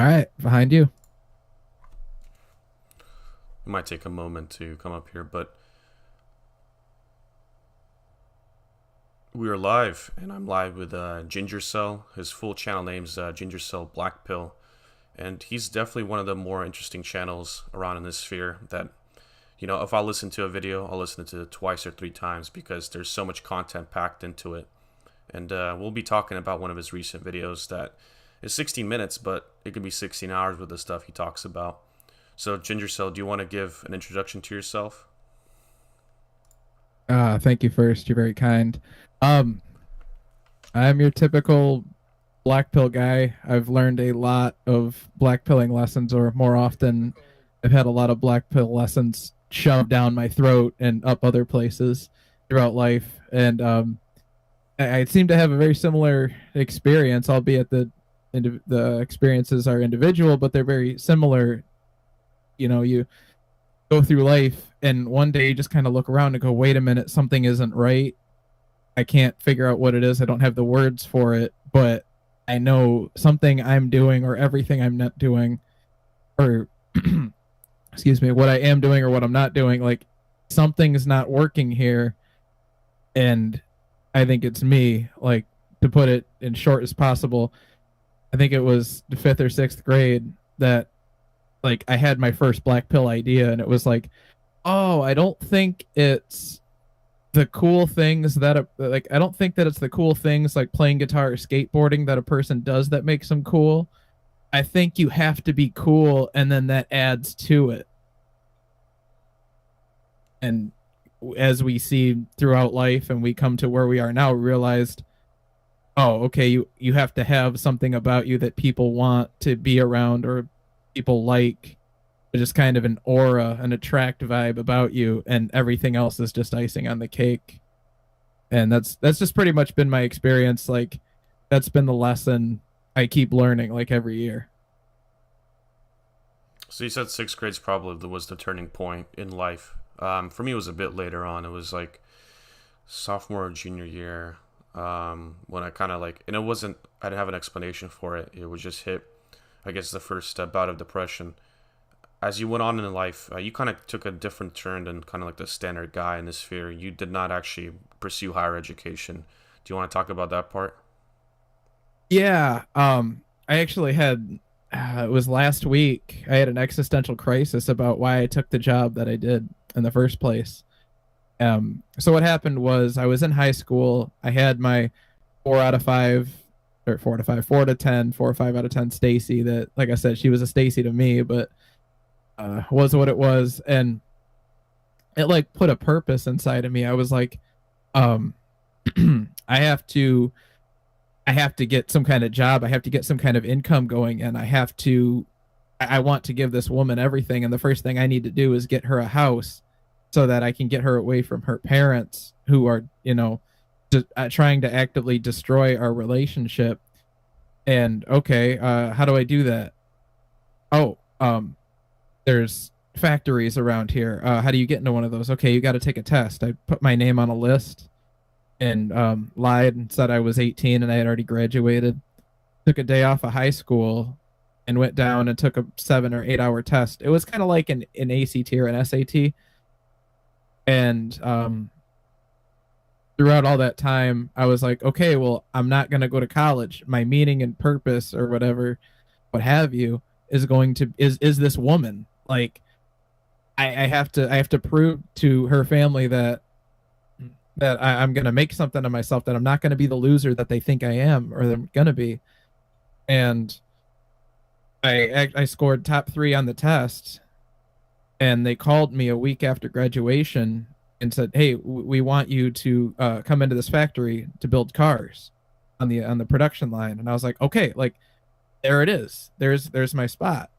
right, behind you. It might take a moment to come up here, but we are live, and I'm live with GingerCEL. His full channel name's GingerCEL Blackpill, and he's definitely one of the more interesting channels around in this sphere that, if I listen to a video, I'll listen to it twice or three times because there's so much content packed into it. And we'll be talking about one of his recent videos that is 16 minutes, but it could be 16 hours with the stuff he talks about. So, GingerCEL, do you want to give an introduction to yourself? Thank you first. You're very kind. Um, I'm your typical black pill guy. I've learned a lot of black pilling lessons, or more often, I've had a lot of black pill lessons shoved down my throat and up other places throughout life. And I seem to have a very similar experience, albeit the experiences are individual, but they're very similar. You go through life and one day you just kind of look around and go, wait a minute, something isn't right. I can't figure out what it is. I don't have the words for it, but I know something I'm doing or everything I'm not doing, or excuse me, what I am doing or what I'm not doing, like something is not working here. And I think it's me. Like, to put it in short as possible, I think it was the fifth or sixth grade that, like, I had my first black pill idea, and it was like, oh, I don't think it's the cool things that I don't think that it's the cool things like playing guitar or skateboarding that a person does that makes them cool. I think you have to be cool, and then that adds to it. And as we see throughout life and we come to where we are now, we realized, oh, okay, you have to have something about you that people want to be around, or people like, just kind of an aura, an attract vibe about you, and everything else is just icing on the cake. And that's just pretty much been my experience. Like, that's been the lesson I keep learning, like, every year. So you said sixth grade's probably was the turning point in life. For me, it was a bit later on. It was like sophomore or junior year, when I kind of like, and it wasn't, I didn't have an explanation for it. It was just hit, I guess, the first bout of depression. As you went on in life, you kind of took a different turn than kind of like the standard guy in this sphere. You did not actually pursue higher education. Do you want to talk about that part? Yeah, I actually had it was last week. I had an existential crisis about why I took the job that I did in the first place. So what happened was, I was in high school. I had my 4 out of 5, or 4 to 5, 4 to 10, 4 or 5 out of 10 Stacy. That, like I said, she was a Stacy to me, but was what it was, and it like put a purpose inside of me. I was like, um, I have to, I have to get some kind of job. I have to get some kind of income going, and I want to give this woman everything. And the first thing I need to do is get her a house so that I can get her away from her parents, who are, trying to actively destroy our relationship. And okay, how do I do that? Oh, there's factories around here. How do you get into one of those? Okay, you got to take a test. I put my name on a list and lied and said I was 18 and I had already graduated. Took a day off of high school and went down and took a 7 or 8 hour test. It was kind of like an ACT or an SAT. And throughout all that time, I was like, okay, well, I'm not going to go to college. My meaning and purpose, or whatever, what have you, is this woman. Like, I have to prove to her family that I'm gonna make something of myself, that I'm not gonna be the loser that they think I am, or that I'm gonna be. And I scored top 3 on the test, and they called me a week after graduation and said, "Hey, we want you to come into this factory to build cars on the production line." And I was like, "Okay, like, there it is. There's my spot."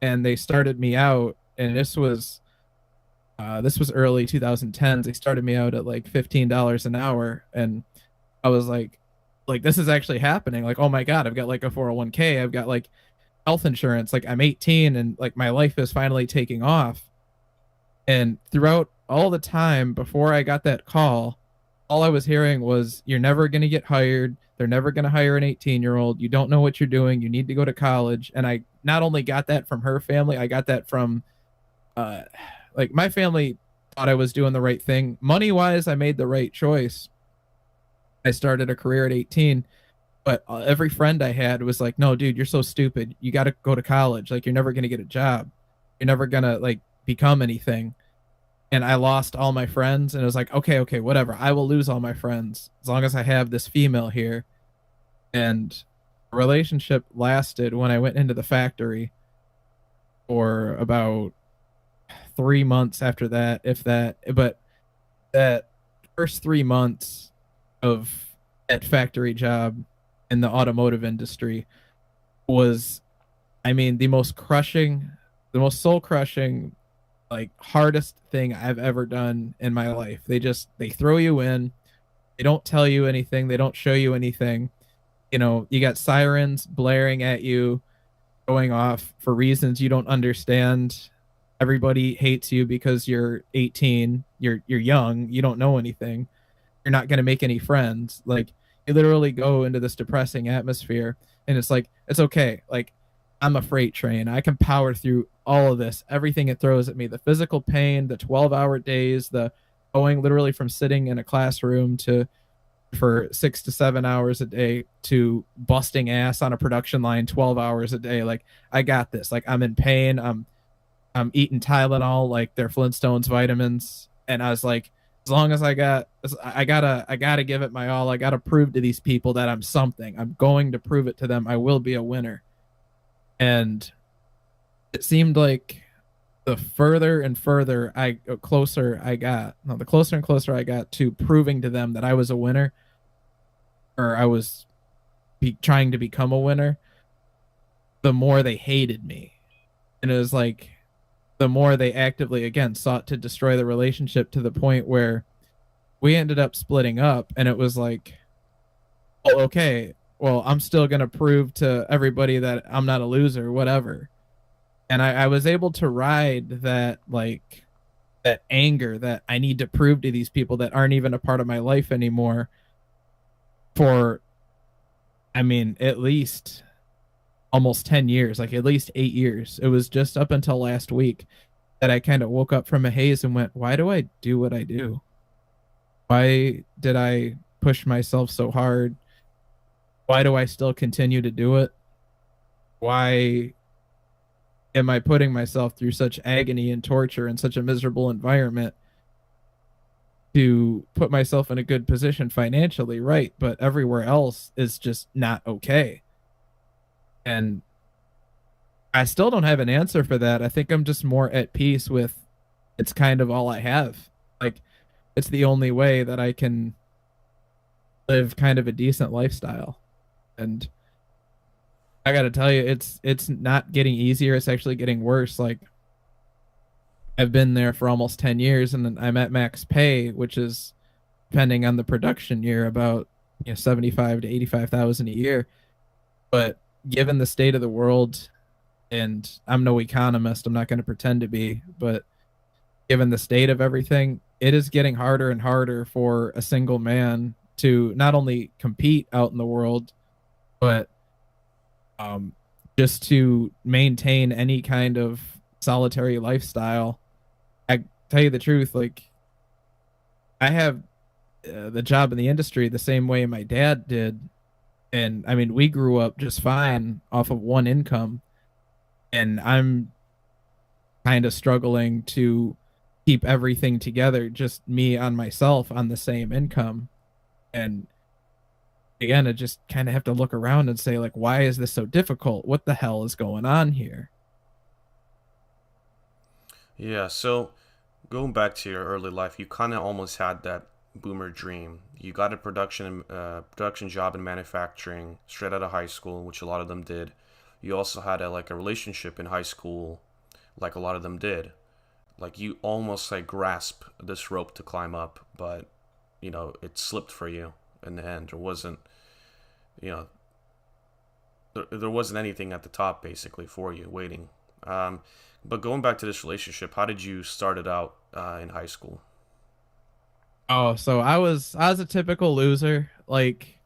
And they started me out, and this was early 2010s. They started me out at like $15 an hour, and I was like, this is actually happening. Like, oh my god, I've got like a 401k. I've got like health insurance. Like, I'm 18, and like my life is finally taking off. And throughout all the time before I got that call, all I was hearing was, "You're never gonna get hired. They're never gonna hire an 18-year-old. You don't know what you're doing. You need to go to college." And I not only got that from her family, I got that from uh like my family thought I was doing the right thing. Money wise, I made the right choice. I started a career at 18, but every friend I had was like, "No, dude, you're so stupid. You got to go to college. Like, you're never going to get a job. You're never going to like become anything." And I lost all my friends, and it was like, "Okay, okay, whatever. I will lose all my friends as long as I have this female here." And the relationship lasted when I went into the factory for about 3 months after that, if that. But that first 3 months of that factory job in the automotive industry was, I mean, the most crushing, the most soul crushing, like hardest thing I've ever done in my life. They throw you in, they don't tell you anything, they don't show you anything. You know, you got sirens blaring at you, going off for reasons you don't understand. Everybody hates you because you're 18, you're young, you don't know anything. You're not going to make any friends. Like you literally go into this depressing atmosphere and it's like it's okay. Like I'm a freight train. I can power through all of this. Everything it throws at me, the physical pain, the 12-hour days, the going literally from sitting in a classroom to for 6 to 7 hours a day to busting ass on a production line 12 hours a day. Like I got this. Like I'm in pain. I'm eating Tylenol like they're Flintstones vitamins, and I was like, as long as I gotta give it my all. I gotta prove to these people that I'm something. I'm going to prove it to them. I will be a winner. And it seemed like the further and further I closer I got, no, the closer and closer I got to proving to them that I was a winner, or I was trying to become a winner, the more they hated me. And it was like the more they actively again sought to destroy the relationship to the point where we ended up splitting up. And it was like, oh, okay, well, I'm still going to prove to everybody that I'm not a loser, whatever. And I was able to ride that, like, that anger that I need to prove to these people that aren't even a part of my life anymore for, I mean, at least almost 10 years, like at least 8 years. It was just up until last week that I kind of woke up from a haze and went, why do I do what I do? Why did I push myself so hard? Why do I still continue to do it? Why am I putting myself through such agony and torture in such a miserable environment to put myself in a good position financially, right? But everywhere else is just not okay. And I still don't have an answer for that. I think I'm just more at peace with it's kind of all I have. Like it's the only way that I can live kind of a decent lifestyle. And I got to tell you, it's not getting easier. It's actually getting worse. Like I've been there for almost 10 years and I'm at max pay, which is depending on the production year about 75 to 85,000 a year. But given the state of the world, and I'm no economist, I'm not going to pretend to be, but given the state of everything, it is getting harder and harder for a single man to not only compete out in the world, but um, just to maintain any kind of solitary lifestyle. I tell you the truth, like I have the job in the industry the same way my dad did, and I mean we grew up just fine off of one income, and I'm kind of struggling to keep everything together, just me on myself on the same income. And again, I just kind of have to look around and say, like, why is this so difficult? What the hell is going on here? Yeah, so going back to your early life, you kind of almost had that boomer dream. You got a production job in manufacturing straight out of high school, which a lot of them did. You also had a relationship in high school, like a lot of them did. Like you almost like grasp this rope to climb up, but it slipped for you in the end. There wasn't, you know, there wasn't anything at the top basically for you waiting. But going back to this relationship, how did you start it out in high school? Oh, so I was a typical loser, like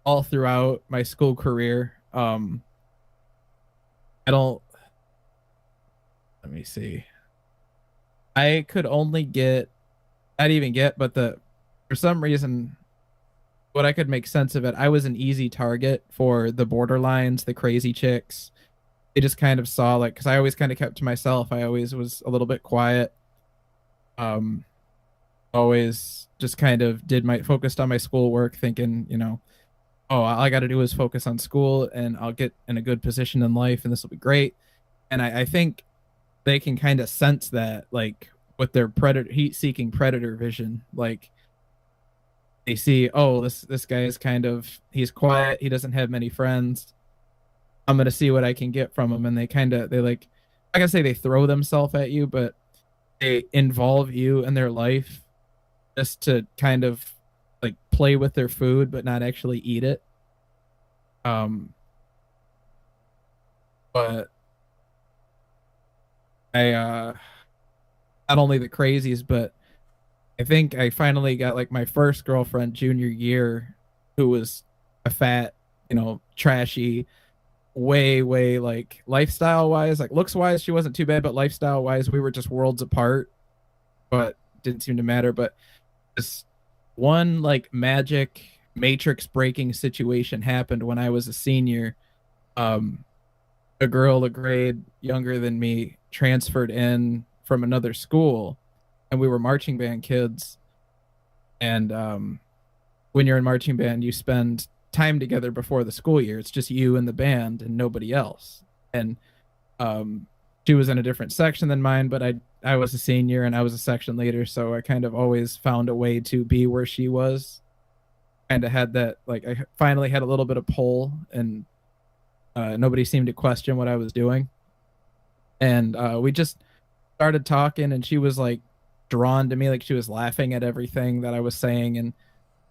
all throughout my school career. I don't, let me see. I could only get, I'd even get, but for some reason, what I could make sense of it, I was an easy target for the borderlines, the crazy chicks. They just kind of saw like, because I always kind of kept to myself. I always was a little bit quiet. Um, Always just kind of did my focused on my schoolwork, thinking, oh, all I got to do is focus on school, and I'll get in a good position in life, and this will be great. And I think they can kind of sense that, like with their predator, heat-seeking predator vision, like they see, oh, this guy is kind of he's quiet, he doesn't have many friends. I'm gonna see what I can get from him, and they like, I can say they throw themselves at you, but they involve you in their life just to kind of like play with their food, but not actually eat it. Um, but I not only the crazies, but I think I finally got like my first girlfriend junior year, who was a fat, trashy, way like lifestyle wise, like looks wise, she wasn't too bad, but lifestyle wise, we were just worlds apart. But didn't seem to matter. But this one like magic matrix breaking situation happened when I was a senior. Um, a girl a grade younger than me transferred in from another school, and we were marching band kids. And when you're in marching band, you spend time together before the school year. It's just you and the band and nobody else. And um, she was in a different section than mine, but I was a senior and I was a section leader, so I kind of always found a way to be where she was. Kind of had that, like I finally had a little bit of pull, and nobody seemed to question what I was doing. And we just started talking, and she was like drawn to me, like she was laughing at everything that I was saying, and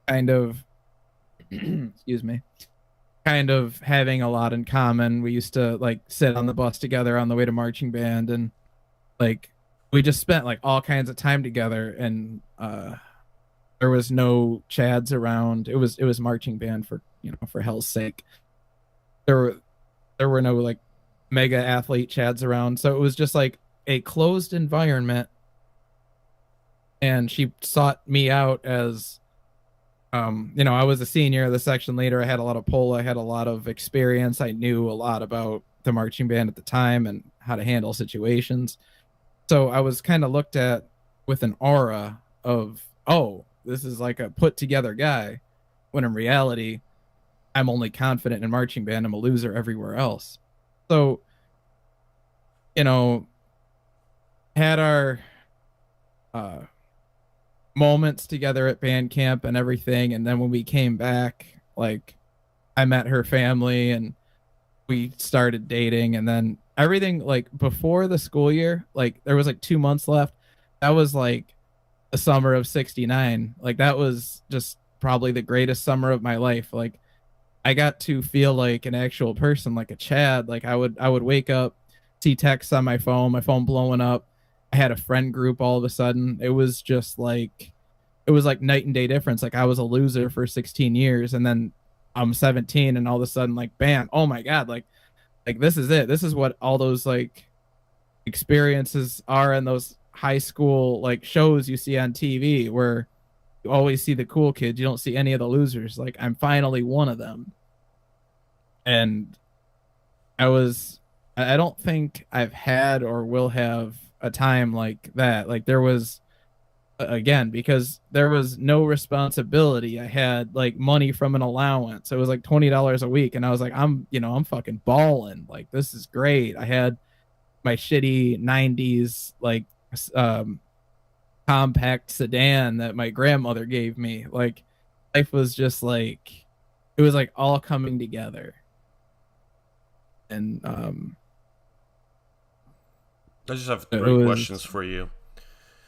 kind of excuse me, kind of having a lot in common. We used to like sit on the bus together on the way to marching band, and like we just spent like all kinds of time together. And there was no chads around. It was marching band, for for hell's sake. There were there were no like mega athlete chads around, so it was just like a closed environment. And she sought me out as, I was a senior, the section leader. I had a lot of pull. I had a lot of experience. I knew a lot about the marching band at the time and how to handle situations. So I was kind of looked at with an aura of, oh, this is like a put together guy. When in reality, I'm only confident in marching band. I'm a loser everywhere else. So, you know, had our uh, moments together at band camp and everything. And then when we came back, like I met her family and we started dating. And then everything, like before the school year, like there was like 2 months left. That was like the summer of 69. Like that was just probably the greatest summer of my life. Like I got to feel like an actual person, like a Chad. Like I would wake up, see texts on my phone blowing up. I had a friend group all of a sudden. It was like night and day difference. Like I was a loser for 16 years, and then I'm 17, and all of a sudden, like bam, oh my god, like this is it. This is what all those like experiences are in those high school like shows you see on TV, where you always see the cool kids. You don't see any of the losers. Like I'm finally one of them. And I was I don't think I've had or will have a time like that. Like there was, again, because there was no responsibility. I had like money from an allowance. It was like $20 a week, and I was like, I'm fucking balling. Like this is great. I had my shitty '90s like um, compact sedan that my grandmother gave me. Like life was just like it was like all coming together. And I just have it three questions was. for you.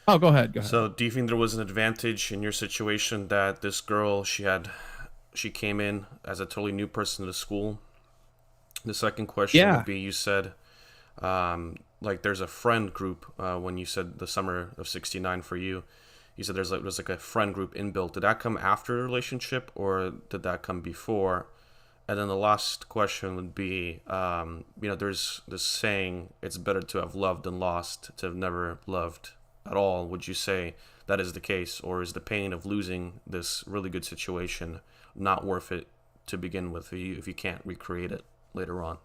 Oh, go ahead. Go ahead. So, do you think there was an advantage in your situation that this girl she came in as a totally new person to the school? The second question would Yeah. be, you said like there's a friend group when you said the summer of '69 for you. You said there's like a friend group inbuilt. Did that come after the relationship or did that come before? And then the last question would be, there's this saying, it's better to have loved than lost, to have never loved at all. Would you say that is the case, or is the pain of losing this really good situation not worth it to begin with if you can't recreate it later on?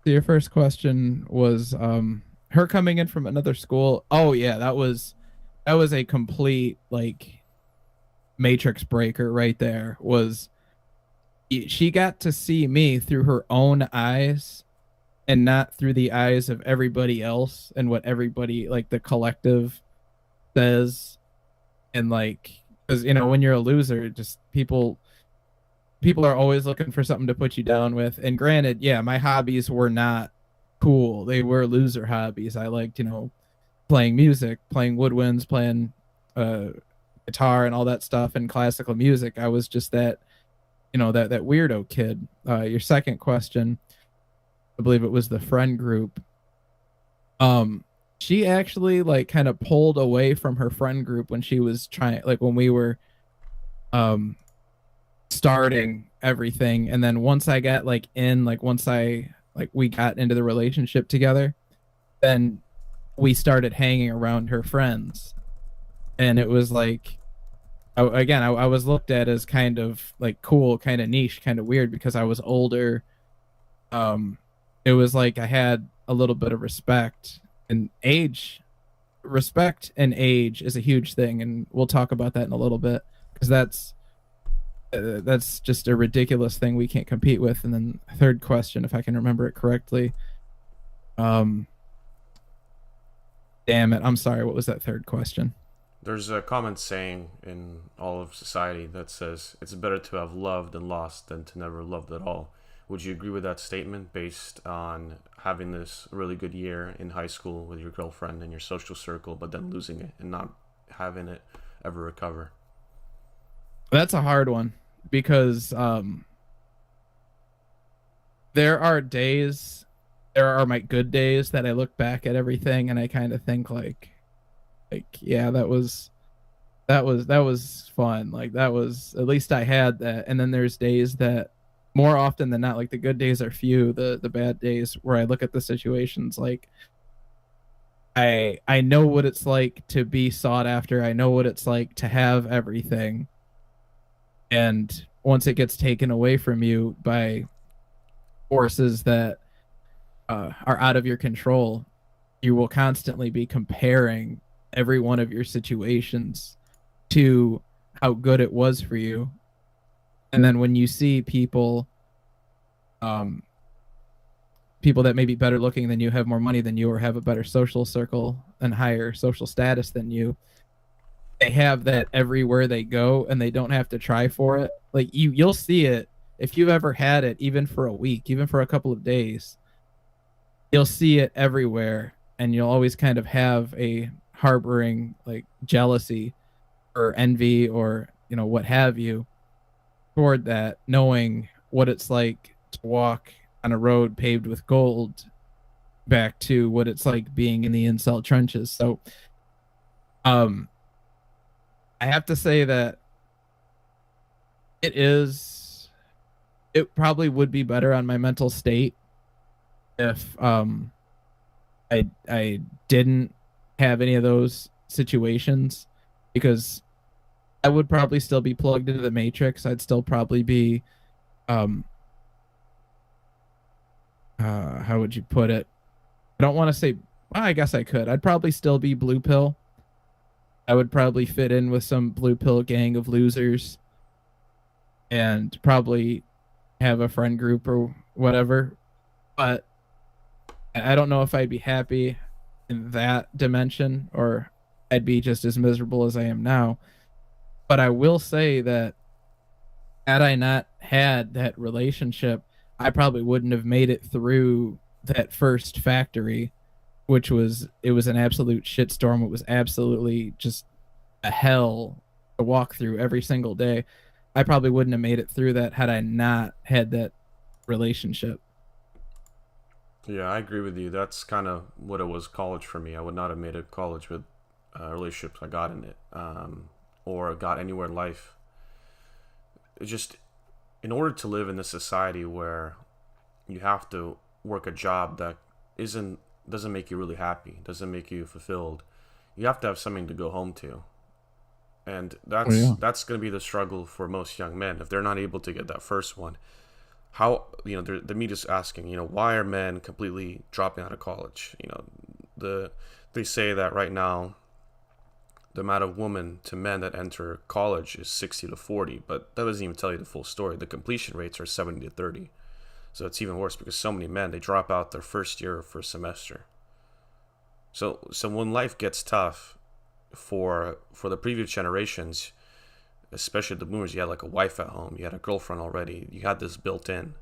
So your first question was her coming in from another school. Oh yeah, that was a complete like matrix breaker right there. Was she got to see me through her own eyes and not through the eyes of everybody else and what everybody like the collective says, and like because when you're a loser, just people are always looking for something to put you down with. And granted, yeah, my hobbies were not cool. They were loser hobbies. I liked, playing music, playing woodwinds, playing uh guitar and all that stuff and classical music. I was just that weirdo kid. Your second question, I believe it was the friend group. She actually like kind of pulled away from her friend group when she was trying, like when we were um starting everything. And then once I got like in, like once I like we got into the relationship together, then we started hanging around her friends. And it was like I was looked at as kind of like cool, kind of niche, kind of weird because I was older. um it was like I had a little bit of respect and age. Respect and age is a huge thing, and we'll talk about that in a little bit because that's just a ridiculous thing we can't compete with. And then third question, if I can remember it correctly, um damn it, I'm sorry, what was that third question? There's a common saying in all of society that says it's better to have loved and lost than to never loved at all. Would you agree with that statement based on having this really good year in high school with your girlfriend and your social circle, but then losing it and not having it ever recover? That's a hard one because there are days, there are my good days that I look back at everything and I kind of think like yeah, that was fun. Like that was, at least I had that. And then there's days that more often than not, like the good days are few, the bad days where I look at the situations like I know what it's like to be sought after. I know what it's like to have everything. And once it gets taken away from you by forces that are out of your control, you will constantly be comparing every one of your situations to how good it was for you. And then when you see um, people that may be better looking than you, have more money than you, or have a better social circle and higher social status than you, they have that everywhere they go and they don't have to try for it. Like you'll see it if you've ever had it, even for a week, even for a couple of days. You'll see it everywhere, and you'll always kind of have a harboring like jealousy or envy or what have you toward that, knowing what it's like to walk on a road paved with gold back to what it's like being in the incel trenches. So um I have to say that it probably would be better on my mental state if I didn't have any of those situations, because I would probably still be plugged into the matrix. I'd still probably be um how would you put it? I don't want to say, well, I guess I could. I'd probably still be blue pill. I would probably fit in with some blue pill gang of losers and probably have a friend group or whatever. But I don't know if I'd be happy in that dimension, or I'd be just as miserable as I am now. But I will say that had I not had that relationship, I probably wouldn't have made it through that first factory, which was an absolute shitstorm. It was absolutely just a hell to walk through every single day. I probably wouldn't have made it through that had I not had that relationship. Yeah, I agree with you. That's kind of what it was college for me. I would not have made it college with relationships I got in it, or got anywhere in life. It just in order to live in a society where you have to work a job that isn't doesn't make you really happy, doesn't make you fulfilled, you have to have something to go home to. And Oh yeah. that's going to be the struggle for most young men if they're not able to get that first one. How, the media's asking, why are men completely dropping out of college? They say that right now the amount of women to men that enter college is 60 to 40, but that doesn't even tell you the full story. The completion rates are 70 to 30. So it's even worse because so many men, they drop out their first year or first semester. So when life gets tough for the previous generations, especially the boomers, you had like a wife at home, you had a girlfriend already, you had this built in,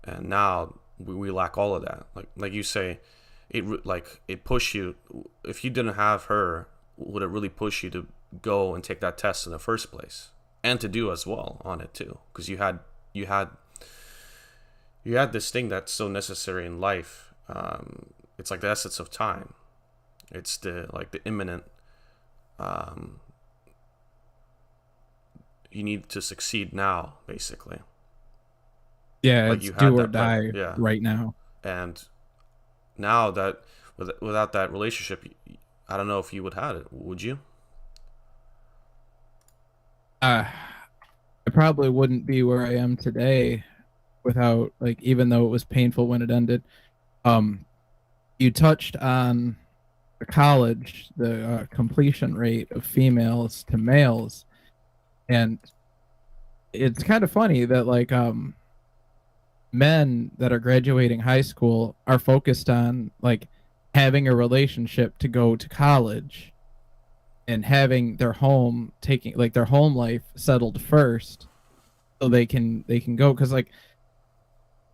and now we lack all of that. Like you say, it push you. If you didn't have her, would it really push you to go and take that test in the first place, and to do as well on it too, because you had this thing that's so necessary in life. It's like the essence of time. It's the imminent. Um, you need to succeed now, basically. Yeah, Like it's you had do or that pleasure, die yeah. right now. And now that without that relationship, I don't know if you would have it. Would you? Uh, I probably wouldn't be where I am today without, like, even though it was painful when it ended. Um, you touched on the college, the completion rate of females to males, and it's kind of funny that like men that are graduating high school are focused on like having a relationship to go to college and having their home taking like their home life settled first so they can go because like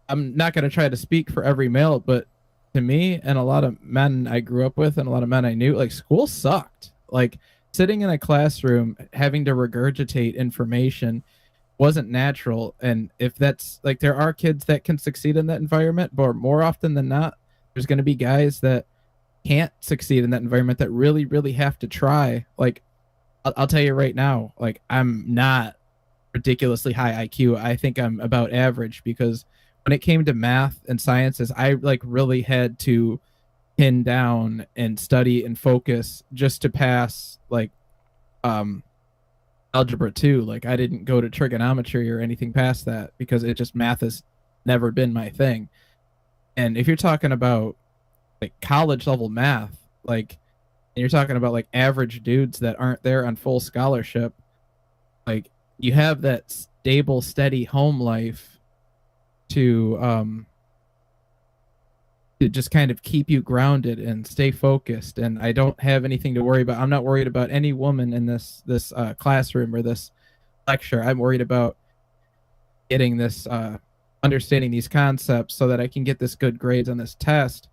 I'm not going to try to speak for every male, but to me and a lot of men I grew up with and a lot of men I knew, like school sucked. Like sitting in a classroom having to regurgitate information wasn't natural. And if that's like there are kids that can succeed in that environment, but more often than not, there's going to be guys that can't succeed in that environment that really, really have to try. Like I'll tell you right now, like I'm not ridiculously high IQ. I think I'm about average because when it came to math and sciences, I like really had to pin down and study and focus just to pass like um algebra 2. Like I didn't go to trigonometry or anything past that because it just math has never been my thing. And if you're talking about like college level math, like and you're talking about like average dudes that aren't there on full scholarship, like you have that stable, steady home life to just kind of keep you grounded and stay focused. And I don't have anything to worry about. I'm not worried about any woman in this classroom or this lecture. I'm worried about getting this understanding these concepts so that I can get this good grades on this test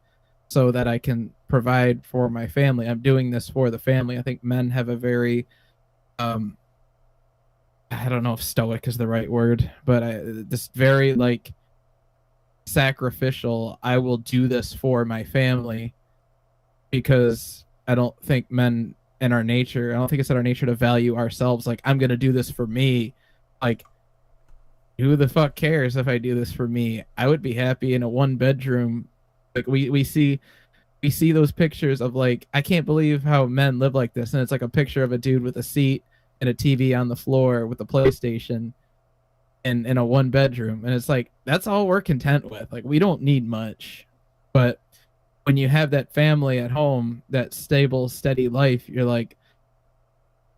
so that I can provide for my family. I'm doing this for the family. I think men have a very um I don't know if stoic is the right word, but this very like sacrificial, I will do this for my family because I don't think men in our nature, I don't think it's in our nature to value ourselves. Like, I'm going to do this for me. Like, who the fuck cares if I do this for me? I would be happy in a one bedroom. Like, we see those pictures of like, I can't believe how men live like this. And it's like a picture of a dude with a seat and a TV on the floor with a PlayStation in a one bedroom, and it's like that's all we're content with. Like we don't need much. But when you have that family at home, that stable steady life, you're like,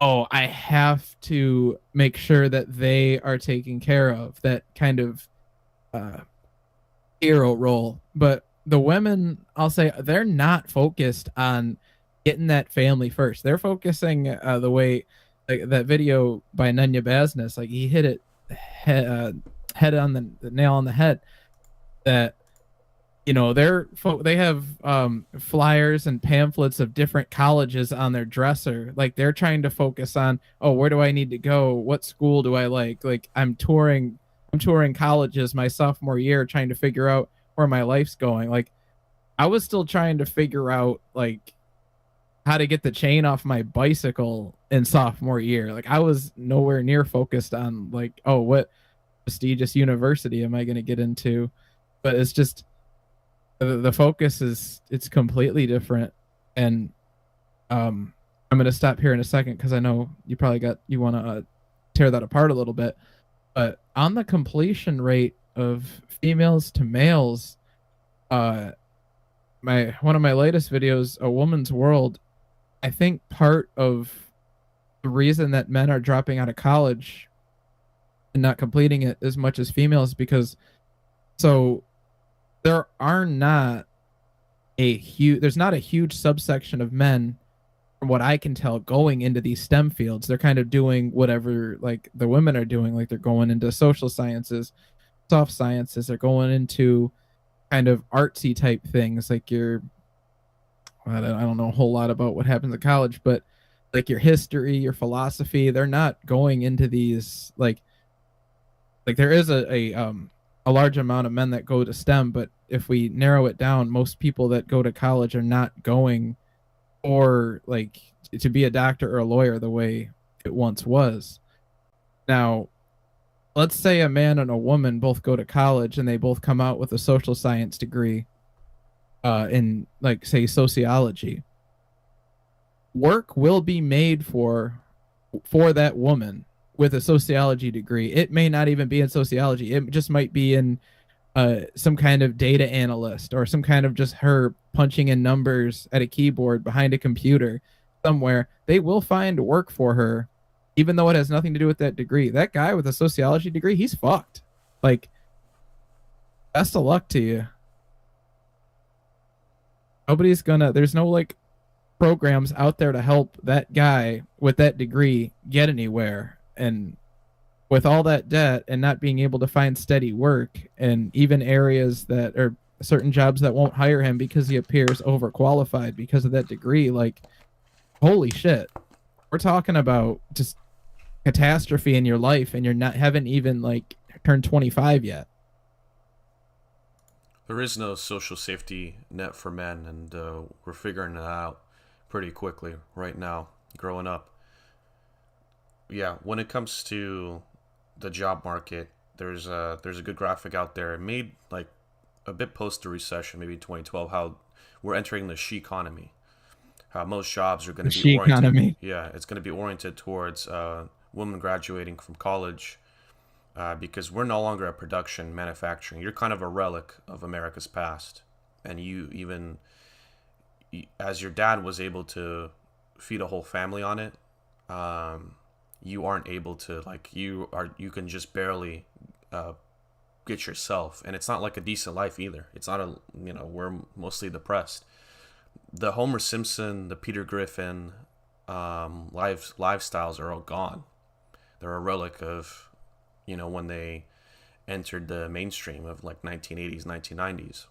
oh, I have to make sure that they are taken care of, that kind of uh hero role. But the women, I'll say, they're not focused on getting that family first. They're focusing the way like that video by Nanya Basness, like he hit it head on the nail on the head. That they have flyers and pamphlets of different colleges on their dresser. Like they're trying to focus on, oh, where do I need to go? What school do I like? Like I'm touring colleges my sophomore year trying to figure out where my life's going. Like I was still trying to figure out like how to get the chain off my bicycle in sophomore year. Like I was nowhere near focused on like, oh, prestigious university am I going to get into? But it's just the focus is it's completely different. And I'm going to stop here in a second because I know you want to tear that apart a little bit. But on the completion rate of females to males, uh, my one of my latest videos, A Woman's World, I think part of the reason that men are dropping out of college and not completing it as much as females because so there are not there's not a huge subsection of men from what I can tell going into these STEM fields. They're kind of doing whatever like the women are doing, like they're going into social sciences, soft sciences, they're going into kind of artsy type things like I don't know a whole lot about what happens at college, but like your history, your philosophy, they're not going into these like there is a large amount of men that go to STEM, but if we narrow it down, most people that go to college are not going or like to be a doctor or a lawyer the way it once was. Now, let's say a man and a woman both go to college and they both come out with a social science degree in like say sociology. Work will be made for that woman with a sociology degree. It may not even be in sociology. It just might be in some kind of data analyst or some kind of just her punching in numbers at a keyboard behind a computer somewhere. They will find work for her, even though it has nothing to do with that degree. That guy with a sociology degree, he's fucked. Like, best of luck to you. There's no like programs out there to help that guy with that degree get anywhere. And with all that debt and not being able to find steady work and even areas that are certain jobs that won't hire him because he appears overqualified because of that degree, like holy shit. We're talking about just catastrophe in your life and haven't even like turned 25 yet. There is no social safety net for men, and we're figuring that out pretty quickly right now, growing up. Yeah, when it comes to the job market, there's a good graphic out there. It made like a bit post the recession, maybe 2012, how we're entering the she economy. How most jobs are going to be She oriented. economy. Yeah, it's going to be oriented towards women graduating from college because we're no longer a production manufacturing. You're kind of a relic of America's past, and you even as your dad was able to feed a whole family on it. You aren't able to you can just barely get yourself, and it's not like a decent life either. It's not we're mostly depressed. The Homer Simpson, the Peter Griffin lifestyles are all gone. They're a relic of when they entered the mainstream of like 1980s 1990s.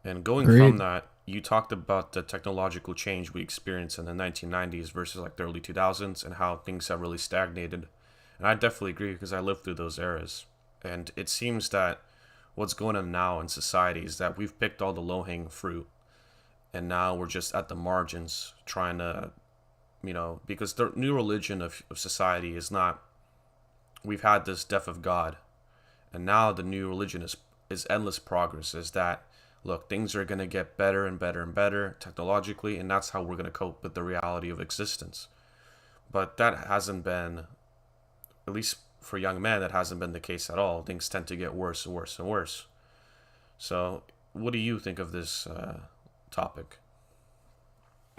And going Agreed. from that, you talked about the technological change we experienced in the 1990s versus like the early 2000s and how things have really stagnated. And I definitely agree because I lived through those eras. And it seems that what's going on now in society is that we've picked all the low-hanging fruit. And now we're just at the margins trying to, because the new religion of society is not, we've had this death of God. And now the new religion is endless progress, is that look, things are going to get better and better and better technologically, and that's how we're going to cope with the reality of existence. But that hasn't been, at least for young men, that hasn't been the case at all. Things tend to get worse and worse and worse. So, what do you think of this topic?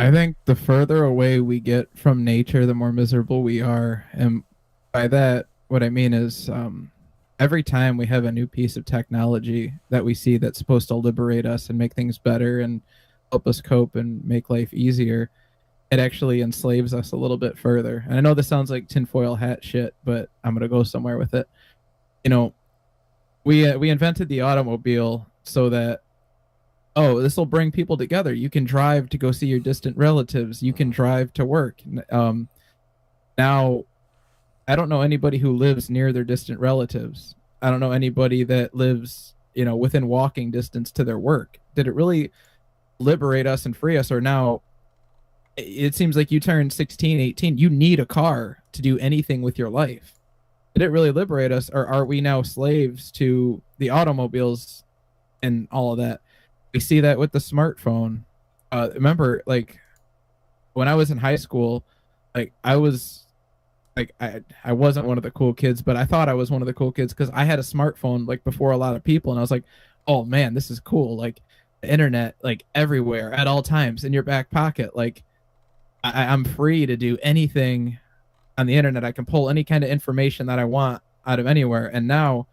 I think the further away we get from nature, the more miserable we are. And by that, what I mean is every time we have a new piece of technology that we see that's supposed to liberate us and make things better and help us cope and make life easier, it actually enslaves us a little bit further. And I know this sounds like tinfoil hat shit, but I'm going to go somewhere with it. We invented the automobile so that, oh, this will bring people together. You can drive to go see your distant relatives. You can drive to work. Now, I don't know anybody who lives near their distant relatives. I don't know anybody that lives, within walking distance to their work. Did it really liberate us and free us? Or now it seems like you turn 16, 18, you need a car to do anything with your life. Did it really liberate us, or are we now slaves to the automobiles and all of that? We see that with the smartphone. Remember, like when I was in high school, like I wasn't one of the cool kids, but I thought I was one of the cool kids because I had a smartphone like before a lot of people, and I was like, oh man, this is cool. Like the internet, like everywhere at all times in your back pocket. Like I'm free to do anything on the internet. I can pull any kind of information that I want out of anywhere. And now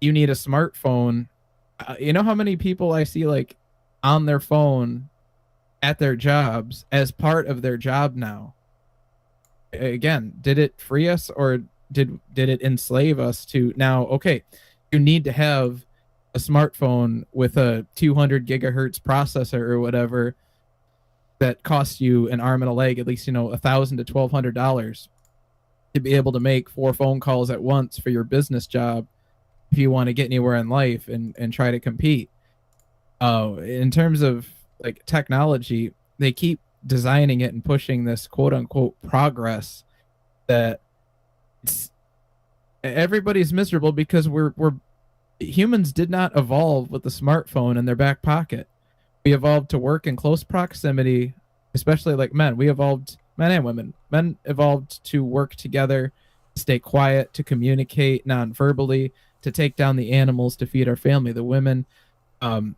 you need a smartphone. You know how many people I see like on their phone at their jobs as part of their job now? Again, did it free us, or did it enslave us to now, okay, you need to have a smartphone with a 200 gigahertz processor or whatever that costs you an arm and a leg, at least, $1,000 to $1,200 to be able to make 4 phone calls at once for your business job if you want to get anywhere in life and try to compete. In terms of like technology, they keep designing it and pushing this quote unquote progress that it's everybody's miserable because we're humans did not evolve with the smartphone in their back pocket. We evolved to work in close proximity, especially like men. We evolved, men and women. Men evolved to work together, stay quiet, to communicate non-verbally, to take down the animals to feed our family. The women, um,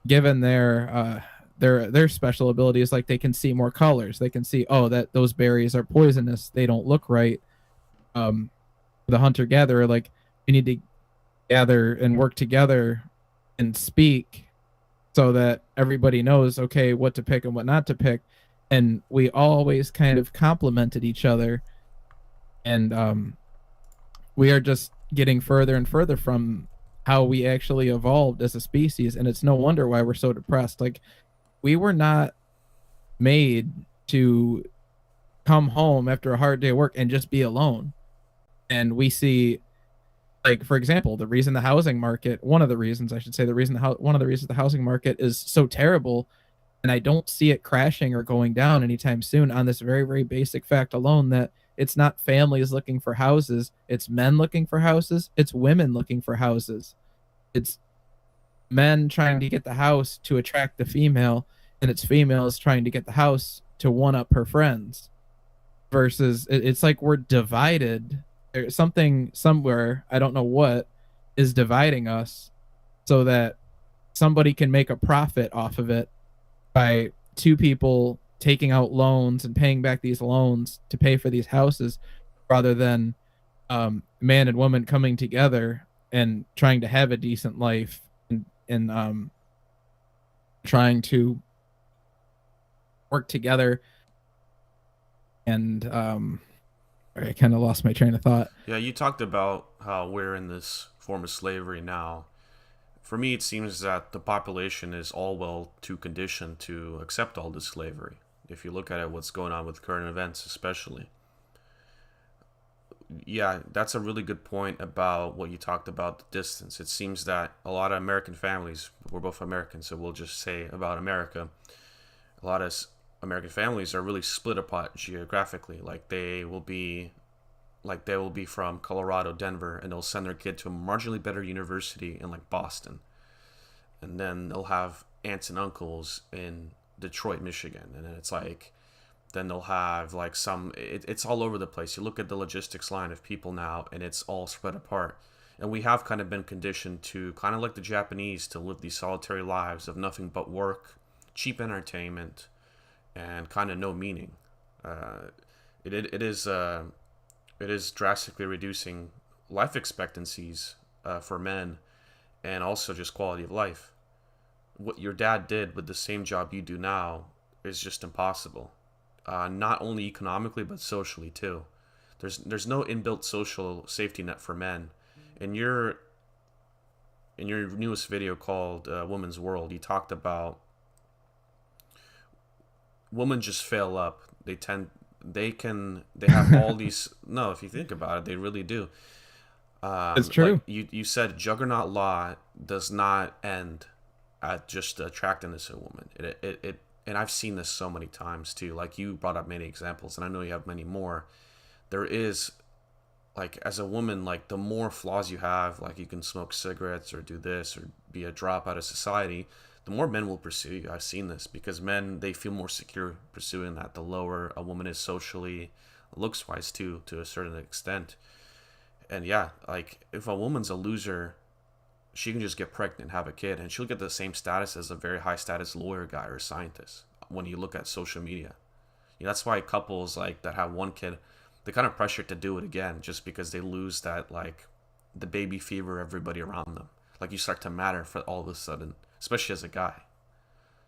given their special abilities, like they can see more colors. They can see, oh, that those berries are poisonous. They don't look right. The hunter gatherer, like we need to gather and work together and speak so that everybody knows, okay, what to pick and what not to pick. And we always kind of complemented each other. And we are just getting further and further from how we actually evolved as a species. And it's no wonder why we're so depressed. Like, we were not made to come home after a hard day of work and just be alone. And we see, like, for example, the reason the housing market, one of the reasons I should say, one of the reasons the housing market is so terrible, and I don't see it crashing or going down anytime soon, on this very, very basic fact alone, that it's not families looking for houses, it's men looking for houses, it's women looking for houses. It's men trying to get the house to attract the female, and it's females trying to get the house to one up her friends. Versus, it's like we're divided. There's something somewhere, I don't know what, is dividing us so that somebody can make a profit off of it by two people taking out loans and paying back these loans to pay for these houses, rather than man and woman coming together and trying to have a decent life, and trying to work together. And I kind of lost my train of thought. Yeah, you talked about how we're in this form of slavery now. For me, it seems that the population is all well too conditioned to accept all this slavery. If you look at it, what's going on with current events, especially. Yeah, that's a really good point about what you talked about, the distance. It seems that a lot of American families, we're both Americans, so we'll just say about America, a lot of American families are really split apart geographically. They will be from Colorado, Denver, and they'll send their kid to a marginally better university in like Boston. And then they'll have aunts and uncles in Detroit, Michigan. And then it's like, then they'll have like it's all over the place. You look at the logistics line of people now, and it's all spread apart. And we have kind of been conditioned to, kind of like the Japanese, to live these solitary lives of nothing but work, cheap entertainment, and kind of no meaning. It is drastically reducing life expectancies for men, and also just quality of life. What your dad did with the same job you do now is just impossible. Not only economically but socially too. There's no inbuilt social safety net for men. In your newest video called Woman's World, you talked about women just fail up. They have all these, no, if you think about it, they really do. It's true. Like you said, juggernaut law does not end at just the attractiveness of a woman. It and I've seen this so many times too. Like, you brought up many examples, and I know you have many more. There is like as a woman, like the more flaws you have, like you can smoke cigarettes or do this or be a drop out of society, the more men will pursue you. I've seen this because men, they feel more secure pursuing that. The lower a woman is socially, looks wise too, to a certain extent. And yeah, like if a woman's a loser, she can just get pregnant and have a kid, and she'll get the same status as a very high status lawyer guy or scientist when you look at social media. You know, that's why couples like that have one kid, they kind of pressure to do it again just because they lose that like the baby fever everybody around them. Like you start to matter for all of a sudden, especially as a guy.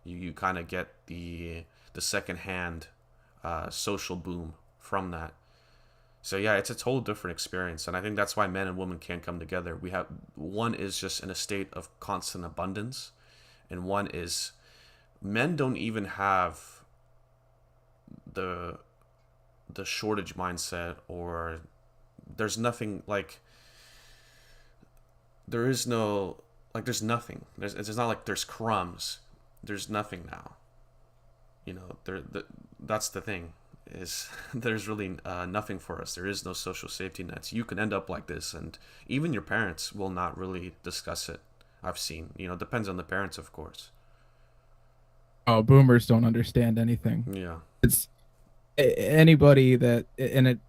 You kind of get the second hand social boom from that. So yeah, it's a total different experience, and I think that's why men and women can't come together. We have one is just in a state of constant abundance, and one is men don't even have the the shortage mindset, or there's nothing like there is no like there's nothing. It's not like there's crumbs. There's nothing now. You know, that's the thing is there's really nothing for us. There is no social safety nets. You can end up like this, and even your parents will not really discuss it. I've seen, you know, it depends on the parents, of course. Oh, boomers don't understand anything. Yeah. It's anybody that, and it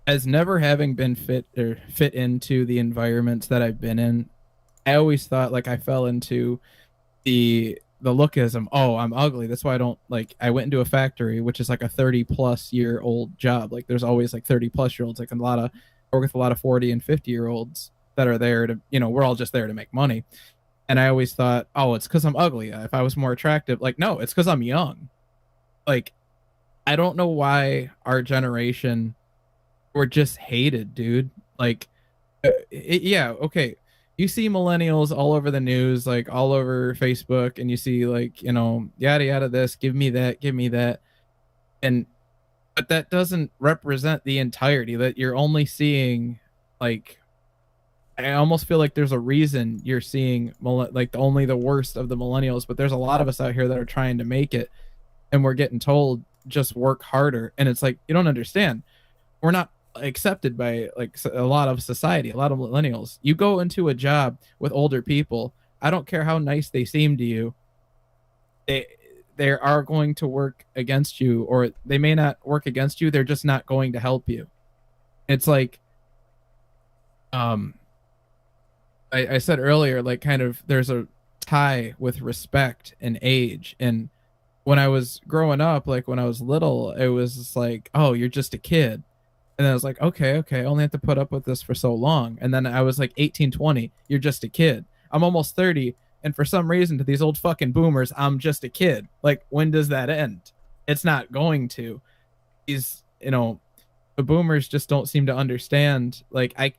as never having been fit into the environments that I've been in. I always thought like I fell into the lookism. Oh, I'm ugly. That's why I don't like. I went into a factory, which is like a 30-plus-year-old job. Like there's always like 30-plus-year-olds. Like a lot of I work with a lot of 40 and 50-year-olds that are there to, we're all just there to make money. And I always thought, oh, it's because I'm ugly. If I was more attractive, like no, it's because I'm young. Like I don't know why our generation were just hated, dude. Like, yeah, okay. You see millennials all over the news, like all over Facebook, and you see like, yada yada this, give me that, give me that. And but that doesn't represent the entirety. That you're only seeing like I almost feel like there's a reason you're seeing like only the worst of the millennials, but there's a lot of us out here that are trying to make it, and we're getting told just work harder, and it's like you don't understand. We're not accepted by like a lot of society, a lot of millennials. You go into a job with older people, I don't care how nice they seem to you, they are going to work against you, or they may not work against you, they're just not going to help you. It's like I said earlier, like kind of there's a tie with respect and age. And when I was growing up, like when I was little, it was just like, oh, you're just a kid. And then I was like, okay, I only have to put up with this for so long. And then I was like 18, 20, you're just a kid. I'm almost 30. And for some reason, to these old fucking boomers, I'm just a kid. Like, when does that end? It's not going to. The boomers just don't seem to understand. Like, I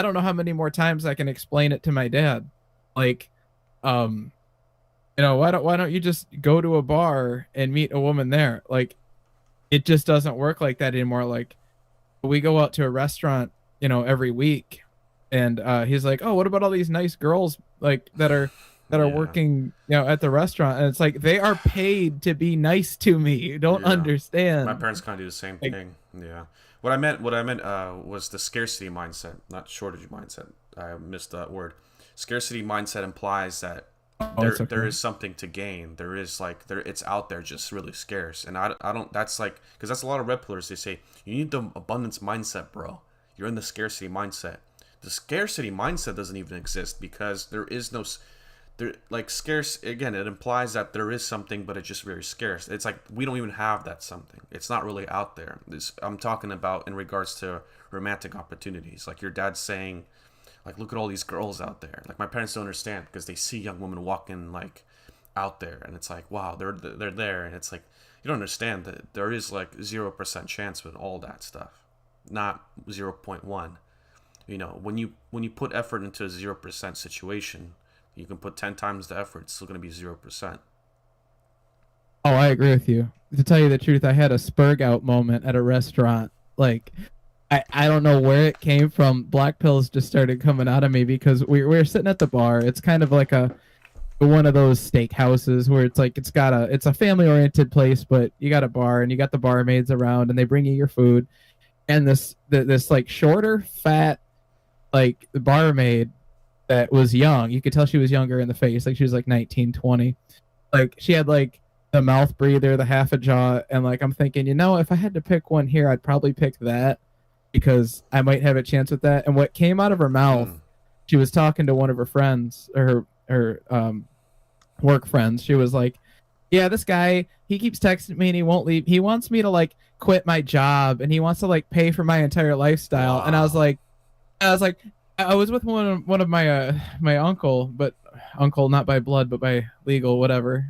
don't know how many more times I can explain it to my dad. Like, why don't you just go to a bar and meet a woman there? Like, it just doesn't work like that anymore. Like, we go out to a restaurant, every week, and he's like, "Oh, what about all these nice girls like that are Yeah. working, at the restaurant?" And it's like they are paid to be nice to me. You don't Yeah. understand. My parents kind of do the same Like, thing. Yeah. What I meant was the scarcity mindset, not shortage mindset. I missed that word. Scarcity mindset implies that there okay. is something to gain. There is like it's out there, just really scarce. And I don't. That's like because that's a lot of red pillars. They say you need the abundance mindset, bro. You're in the scarcity mindset. The scarcity mindset doesn't even exist because there is no there, like scarce. Again, it implies that there is something, but it's just very scarce. It's like we don't even have that something. It's not really out there. I'm talking about in regards to romantic opportunities. Like your dad's saying, like look at all these girls out there. Like my parents don't understand because they see young women walking like out there, and it's like wow, they're there, and it's like you don't understand that there is like 0% chance with all that stuff, not 0.1. When you put effort into a 0% situation, you can put 10 times the effort. It's still going to be 0%. Oh, I agree with you. To tell you the truth, I had a spurg out moment at a restaurant. Like, I don't know where it came from. Black pills just started coming out of me because we were sitting at the bar. It's kind of like one of those steak houses where it's like it's a family oriented place, but you got a bar and you got the barmaids around and they bring you your food. and this like shorter, fat, like barmaid that was young. You could tell she was younger in the face, like she was like 19, 20. Like she had like the mouth breather, the half a jaw, and like I'm thinking, if I had to pick one here, I'd probably pick that because I might have a chance with that. And what came out of her mouth, Hmm. she was talking to one of her friends or her work friends. She was like, "Yeah, this guy, he keeps texting me and he won't leave. He wants me to like quit my job and he wants to like pay for my entire lifestyle." And Wow. I was like, I was with one of my uncle, but uncle not by blood but by legal, whatever.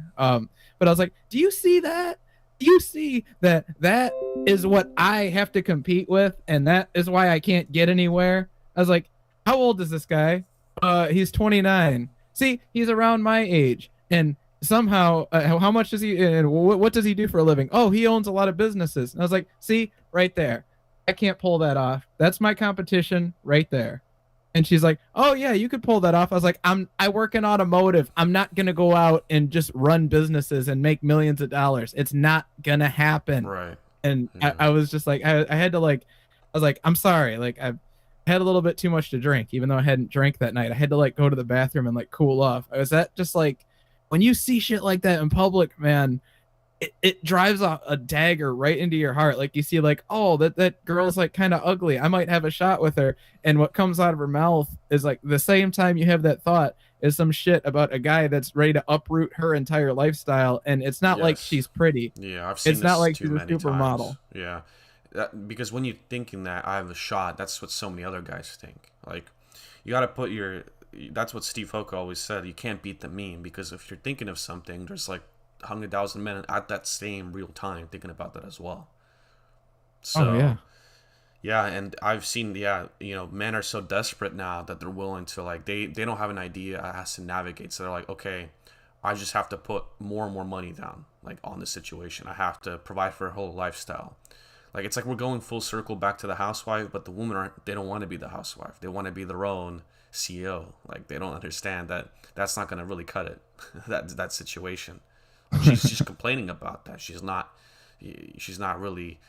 But I was like, do you see that? Do you see that that is what I have to compete with, and that is why I can't get anywhere? I was like, how old is this guy? He's 29. See, he's around my age, and somehow, how much does he? And what does he do for a living? Oh, he owns a lot of businesses. And I was like, see, right there. I can't pull that off. That's my competition right there. And she's like, "Oh yeah, you could pull that off." I was like, I work in automotive. I'm not going to go out and just run businesses and make millions of dollars. It's not going to happen." Right. And Yeah. I was just like I had to like I was like, "I'm sorry. Like I had a little bit too much to drink even though I hadn't drank that night. I had to like go to the bathroom and like cool off." I was that just like when you see shit like that in public, man, it drives a dagger right into your heart. Like you see, like, oh, that girl's like kind of ugly. I might have a shot with her. And what comes out of her mouth is like the same time you have that thought is some shit about a guy that's ready to uproot her entire lifestyle. And it's not like Yes. she's pretty. Yeah, I've seen It's not this like too she's a many times. supermodel. Yeah. Because when you're thinking that I have a shot, that's what so many other guys think. Like, you got to put your. That's what Steve Hoke always said. You can't beat the meme because if you're thinking of something, there's like 100,000 men at that same real time thinking about that as well. Oh So, yeah. yeah, and I've seen, yeah, men are so desperate now that they're willing to, like, they don't have an idea as to navigate. So they're like, okay, I just have to put more and more money down, like, on the situation. I have to provide for a whole lifestyle. Like, it's like we're going full circle back to the housewife, but the women aren't, they don't want to be the housewife. They want to be their own CEO. Like, they don't understand that that's not going to really cut it, that situation. Like, she's just complaining about that. She's not really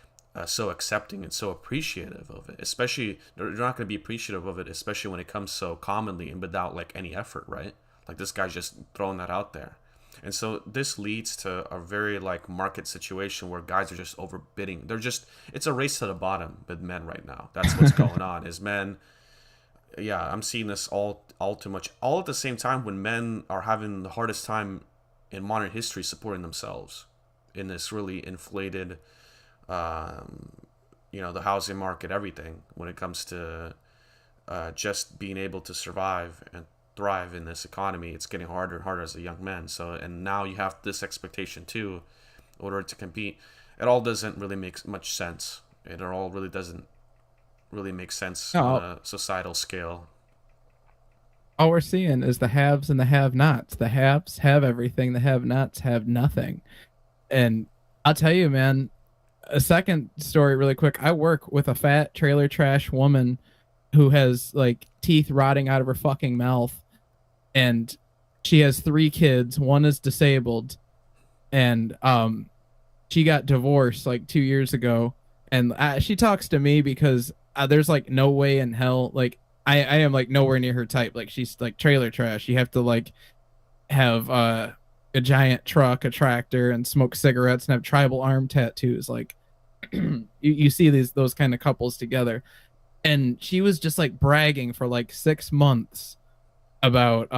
so accepting and so appreciative of it. Especially, they're not going to be appreciative of it, especially when it comes so commonly and without like any effort, right? Like this guy's just throwing that out there. And so this leads to a very like market situation where guys are just overbidding. It's a race to the bottom with men right now. That's what's going on. Is men, yeah, I'm seeing this all too much. All at the same time when men are having the hardest time in modern history supporting themselves in this really inflated, um, the housing market, everything when it comes to just being able to survive and thrive in this economy. It's getting harder and harder as a young man. So, and now you have this expectation too, in order to compete. It all doesn't really make much sense. It all really doesn't really make sense on No, a societal scale. all we're seeing is the haves and the have-nots. The haves have everything. The have-nots have nothing. And I'll tell you, man, a second story really quick. I work with a fat trailer trash woman who has like teeth rotting out of her fucking mouth, and she has 3 kids. One is disabled, and she got divorced like 2 years ago. And she talks to me because there's like no way in hell like I am like nowhere near her type. Like she's like trailer trash. You have to like have a giant truck, a tractor, and smoke cigarettes and have tribal arm tattoos. Like you see those kind of couples together. And she was just like bragging for like 6 months about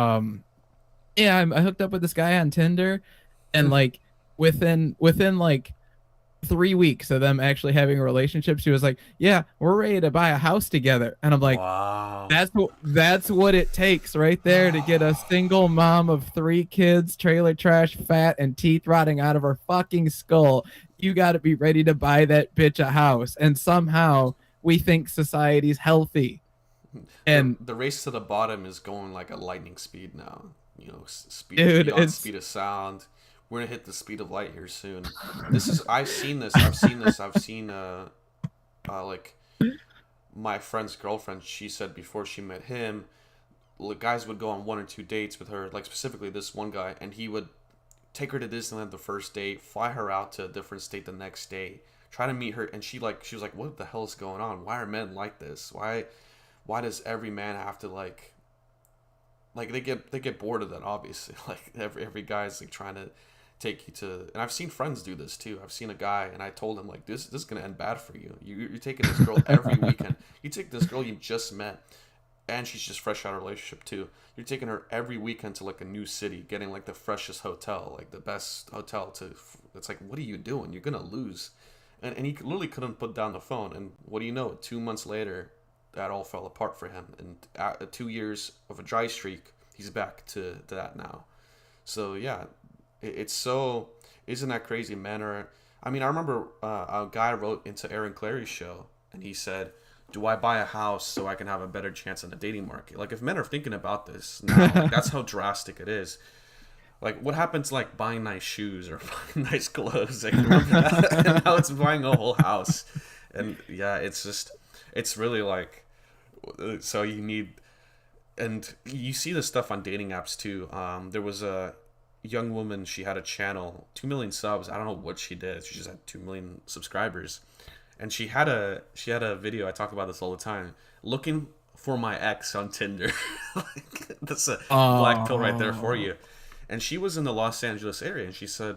yeah, I hooked up with this guy on Tinder, and like within like 3 weeks of them actually having a relationship, she was like, "Yeah, we're ready to buy a house together." And I'm like, Wow. that's what it takes right there to get a single mom of 3 kids, trailer trash, fat, and teeth rotting out of her fucking skull. You got to be ready to buy that bitch a house, and somehow we think society's healthy. the And the race to the bottom is going like a lightning speed now. Speed dude, beyond it's speed of sound. We're gonna hit the speed of light here soon. I've seen this. I've seen this. I've seen like my friend's girlfriend. She said before she met him, guys would go on 1 or 2 dates with her. Like specifically this one guy, and he would take her to Disneyland the first day, fly her out to a different state the next day, trying to meet her, and she was like, what the hell is going on? Why are men like this? Why does every man have to like they get bored of that, obviously. Like every guy's like trying to take you to, and I've seen friends do this too. I've seen a guy, and I told him like, this is gonna end bad for you. You're taking this girl every weekend. You take this girl you just met, and she's just fresh out of a relationship too. You're taking her every weekend to like a new city, getting like the freshest hotel, like the best hotel to. It's like, what are you doing? You're gonna lose. And he literally couldn't put down the phone. And what do you know? 2 months later, that all fell apart for him. And after 2 years of a dry streak, he's back to that now. So yeah, it's so, isn't that crazy? Men are. I mean, I remember a guy wrote into Aaron Clary's show, and he said, "Do I buy a house so I can have a better chance in the dating market?" Like, if men are thinking about this now, like, that's how drastic it is. Like, what happens, like buying nice shoes or buying nice clothes? Like, and now it's buying a whole house, and yeah, it's just, it's really like, so you need, and you see this stuff on dating apps too. There was a young woman. She had a channel, 2 million subs. I don't know what she did. She just had 2 million subscribers, and she had a video. I talk about this all the time. Looking for my ex on Tinder. Like, that's a black pill right there for you. And she was in the Los Angeles area, and she said,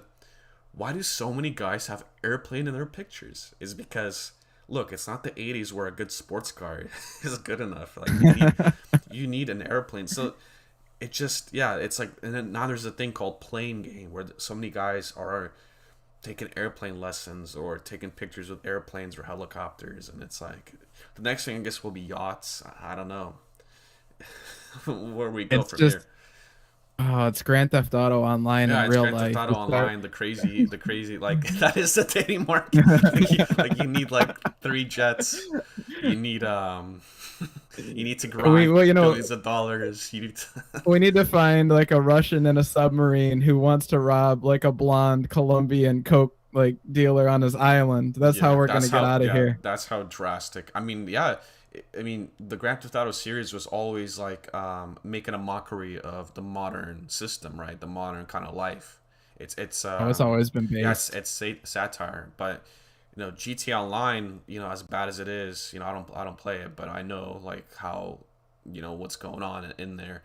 "Why do so many guys have airplane in their pictures? Is because, look, it's not the '80s where a good sports car is good enough. Like, you need an airplane." So it just, yeah, it's like, and then now there's a thing called plane game where so many guys are taking airplane lessons or taking pictures with airplanes or helicopters, and it's like the next thing I guess will be yachts. I don't know where we go It's from just here. oh, it's Grand Theft Auto online Yeah, in it's real Grand Theft life. Auto It's Online, the crazy, like that is the dating market. Like you need like 3 jets. You need you need to we grind well, you know, billions of dollars. You need to, we need to find like a Russian in a submarine who wants to rob like a blonde Colombian coke like dealer on his island. That's how yeah, we're gonna get out of here. that's how drastic. I mean, yeah, I mean the Grand Theft Auto series was always like making a mockery of the modern system, right? The modern kind of life. It's Oh, it's always been yeah, based. it's satire, but GTA Online, as bad as it is, I don't play it, but I know like how, what's going on in there.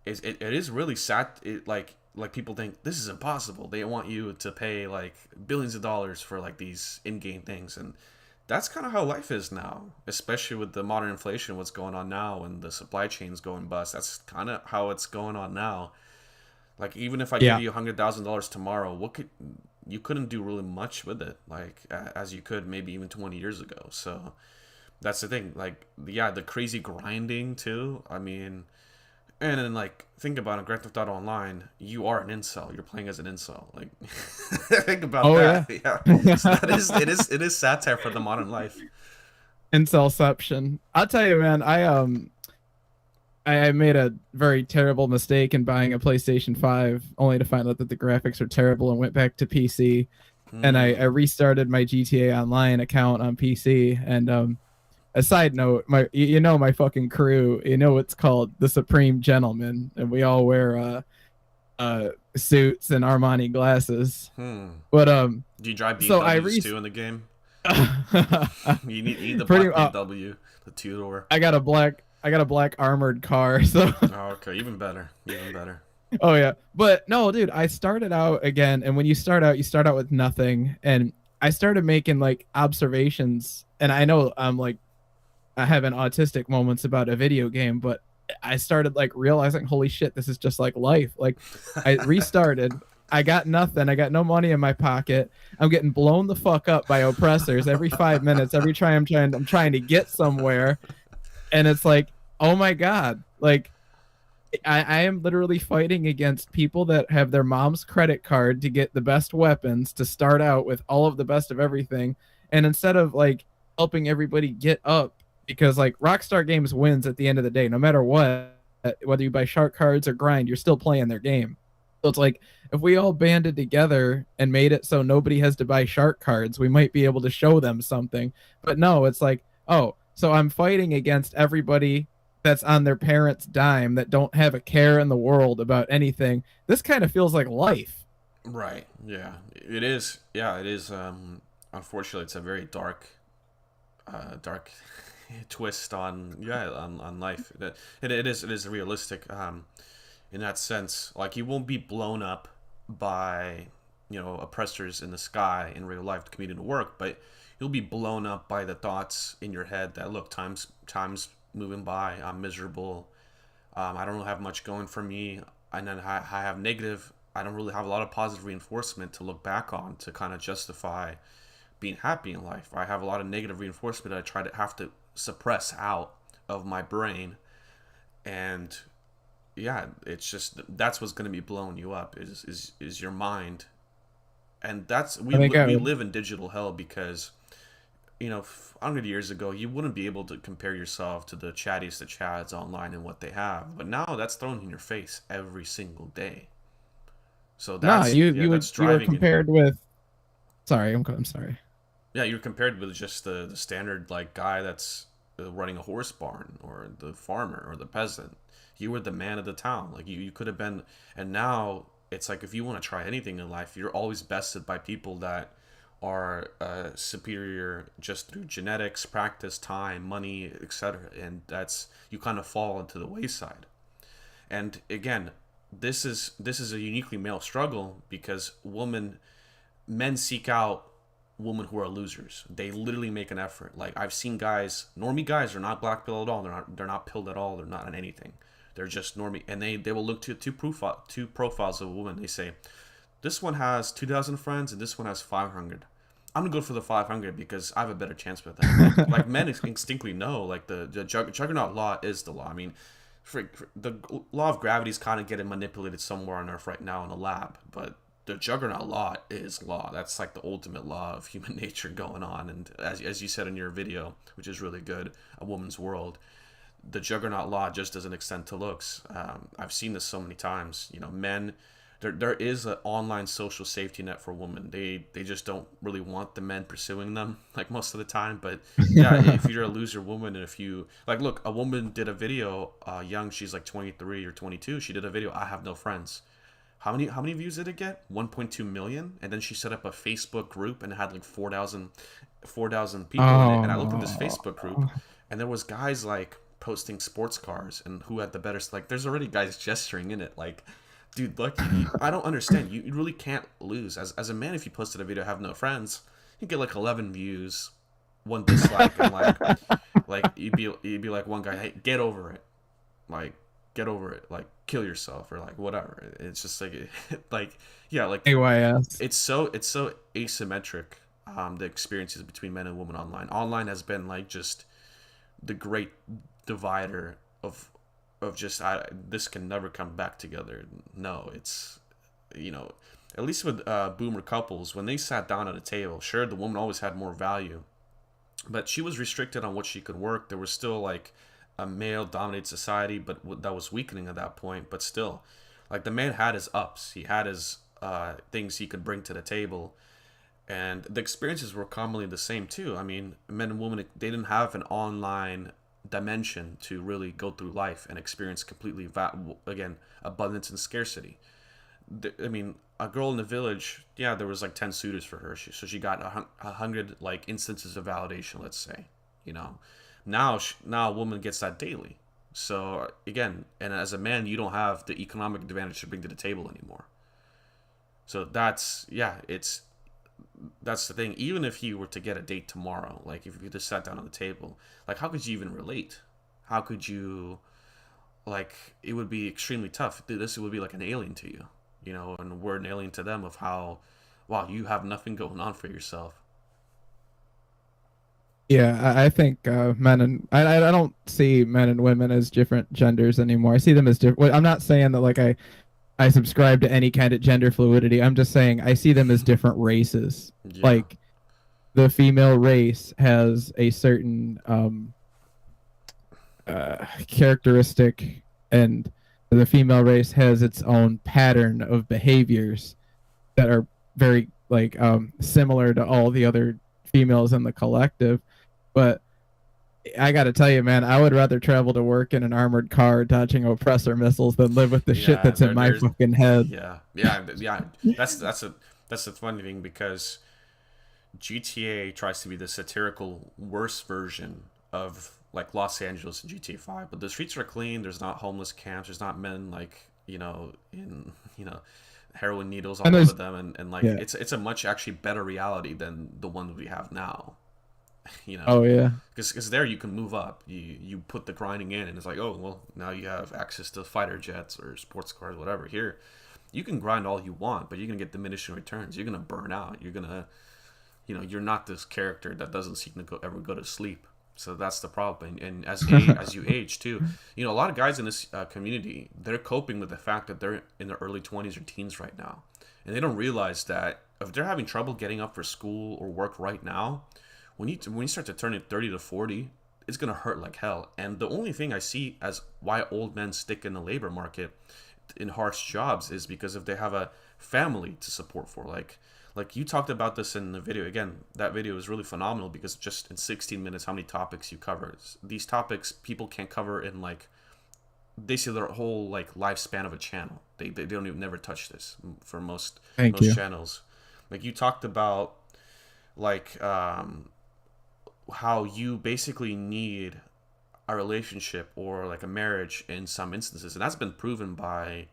It is really sad. Like people think this is impossible. They want you to pay like billions of dollars for like these in-game things, and that's kind of how life is now, especially with the modern inflation, what's going on now, and the supply chains going bust. That's kind of how it's going on now. Like, even if I give Yeah. you $100,000 tomorrow, you couldn't do really much with it, like as you could maybe even 20 years ago. So that's the thing. Like, yeah, the crazy grinding too. I mean, and then like think about it, Grand Theft Auto Online, you are an incel. You're playing as an incel. Like, think about Oh that. yeah. Yeah. So that is it is satire for the modern life. Incelception. I'll tell you, man. I made a very terrible mistake in buying a PlayStation 5, only to find out that the graphics are terrible, and went back to PC. And I Hmm. restarted my GTA Online account on PC. And a side note, my fucking crew, it's called the Supreme Gentleman, and we all wear suits and Armani glasses. Hmm. But Do you drive so I BMWs re too in the game? You need the pretty black BMW, the two door. I got a black armored car. So Oh, okay, even better, even better. oh yeah. But no, dude, I started out again, and when you start out with nothing, and I started making like observations, and I know I'm like having autistic moments about a video game, but I started like realizing, holy shit, this is just like life. Like I restarted, I got nothing, I got no money in my pocket. I'm getting blown the fuck up by oppressors every 5 minutes, every try I'm trying to get somewhere, and it's like, oh my god, like I am literally fighting against people that have their mom's credit card to get the best weapons to start out with all of the best of everything. And instead of like helping everybody get up, because like Rockstar Games wins at the end of the day, no matter what, whether you buy shark cards or grind, you're still playing their game. So it's like if we all banded together and made it so nobody has to buy shark cards, we might be able to show them something. But no, it's like, oh, so I'm fighting against everybody that's on their parents' dime that don't have a care in the world about anything. This kind of feels like life. Right. Yeah. It is. Yeah. It is. unfortunately, it's a very dark twist on on life. It is realistic in that sense. Like you won't be blown up by oppressors in the sky in real life commuting to work, but you'll be blown up by the thoughts in your head that look, time's moving by. I'm miserable. I don't really have much going for me, and then I have negative. I don't really have a lot of positive reinforcement to look back on to kind of justify being happy in life. I have a lot of negative reinforcement that I try to have to suppress out of my brain, and yeah, it's just that's what's going to be blowing you up is your mind, and that's I think I we would. live in digital hell because 100 years ago you wouldn't be able to compare yourself to the chattiest of chads online and what they have, but now that's thrown in your face every single day. So No, that's yeah, that's you were driving it. compared with. Sorry, I'm sorry. Yeah, you're compared with just the standard like guy that's running a horse barn or the farmer or the peasant. You were the man of the town. Like you could have been, and now it's like if you want to try anything in life, you're always bested by people that are superior just through genetics, practice, time, money, etc. And that's you kind of fall into the wayside. And again, this is a uniquely male struggle because men seek out women who are losers. They literally make an effort. Like I've seen guys, normie guys are not black pill at all. They're not pilled at all. They're not on anything. They're just normie, and they will look to two profiles of a woman. They say this one has 2,000 friends and this one has 500. I'm gonna go for the 500 because I have a better chance with them. Like men instinctively know, like the juggernaut law is the law. I mean, the law of gravity is kind of getting manipulated somewhere on Earth right now in a lab, but the juggernaut law is law. That's like the ultimate law of human nature going on. And as you said in your video, which is really good, A Woman's World, the juggernaut law just doesn't extend to looks. I've seen this so many times. Men, there is an online social safety net for women. They just don't really want the men pursuing them like most of the time. But yeah, if you're a loser woman, and if you like, look, a woman did a video, young, she's like 23 or 22. She did a video, I have no friends. How many views did it get? 1.2 million. And then she set up a Facebook group and it had like 4,000 people in it. And I looked at this Oh, Facebook group, and there was guys like posting sports cars and who had the better. Like, there's already guys gesturing in it. Like, dude, look, I don't understand. You really can't lose as a man. If you posted a video, have no friends, you get like 11 views, one dislike, and like you'd be like one guy, hey, get over it, like get over it, like kill yourself or like whatever. It's just like like yeah, like AYS. it's so asymmetric. The experiences between men and women online has been like just the great divider of just this can never come back together. No, it's you know at least with boomer couples, when they sat down at a table, sure, the woman always had more value, but she was restricted on what she could work. There was still like a male dominated society, but that was weakening at that point. But still, like the man had his ups, he had his things he could bring to the table, and the experiences were commonly the same too. I mean, men and women, they didn't have an online dimension to really go through life and experience completely again, abundance and scarcity. I mean, a girl in the village, yeah, there was like 10 suitors for her, so she got 100 like instances of validation, let's say. you know now a woman gets that daily. So again, and as a man, you don't have the economic advantage to bring to the table anymore. So that's the thing. Even if you were to get a date tomorrow, like if you just sat down on the table, like how could you even relate? How could you, like, it would be extremely tough. This would be like an alien to you, and we're an alien to them of how, wow, you have nothing going on for yourself. Yeah, I think men and I don't see men and women as different genders anymore. I see them as different. I'm not saying that like I subscribe to any kind of gender fluidity. I'm just saying I see them as different races. Yeah, Like the female race has a certain characteristic, and the female race has its own pattern of behaviors that are very like similar to all the other females in the collective. But I got to tell you, man, I would rather travel to work in an armored car dodging oppressor missiles than live with the shit yeah. that's in my fucking head. Yeah, yeah, yeah. That's the funny thing because GTA tries to be the satirical worse version of like Los Angeles and GTA 5, but the streets are clean. There's not homeless camps. There's not men like in heroin needles And all over there's them, and like yeah. it's a much actually better reality than the one we have now. You know, Oh yeah. because there you can move up. You put the grinding in, and it's like, oh well, now you have access to fighter jets or sports cars, whatever. Here, you can grind all you want, but you're gonna get diminishing returns. You're gonna burn out. You're gonna, you're not this character that doesn't seem to ever go to sleep. So that's the problem. And as you age too, a lot of guys in this community, they're coping with the fact that they're in their early 20s or teens right now, and they don't realize that if they're having trouble getting up for school or work right now, when you start to turn it 30 to 40, it's gonna hurt like hell. And the only thing I see as why old men stick in the labor market in harsh jobs is because if they have a family to support for. Like you talked about this in the video. Again, that video is really phenomenal because just in 16 minutes, how many topics you cover. These topics people can't cover in like they see their whole like lifespan of a channel. They don't even never touch this for Thank most you. channels. Like you talked about like how you basically need a relationship or like a marriage in some instances, and that's been proven by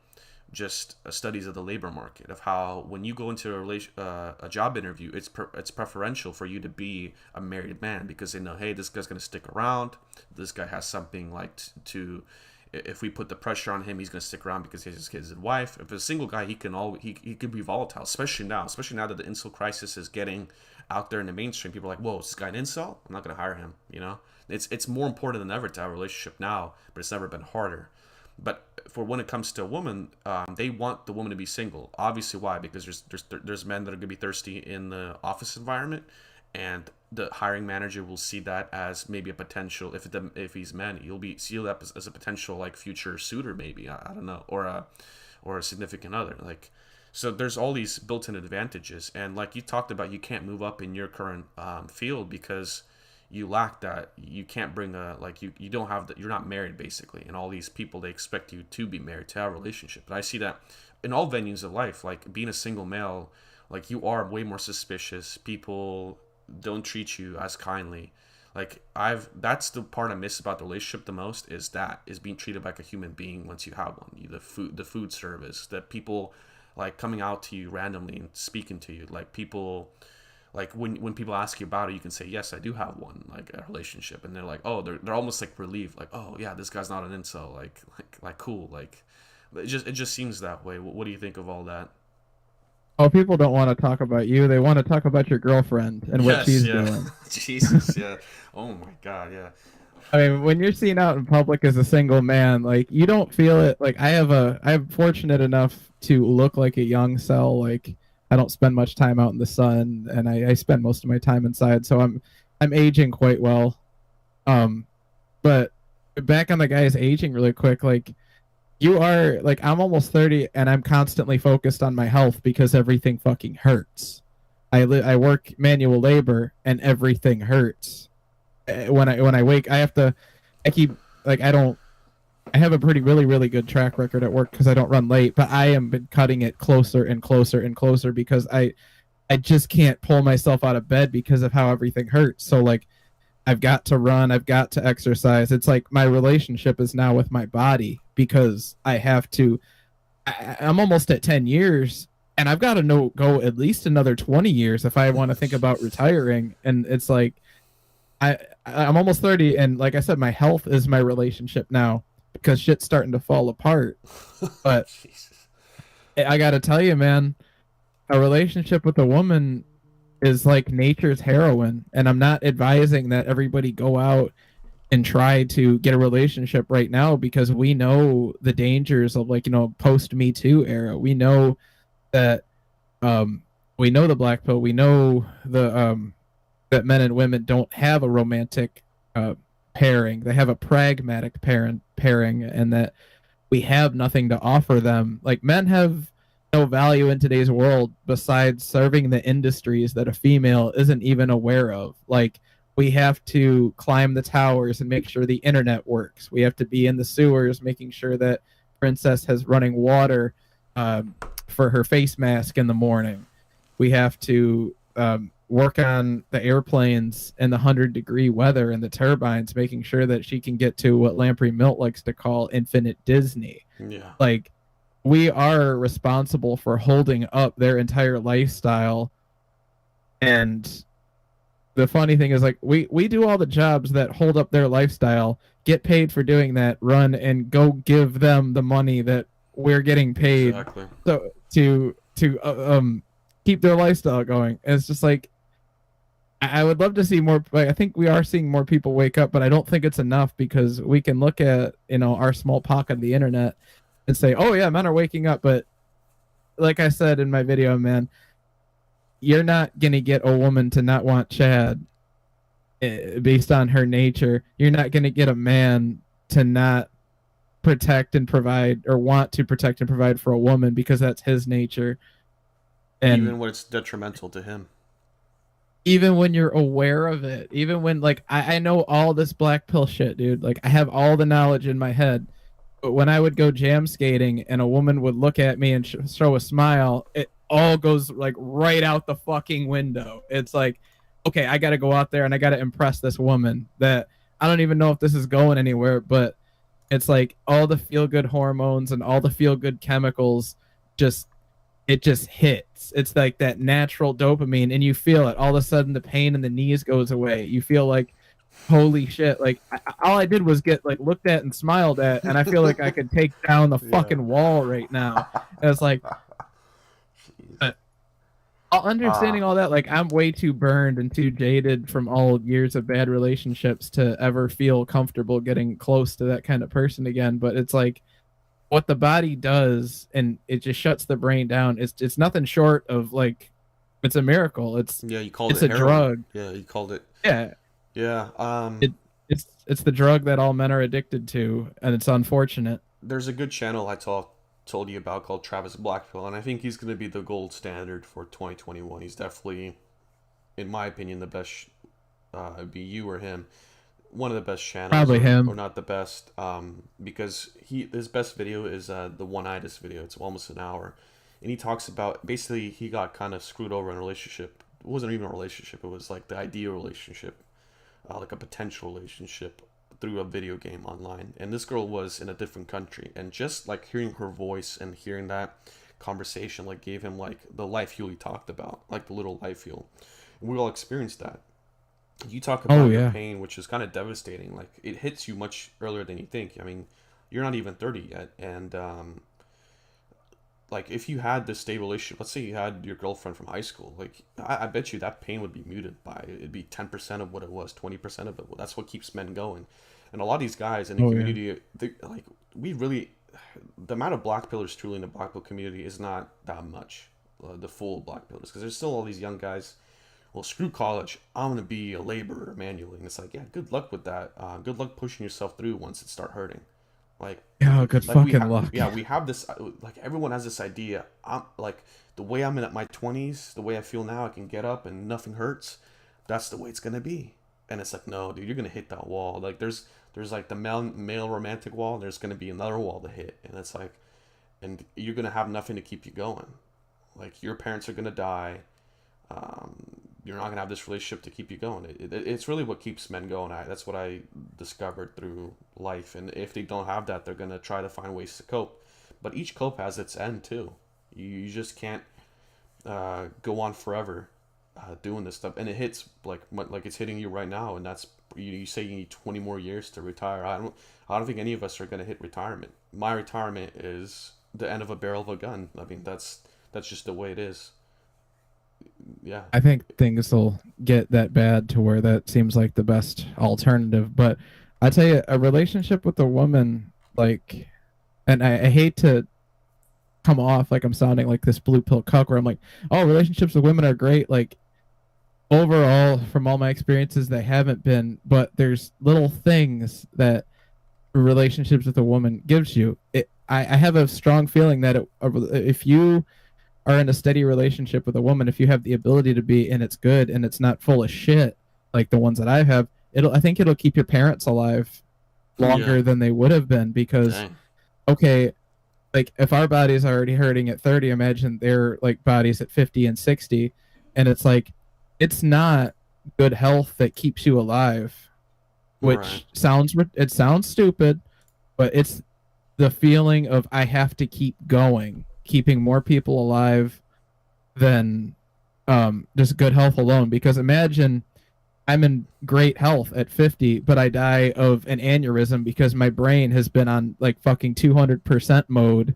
just studies of the labor market of how when you go into a job interview, it's preferential for you to be a married man because they know, hey, this guy's going to stick around. This guy has something like to if we put the pressure on him, he's going to stick around because he has his kids and wife. If a single guy, he can be volatile, especially now that the incel crisis is getting out there in the mainstream. People are like, whoa, is this guy an incel? I'm not going to hire him. It's more important than ever to have a relationship now, but it's never been harder. But for when it comes to a woman, they want the woman to be single. Obviously, why? Because there's men that are going to be thirsty in the office environment, and the hiring manager will see that as maybe a potential. If he's man, you'll be see that as a potential like future suitor, maybe I don't know, or a significant other. Like, so there's all these built-in advantages, and like you talked about, you can't move up in your current field because you lack that. You can't bring a like you don't have that. You're not married basically, and all these people they expect you to be married to have a relationship. But I see that in all venues of life, like being a single male, like you are way more suspicious. People don't treat you as kindly. Like that's the part I miss about the relationship the most is being treated like a human being once you have one. The food service, that people like coming out to you randomly and speaking to you, like people like when people ask you about it, you can say yes, I do have one, like a relationship, and they're like, oh, they're almost like relieved, like, oh yeah, this guy's not an incel, like cool, like it just seems that way. What do you think of all that? Oh, people don't want to talk about you. They want to talk about your girlfriend and what Yes, she's yeah. doing. Jesus, yeah. Oh my God, yeah. I mean, when you're seen out in public as a single man, like you don't feel it. Like I'm fortunate enough to look like a young cell. Like I don't spend much time out in the sun, and I spend most of my time inside. So I'm aging quite well. Um, but back on the guys aging really quick, like you are like I'm almost 30 and I'm constantly focused on my health because everything fucking hurts. I work manual labor and everything hurts. When I wake, I have to I keep like I have a pretty really good track record at work because I don't run late, but I am been cutting it closer and closer and closer because I just can't pull myself out of bed because of how everything hurts. So like I've got to run, I've got to exercise. It's like my relationship is now with my body because I have to. I'm almost at 10 years and I've got to go at least another 20 years if I want to think about Jesus. retiring. And it's like I'm almost 30 and like I said, my health is my relationship now because shit's starting to fall apart. But Jesus. I got to tell you, man, a relationship with a woman is like nature's heroin. And I'm not advising that everybody go out and try to get a relationship right now because we know the dangers of like, post Me Too era. We know that we know the black pill. We know the that men and women don't have a romantic uh pairing. They have a pragmatic pairing and that we have nothing to offer them. Like men have no value in today's world besides serving the industries that a female isn't even aware of. Like we have to climb the towers and make sure the internet works. We have to be in the sewers making sure that Princess has running water for her face mask in the morning. We have to work on the airplanes in the 100-degree weather and the turbines, making sure that she can get to what Lamprey Milt likes to call infinite Disney. Yeah. Like, we are responsible for holding up their entire lifestyle. And the funny thing is, like, we do all the jobs that hold up their lifestyle, get paid for doing that, run and go give them the money that we're getting paid Exactly. so to keep their lifestyle going. And it's just like, I would love to see more. Like, I think we are seeing more people wake up, but I don't think it's enough, because we can look at, our small pocket of the internet and say, oh yeah, men are waking up. But like I said in my video, man, you're not gonna get a woman to not want Chad based on her nature. You're not gonna get a man to not protect and provide, or want to protect and provide for a woman, because that's his nature. And Even when it's detrimental to him. even when you're aware of it, even when, like, I know all this black pill shit, dude. Like, I have all the knowledge in my head. But when I would go jam skating and a woman would look at me and show a smile, it all goes like right out the fucking window. It's like, okay, I got to go out there and I got to impress this woman that I don't even know if this is going anywhere, but it's like all the feel good hormones and all the feel good chemicals just it just hits. It's like that natural dopamine, and you feel it. All of a sudden, the pain in the knees goes away. You feel like, holy shit! Like, all I did was get like looked at and smiled at, and I feel like I could take down the fucking wall right now. And it's like, but understanding all that, like, I'm way too burned and too jaded from all years of bad relationships to ever feel comfortable getting close to that kind of person again. But it's like, what the body does, and it just shuts the brain down. It's nothing short of, like, it's a miracle. Yeah, you called It's it a heroin. drug. Yeah, you called it. Yeah, Yeah. it's the drug that all men are addicted to, and it's unfortunate. There's a good channel I told you about called Travis Blackpill, and I think he's going to be the gold standard for 2021. He's definitely, in my opinion, the best. It'd be you or him. One of the best channels, Probably him. or not the best, because his best video is the one-itis video. It's almost an hour, and he talks about, basically, he got kind of screwed over in a relationship. It wasn't even a relationship. It was like the ideal relationship, like a potential relationship, through a video game online. And this girl was in a different country, and just like hearing her voice and hearing that conversation, like, gave him like the life fuel he talked about, like the little life fuel. And we all experienced that. You talk about your pain, which is kind of devastating. Like, it hits you much earlier than you think. I mean, you're not even 30 yet, and like, if you had this stable relationship, let's say you had your girlfriend from high school, like, I bet you that pain would be muted by, it'd be 10% of what it was, 20% of it. That's what keeps men going. And a lot of these guys in the community, like, we really, the amount of black pillars truly in the black pill community is not that much, the full black pillars, because there's still all these young guys. Well, screw college, I'm gonna be a laborer manually. And it's like, yeah, good luck with that. Good luck pushing yourself through once it start hurting. Like, yeah, good like fucking luck. Yeah, we have this, like, everyone has this idea. I'm like, the way I'm in at my 20s, the way I feel now, I can get up and nothing hurts. That's the way it's gonna be. And it's like, no, dude, you're gonna hit that wall. Like, there's like the male romantic wall. And there's gonna be another wall to hit, and it's like, and you're gonna have nothing to keep you going. Like, your parents are gonna die. You're not gonna have this relationship to keep you going. It's really what keeps men going. That's what I discovered through life. And if they don't have that, they're gonna try to find ways to cope. But each cope has its end too. You just can't go on forever doing this stuff. And it hits like it's hitting you right now. And that's, you say you need 20 more years to retire. I don't think any of us are gonna hit retirement. My retirement is the end of a barrel of a gun. I mean, that's just the way it is. Yeah, I think things will get that bad to where that seems like the best alternative. But I tell you, a relationship with a woman, like, and I hate to come off like I'm sounding like this blue pill cuck, where I'm like, oh, relationships with women are great. Like, overall, from all my experiences, they haven't been. But there's little things that relationships with a woman gives you. I have a strong feeling that if you are in a steady relationship with a woman, if you have the ability to be, and it's good and it's not full of shit like the ones that I have, I think it'll keep your parents alive longer than they would have been. Because okay, like, if our body's already hurting at 30, imagine their like bodies at 50 and 60. And it's like, it's not good health that keeps you alive, Right. which it sounds stupid, but it's the feeling of I have to keep going, keeping more people alive than just good health alone. Because imagine I'm in great health at 50, but I die of an aneurysm because my brain has been on like fucking 200% mode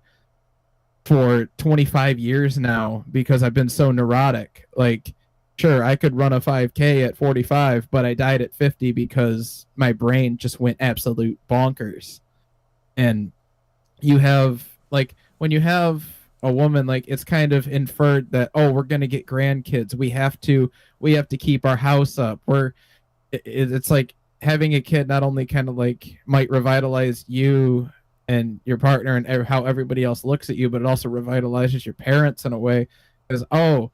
for 25 years now because I've been so neurotic. Like, sure, I could run a 5K at 45, but I died at 50 because my brain just went absolute bonkers. And you have, like, when you have a woman, like, it's kind of inferred that, oh, we're going to get grandkids. We have to keep our house up. It's like having a kid not only kind of like might revitalize you and your partner and how everybody else looks at you, but it also revitalizes your parents in a way. Because, oh,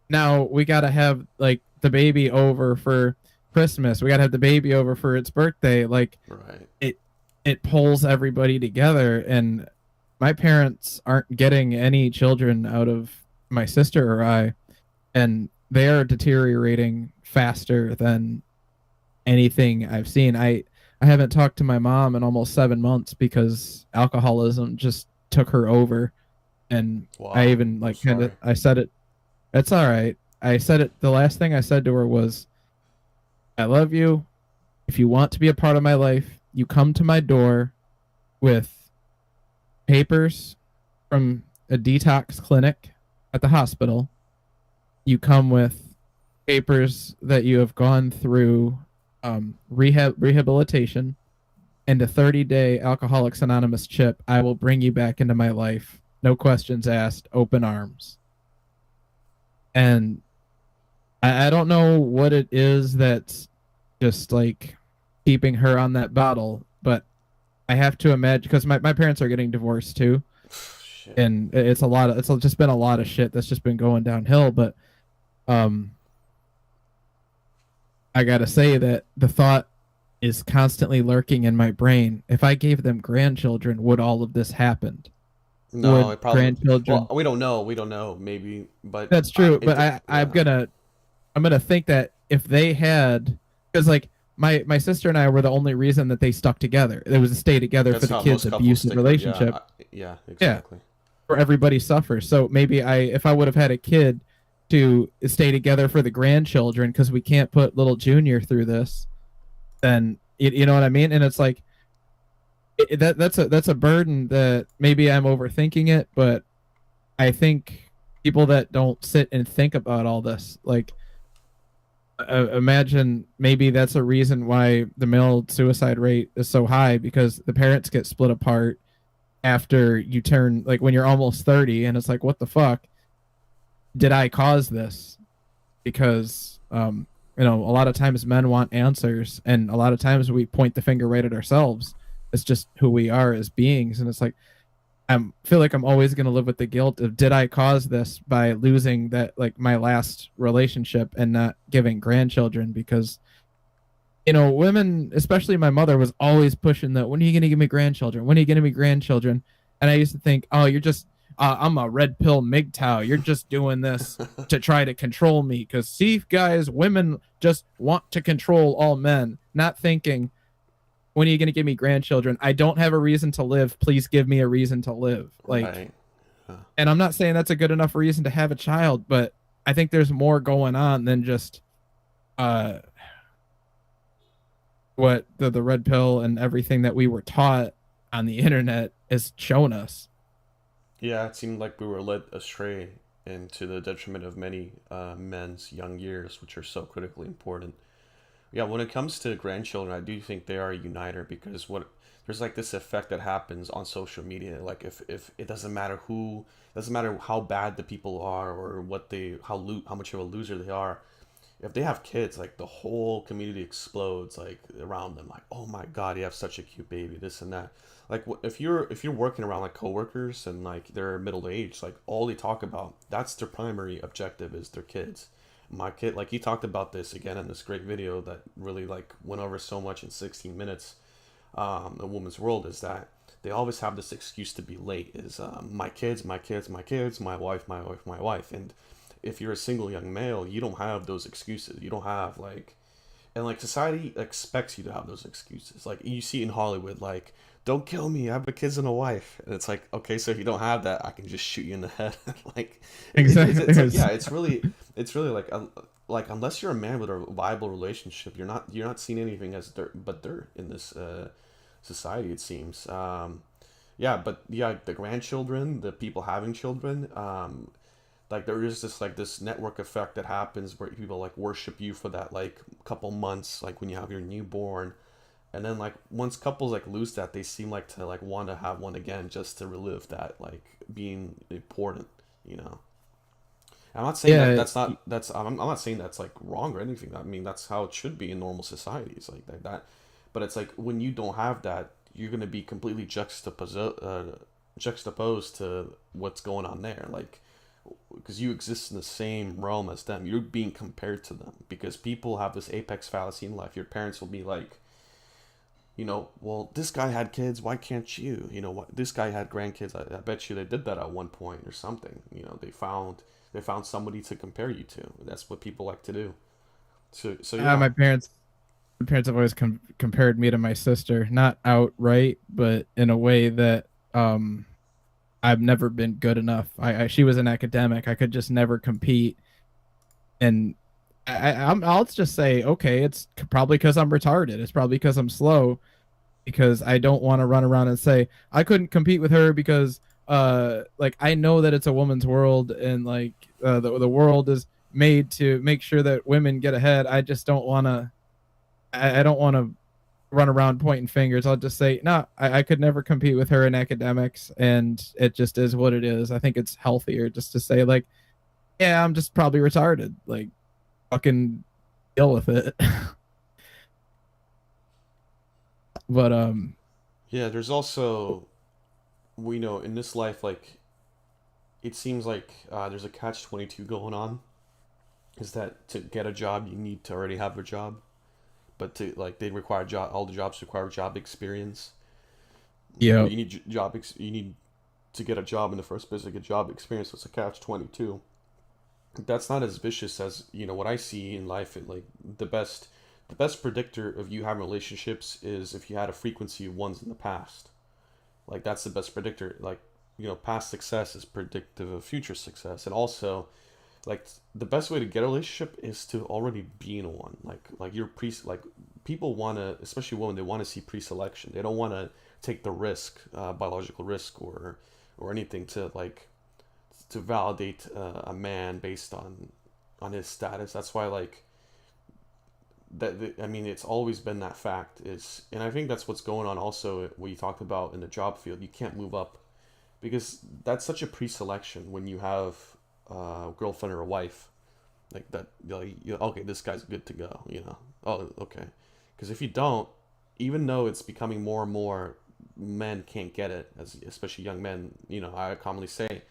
now we got to have like the baby over for Christmas. We got to have the baby over for its birthday. Like Right. it, it pulls everybody together. And my parents aren't getting any children out of my sister or I, and they are deteriorating faster than anything I've seen. I haven't talked to my mom in almost 7 months because alcoholism just took her over. And I Wow. even I'm like kind of sorry. I said it. It's all right. I said it. The last thing I said to her was, "I love you. If you want to be a part of my life, you come to my door with papers from a detox clinic at the hospital. You come with papers that you have gone through rehabilitation and a 30-day Alcoholics Anonymous chip. I will bring you back into my life. No questions asked. Open arms." And I don't know what it is that's just like keeping her on that bottle, but I have to imagine because my parents are getting divorced too, Shit. and it's just been a lot of shit that's just been going downhill. But um, I gotta say that the thought is constantly lurking in my brain. If I gave them grandchildren, would all of this happen? No, Would it probably. Well, grandchildren? we don't know. We don't know. Maybe, but That's true, but it. Yeah. I'm gonna think that if they had, because like my sister and I were the only reason that they stuck together. It was to stay together for That's the how kids' most couples abusive stick it. Yeah. relationship. Yeah. Yeah, Exactly. where everybody suffers. So maybe if I would have had a kid to stay together for the grandchildren because we can't put little Junior through this, then you know what I mean. And it's like that's a burden that maybe I'm overthinking it, but I think people that don't sit and think about all this, like imagine maybe that's a reason why the male suicide rate is so high because the parents get split apart after you turn like when you're almost 30 and it's like what the fuck did I cause this? Because a lot of times men want answers and a lot of times we point the finger right at ourselves. It's just who we are as beings, and it's like I feel like I'm always going to live with the guilt of did I cause this by losing that like my last relationship and not giving grandchildren because women, especially my mother, was always pushing that when are you going to give me grandchildren? When are you going to be grandchildren? And I used to think, oh, you're just I'm a red pill MGTOW. You're just doing this to try to control me because see guys, women just want to control all men, not thinking when are you going to give me grandchildren? I don't have a reason to live. Please give me a reason to live. Like, Right. and I'm not saying that's a good enough reason to have a child, but I think there's more going on than just uh, what the red pill and everything that we were taught on the internet has shown us. Yeah. It seemed like we were led astray and to the detriment of many men's young years, which are so critically important. Yeah, when it comes to grandchildren, I do think they are a uniter because what there's like this effect that happens on social media. Like if it doesn't matter who, it doesn't matter how bad the people are or what they how much of a loser they are. If they have kids, like the whole community explodes like around them. Like, oh my god, you have such a cute baby, this and that. Like if you're working around like coworkers and like they're middle aged, like all they talk about that's their primary objective is their kids. My kid, like he talked about this again in this great video that really like went over so much in 16 minutes. The woman's world is that they always have this excuse to be late. Is my kids, my kids, my kids, my wife, my wife, my wife, and if you're a single young male, you don't have those excuses. You don't have like, and like society expects you to have those excuses. Like you see in Hollywood, like don't kill me, I have a kids and a wife, and it's like okay, so if you don't have that, I can just shoot you in the head. Like Exactly. it's like yeah, it's really like unless you're a man with a viable relationship, you're not seeing anything as dirt but dirt in this society. It seems. Yeah, but yeah, the grandchildren, the people having children, like there is this network effect that happens where people like worship you for that like couple months, like when you have your newborn, and then like once couples like lose that, they seem like to like want to have one again just to relive that like being important, you know. I'm not saying that Yeah. I'm not saying that's like wrong or anything. I mean that's how it should be in normal societies like that. But it's like when you don't have that, you're gonna be completely juxtaposed to what's going on there. Like because you exist in the same realm as them, you're being compared to them. Because people have this apex fallacy in life. Your parents will be like, well, this guy had kids, why can't you? You know what? This guy had grandkids. I bet you they did that at one point or something. They found somebody to compare you to. That's what people like to do. So yeah, My parents have always compared me to my sister, not outright, but in a way that I've never been good enough. She was an academic. I could just never compete, and I'll just say, okay, it's probably because I'm retarded. It's probably because I'm slow. Because I don't want to run around and say I couldn't compete with her because like I know that it's a woman's world and like the world is made to make sure that women get ahead. I just don't want to. I don't want to run around pointing fingers. I'll just say, no, I could never compete with her in academics, and it just is what it is. I think it's healthier just to say, like, yeah, I'm just probably retarded. Like, fucking deal with it. But yeah. There's also we know in this life like it seems like there's a catch 22 going on. Is that to get a job you need to already have a job, but to like they require job all the jobs require job experience. yeah, But you need you need to get a job in the first place to get job experience. So it's a catch 22. That's not as vicious as what I see in life. Like the best predictor of you having relationships is if you had a frequency of ones in the past. Like that's the best predictor. Like past success is predictive of future success, and also like the best way to get a relationship is to already be in one. Like you're like people want to, especially women, they want to see pre-selection. They don't want to take the risk, biological risk or anything to like to validate a man based on his status. That's why like I mean it's always been that fact is, and I think that's what's going on also what you talked about in the job field. You can't move up because that's such a pre-selection when you have a girlfriend or a wife like that. Okay, this guy's good to go. Oh, okay. Because if you don't, even though it's becoming more and more, men can't get it, as especially young men. I commonly say,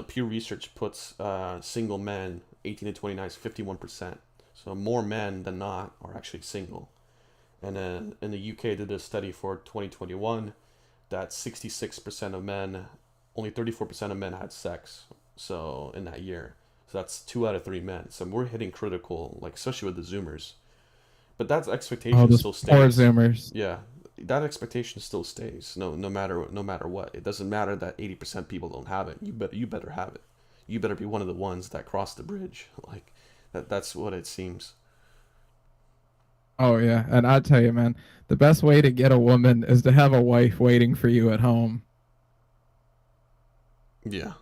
Pew Research puts single men 18 to 29 is 51%. So more men than not are actually single. And then in the UK did a study for 2021 that 66% of men, only 34% of men had sex. So in that year, so that's 2 out of 3 men. So we're hitting critical, like especially with the Zoomers. But that oh, expectation those still poor stays. Zoomers. Yeah, that expectation still stays. No matter what. It doesn't matter that 80% people don't have it. You better have it. You better be one of the ones that cross the bridge. Like that's what it seems. Oh yeah, and I tell you, man, the best way to get a woman is to have a wife waiting for you at home. Yeah.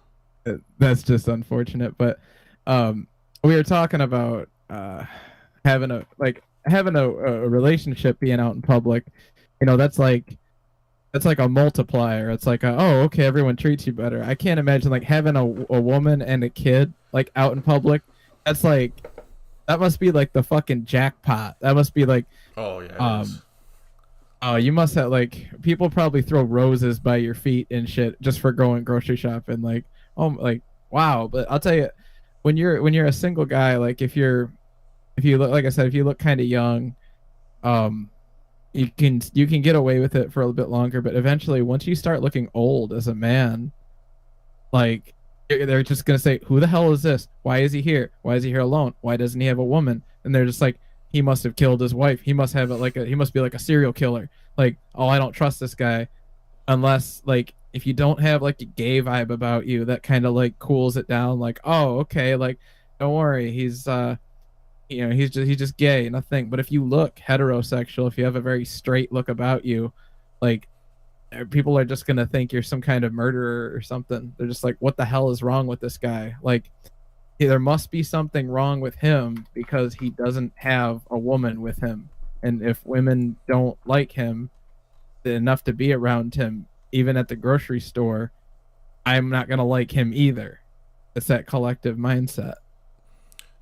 That's just unfortunate, but um, we were talking about having a relationship being out in public. That's like a multiplier. It's like oh, okay, everyone treats you better. I can't imagine like having a woman and a kid like out in public. That's like that must be like the fucking jackpot. That must be like Oh yeah, it is. um oh, you must have like people probably throw roses by your feet and shit just for going grocery shopping. Like, oh, like wow. But I'll tell you, when you're a single guy, like if you look like I said, if you look kind of young, um, you can get away with it for a little bit longer. But eventually, once you start looking old as a man, like They're just gonna say, "Who the hell is this? Why is he here? Why is he here alone? Why doesn't he have a woman?" And they're just like, "He must have killed his wife. He must have he must be like a serial killer." Like, oh, I don't trust this guy unless like if you don't have like a gay vibe about you, that kind of like cools it down. Like, oh, okay, like don't worry, he's just gay, nothing. But if you look heterosexual, if you have a very straight look about you, like people are just gonna think you're some kind of murderer or something. They're just like, what the hell is wrong with this guy? Like, there must be something wrong with him because he doesn't have a woman with him. And if women don't like him enough to be around him, even at the grocery store, I'm not gonna like him either. It's that collective mindset.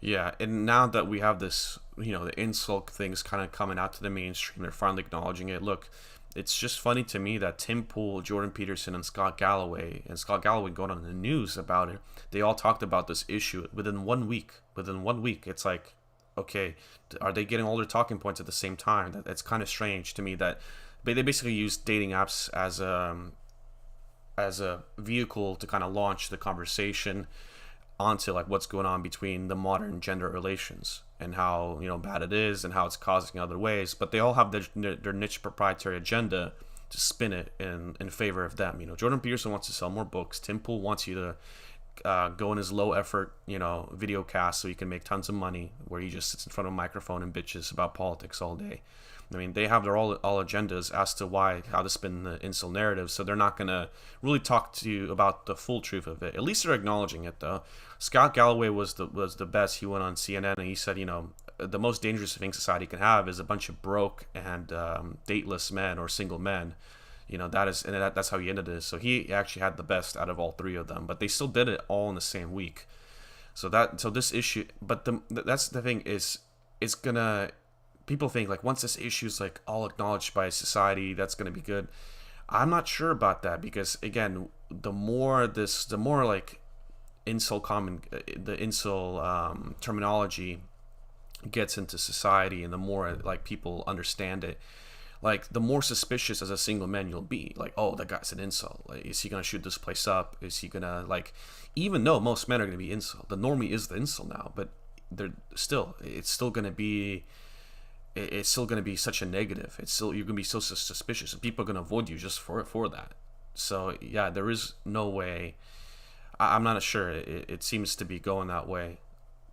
Yeah, and now that we have this, the insult things kind of coming out to the mainstream, they're finally acknowledging it. Look, it's just funny to me that Tim Pool, Jordan Peterson, and Scott Galloway going on the news about it. They all talked about this issue within 1 week. Within 1 week, it's like, okay, are they getting all their talking points at the same time? That's kind of strange to me that they basically use dating apps as a vehicle to kind of launch the conversation onto like what's going on between the modern gender relations and how bad it is and how it's causing other ways, but they all have their niche proprietary agenda to spin it in favor of them. Jordan Peterson wants to sell more books. Tim Pool wants you to go in his low effort video cast so he can make tons of money, where he just sits in front of a microphone and bitches about politics all day. I mean, they have their all agendas as to how to spin the incel narrative, so they're not going to really talk to you about the full truth of it. At least they're acknowledging it, though. Scott Galloway was the best. He went on CNN and he said, the most dangerous thing society can have is a bunch of broke and dateless men or single men. That's how he ended it. So he actually had the best out of all three of them, but they still did it all in the same week. So this issue, but that's the thing is, it's gonna. People think like once this issue is like all acknowledged by society, that's gonna be good. I'm not sure about that, because again, the more like the incel terminology gets into society, and the more like people understand it, like the more suspicious as a single man you'll be. Like, oh, that guy's an incel. Like, is he gonna shoot this place up? Is he gonna like? Even though most men are gonna be incel, the normie is the incel now, but it's still gonna be. It's still going to be such a negative. You're going to be so suspicious, and people are going to avoid you just for that. So yeah, there is no way. I'm not sure. It seems to be going that way.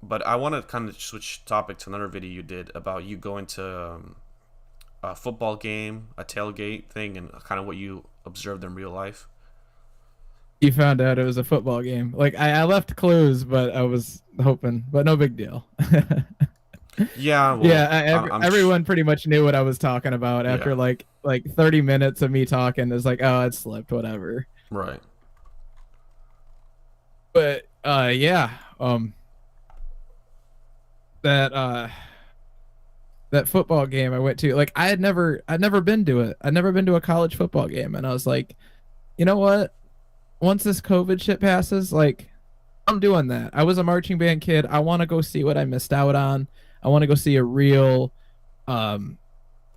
But I want to kind of switch topic to another video you did about you going to a football game, a tailgate thing, and kind of what you observed in real life. You found out it was a football game. Like I left clues, but I was hoping, but no big deal. Yeah, well, Yeah, everyone pretty much knew what I was talking about after yeah, like 30 minutes of me talking. It's like, oh, it slipped, whatever. right. But yeah, that that football game I went to, like I'd never been to it. I'd never been to a college football game, and I was like, you know what? Once this COVID shit passes, like I'm doing that. I was a marching band kid. I want to go see what I missed out on. I want to go see a real um,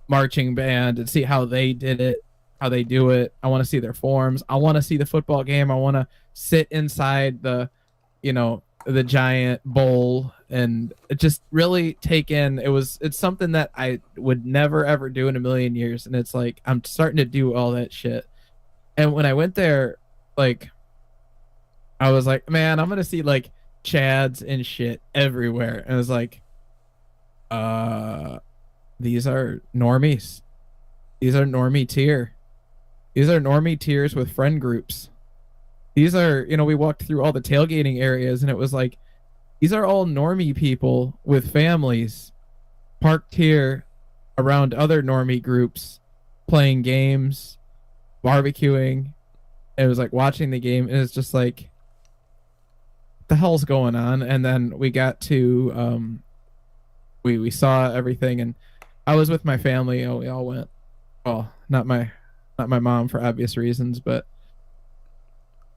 marching band and see how they did it, how they do it. I want to see their forms. I want to see the football game. I want to sit inside the giant bowl and just really take in. It's something that I would never ever do in a million years, and it's like I'm starting to do all that shit. And when I went there, like I was like, man, I'm gonna see like Chads and shit everywhere. And I was like, these are normies. These are normie tier. These are normie tiers with friend groups. These are, we walked through all the tailgating areas, and it was like, these are all normie people with families parked here around other normie groups, playing games, barbecuing. And it was like watching the game, and it's just like, what the hell's going on? And then we got to, we saw everything, and I was with my family. Oh, we all went. Well, not my mom for obvious reasons, but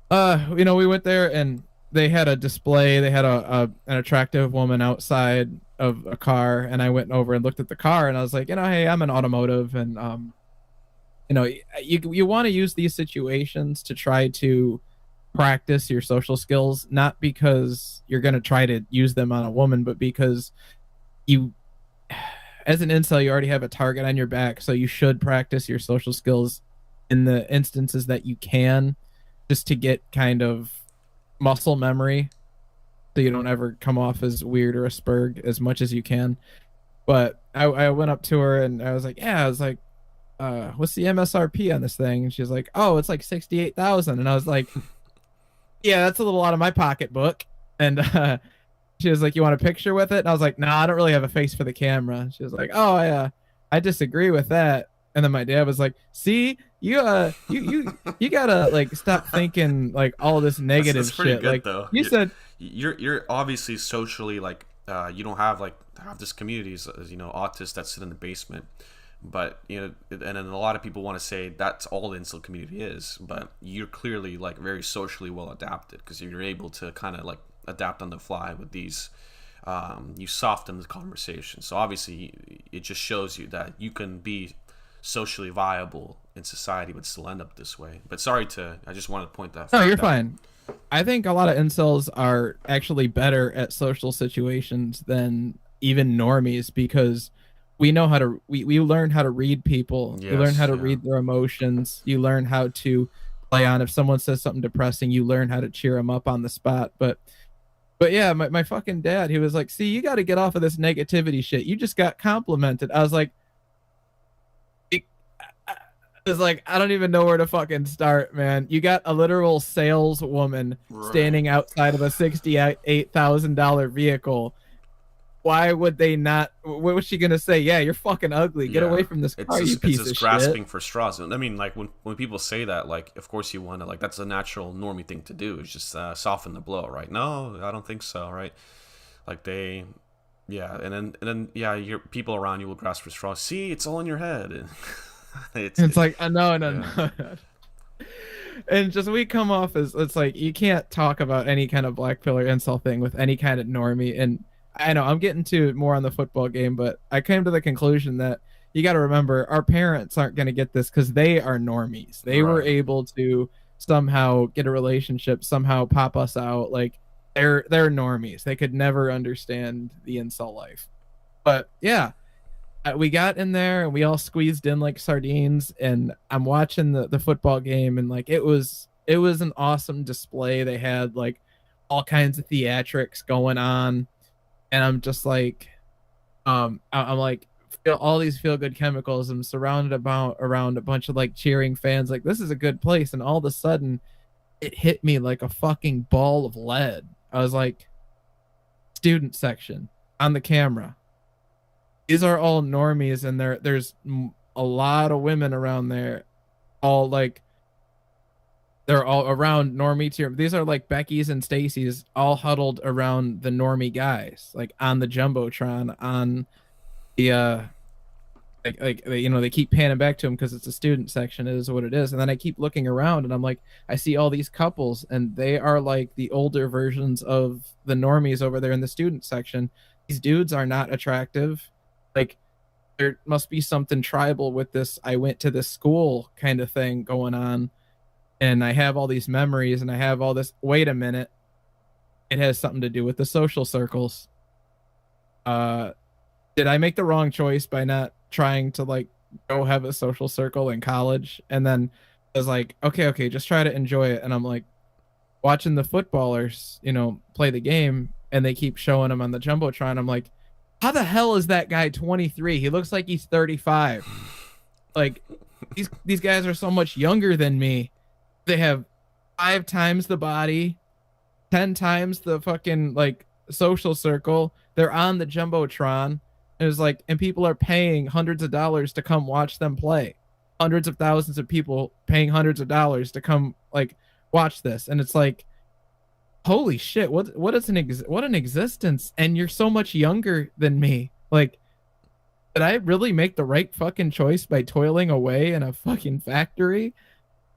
we went there, and they had a display. They had an attractive woman outside of a car, and I went over and looked at the car, and I was like, hey, I'm an automotive, and you want to use these situations to try to practice your social skills, not because you're going to try to use them on a woman, but because you, as an incel, you already have a target on your back. So you should practice your social skills in the instances that you can, just to get kind of muscle memory so you don't ever come off as weird or a spurg as much as you can. But I went up to her and I was like, yeah, I was like, what's the MSRP on this thing? And she's like, oh, it's like 68,000. And I was like, yeah, that's a little out of my pocketbook. And she was like, you want a picture with it? And I was like, nah, I don't really have a face for the camera. She was like, oh, yeah, I disagree with that. And then my dad was like, see, you gotta like stop thinking like all this negative That's pretty shit. good Like though. you said, You're obviously socially like you don't have like have this communities as autists that sit in the basement, but and then a lot of people want to say that's all the incel community is, but you're clearly like very socially well adapted because you're able to kind of like adapt on the fly with these. You soften the conversation, so obviously it just shows you that you can be socially viable in society but still end up this way. But I just wanted to point that no, fact you're out. fine. I think a lot of incels are actually better at social situations than even normies because we learn how to read people. We learn how Yes, to yeah. read their emotions. You learn how to play on if someone says something depressing, you learn how to cheer them up on the spot. But yeah, my fucking dad, he was like, see, you got to get off of this negativity shit. You just got complimented. I was like, it's like I don't even know where to fucking start, man. You got a literal saleswoman Right. standing outside of a $68,000 vehicle. Why would they not? What was she gonna say? Yeah, you're fucking ugly. Get Yeah. away from this It's car, you just it's piece just of shit. grasping for straws. I mean, like when people say that, like of course you want to like that's a natural normie thing to do. Is just soften the blow, right? No, I don't think so, right? Like yeah, and then yeah, your people around you will grasp for straws. See, it's all in your head. it's It's it, like, no, no, yeah. no. And just we come off as it's like you can't talk about any kind of black pill or incel thing with any kind of normie. And I know I'm getting to more on the football game, but I came to the conclusion that you got to remember our parents aren't going to get this because they are normies. They were Right. able to somehow get a relationship, somehow pop us out. Like they're normies. They could never understand the incel life. But yeah, we got in there and we all squeezed in like sardines, and I'm watching the football game, and like it was an awesome display. They had like all kinds of theatrics going on, and I'm just like I'm like feel all these feel good chemicals. I'm surrounded about around a bunch of like cheering fans, like this is a good place, and all of a sudden it hit me like a fucking ball of lead. I was like, student section on the camera, these are all normies, and there's a lot of women around there, all like they're all around normie tier. These are like Becky's and Stacy's all huddled around the normie guys, like on the jumbotron on the like they keep panning back to him because it's a student section. It is what it is. And then I keep looking around and I'm like, I see all these couples and they are like the older versions of the normies over there in the student section. These dudes are not attractive. Like there must be something tribal with this I went to this school kind of thing going on. And I have all these memories and I have all this. Wait a minute. It has something to do with the social circles. Uh, did I make the wrong choice by not trying to like go have a social circle in college? And then I was like, okay, just try to enjoy it. And I'm like watching the footballers, play the game, and they keep showing them on the jumbotron. I'm like, how the hell is that guy 23? He looks like he's 35. Like these guys are so much younger than me. They have 5 times the body, 10 times the fucking like social circle. They're on the jumbotron. It was like, and people are paying hundreds of dollars to come watch them play. Hundreds of thousands of people paying hundreds of dollars to come like watch this, and it's like, holy shit, what an existence! And you're so much younger than me. Like, did I really make the right fucking choice by toiling away in a fucking factory?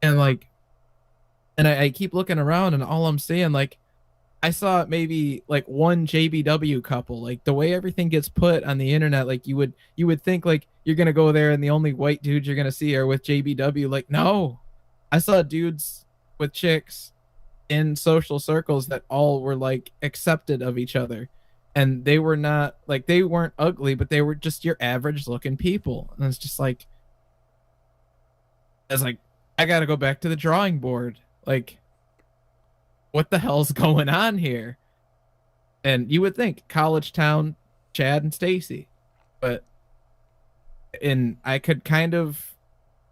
And like, and I keep looking around, and all I'm seeing like I saw maybe like one JBW couple. Like the way everything gets put on the internet, like you would think like you're gonna go there and the only white dudes you're gonna see are with JBW. Like no, I saw dudes with chicks in social circles that all were like accepted of each other, and they were not like, they weren't ugly, but they were just your average looking people. And it's just like, it's like, I gotta go back to the drawing board. Like, what the hell's going on here? And you would think college town, Chad and Stacy, but I could kind of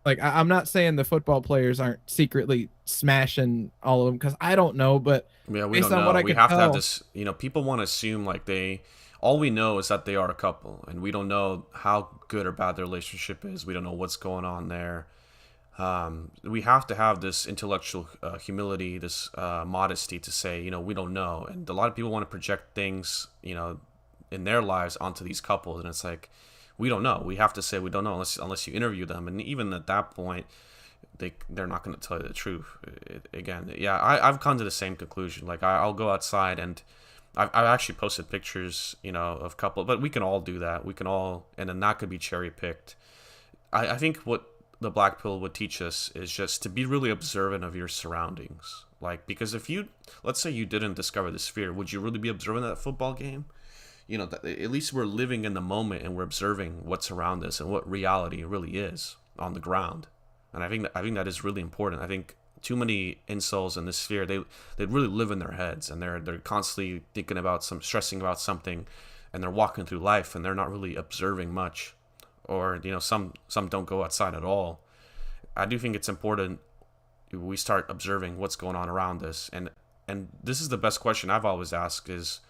like, I'm not saying the football players aren't secretly smashing all of them, because I don't know, but Yeah, we based don't on what know. I We could have to have tell, this. People want to assume like they. All we know is that they are a couple, and we don't know how good or bad their relationship is. We don't know what's going on there. We have to have this intellectual humility, this modesty to say, we don't know. And a lot of people want to project things, in their lives onto these couples, and it's like, we don't know. We have to say we don't know unless you interview them, and even at that point, they're not going to tell you the truth. Again, yeah, I've come to the same conclusion. Like I'll go outside and I've actually posted pictures, of couple, but we can all do that. We can all, and then that could be cherry picked. I think what the black pill would teach us is just to be really observant of your surroundings. Like, because if you, let's say you didn't discover the sphere, would you really be observing that football game? At least we're living in the moment and we're observing what's around us and what reality really is on the ground. And I think that is really important. I think too many incels in this sphere, they really live in their heads, and they're constantly thinking about stressing about something, and they're walking through life and they're not really observing much, or some don't go outside at all. I do think it's important we start observing what's going on around us, and this is the best question I've always asked is,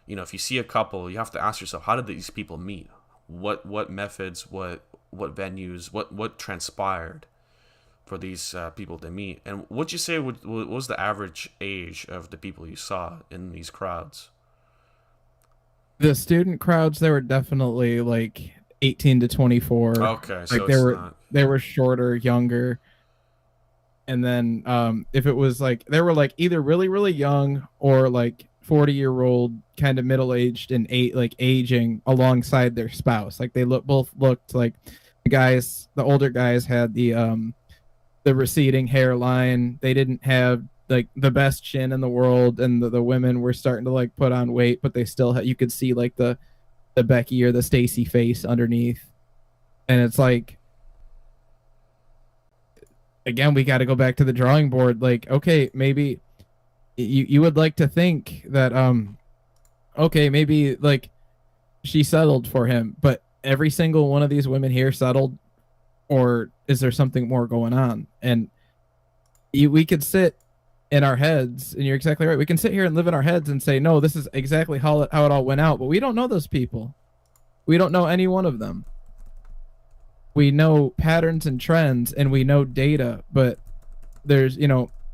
if you see a couple, you have to ask yourself, how did these people meet? What methods, what venues, what transpired for these people to meet? And what'd you say what was the average age of the people you saw in these crowds? the student crowds, they were definitely like 18 to 24. Okay, Like so it's not. they were shorter, younger. And then if it was like, they were like either really really young or like 40-year-old, kind of middle-aged, and aging alongside their spouse. Like they both looked like, the older guys had the receding hairline. They didn't have like the best chin in the world, and the women were starting to like put on weight, but they still you could see like the Becky or the Stacy face underneath. And it's like, again, we got to go back to the drawing board. Like, okay, maybe you would like to think that okay, maybe like she settled for him, but every single one of these women here settled, or is there something more going on? And we could sit in our heads, and you're exactly right. We can sit here and live in our heads and say, no, this is exactly how it all went out, but we don't know those people. We don't know any one of them. We know patterns and trends, and we know data, but there's,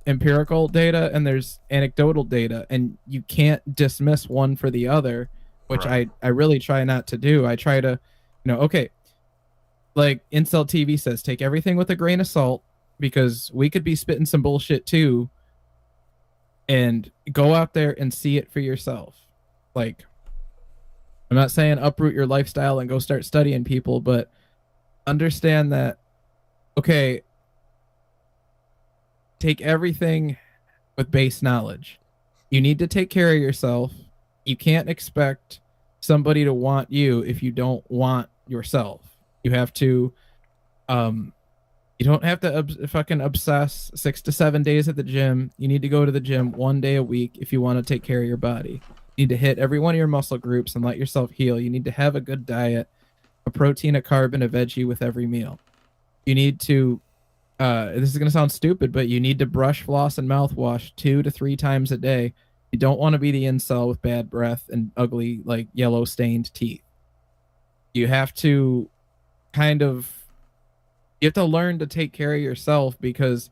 empirical data and there's anecdotal data, and you can't dismiss one for the other, which Right. I really try not to do. I try to, okay, like Incel TV says, take everything with a grain of salt, because we could be spitting some bullshit too, and go out there and see it for yourself. Like, I'm not saying uproot your lifestyle and go start studying people, but understand that, okay, take everything with base knowledge. You need to take care of yourself. You can't expect somebody to want you if you don't want yourself. You have to you don't have to fucking obsess 6 to 7 days at the gym. You need to go to the gym 1 day a week if you want to take care of your body. You need to hit every one of your muscle groups and let yourself heal. You need to have a good diet, a protein, a carb, and a veggie with every meal. You need to this is going to sound stupid, but you need to brush, floss, and mouthwash 2 to 3 times a day. You don't want to be the incel with bad breath and ugly, like yellow stained teeth. You have to kind of, you have to learn to take care of yourself, because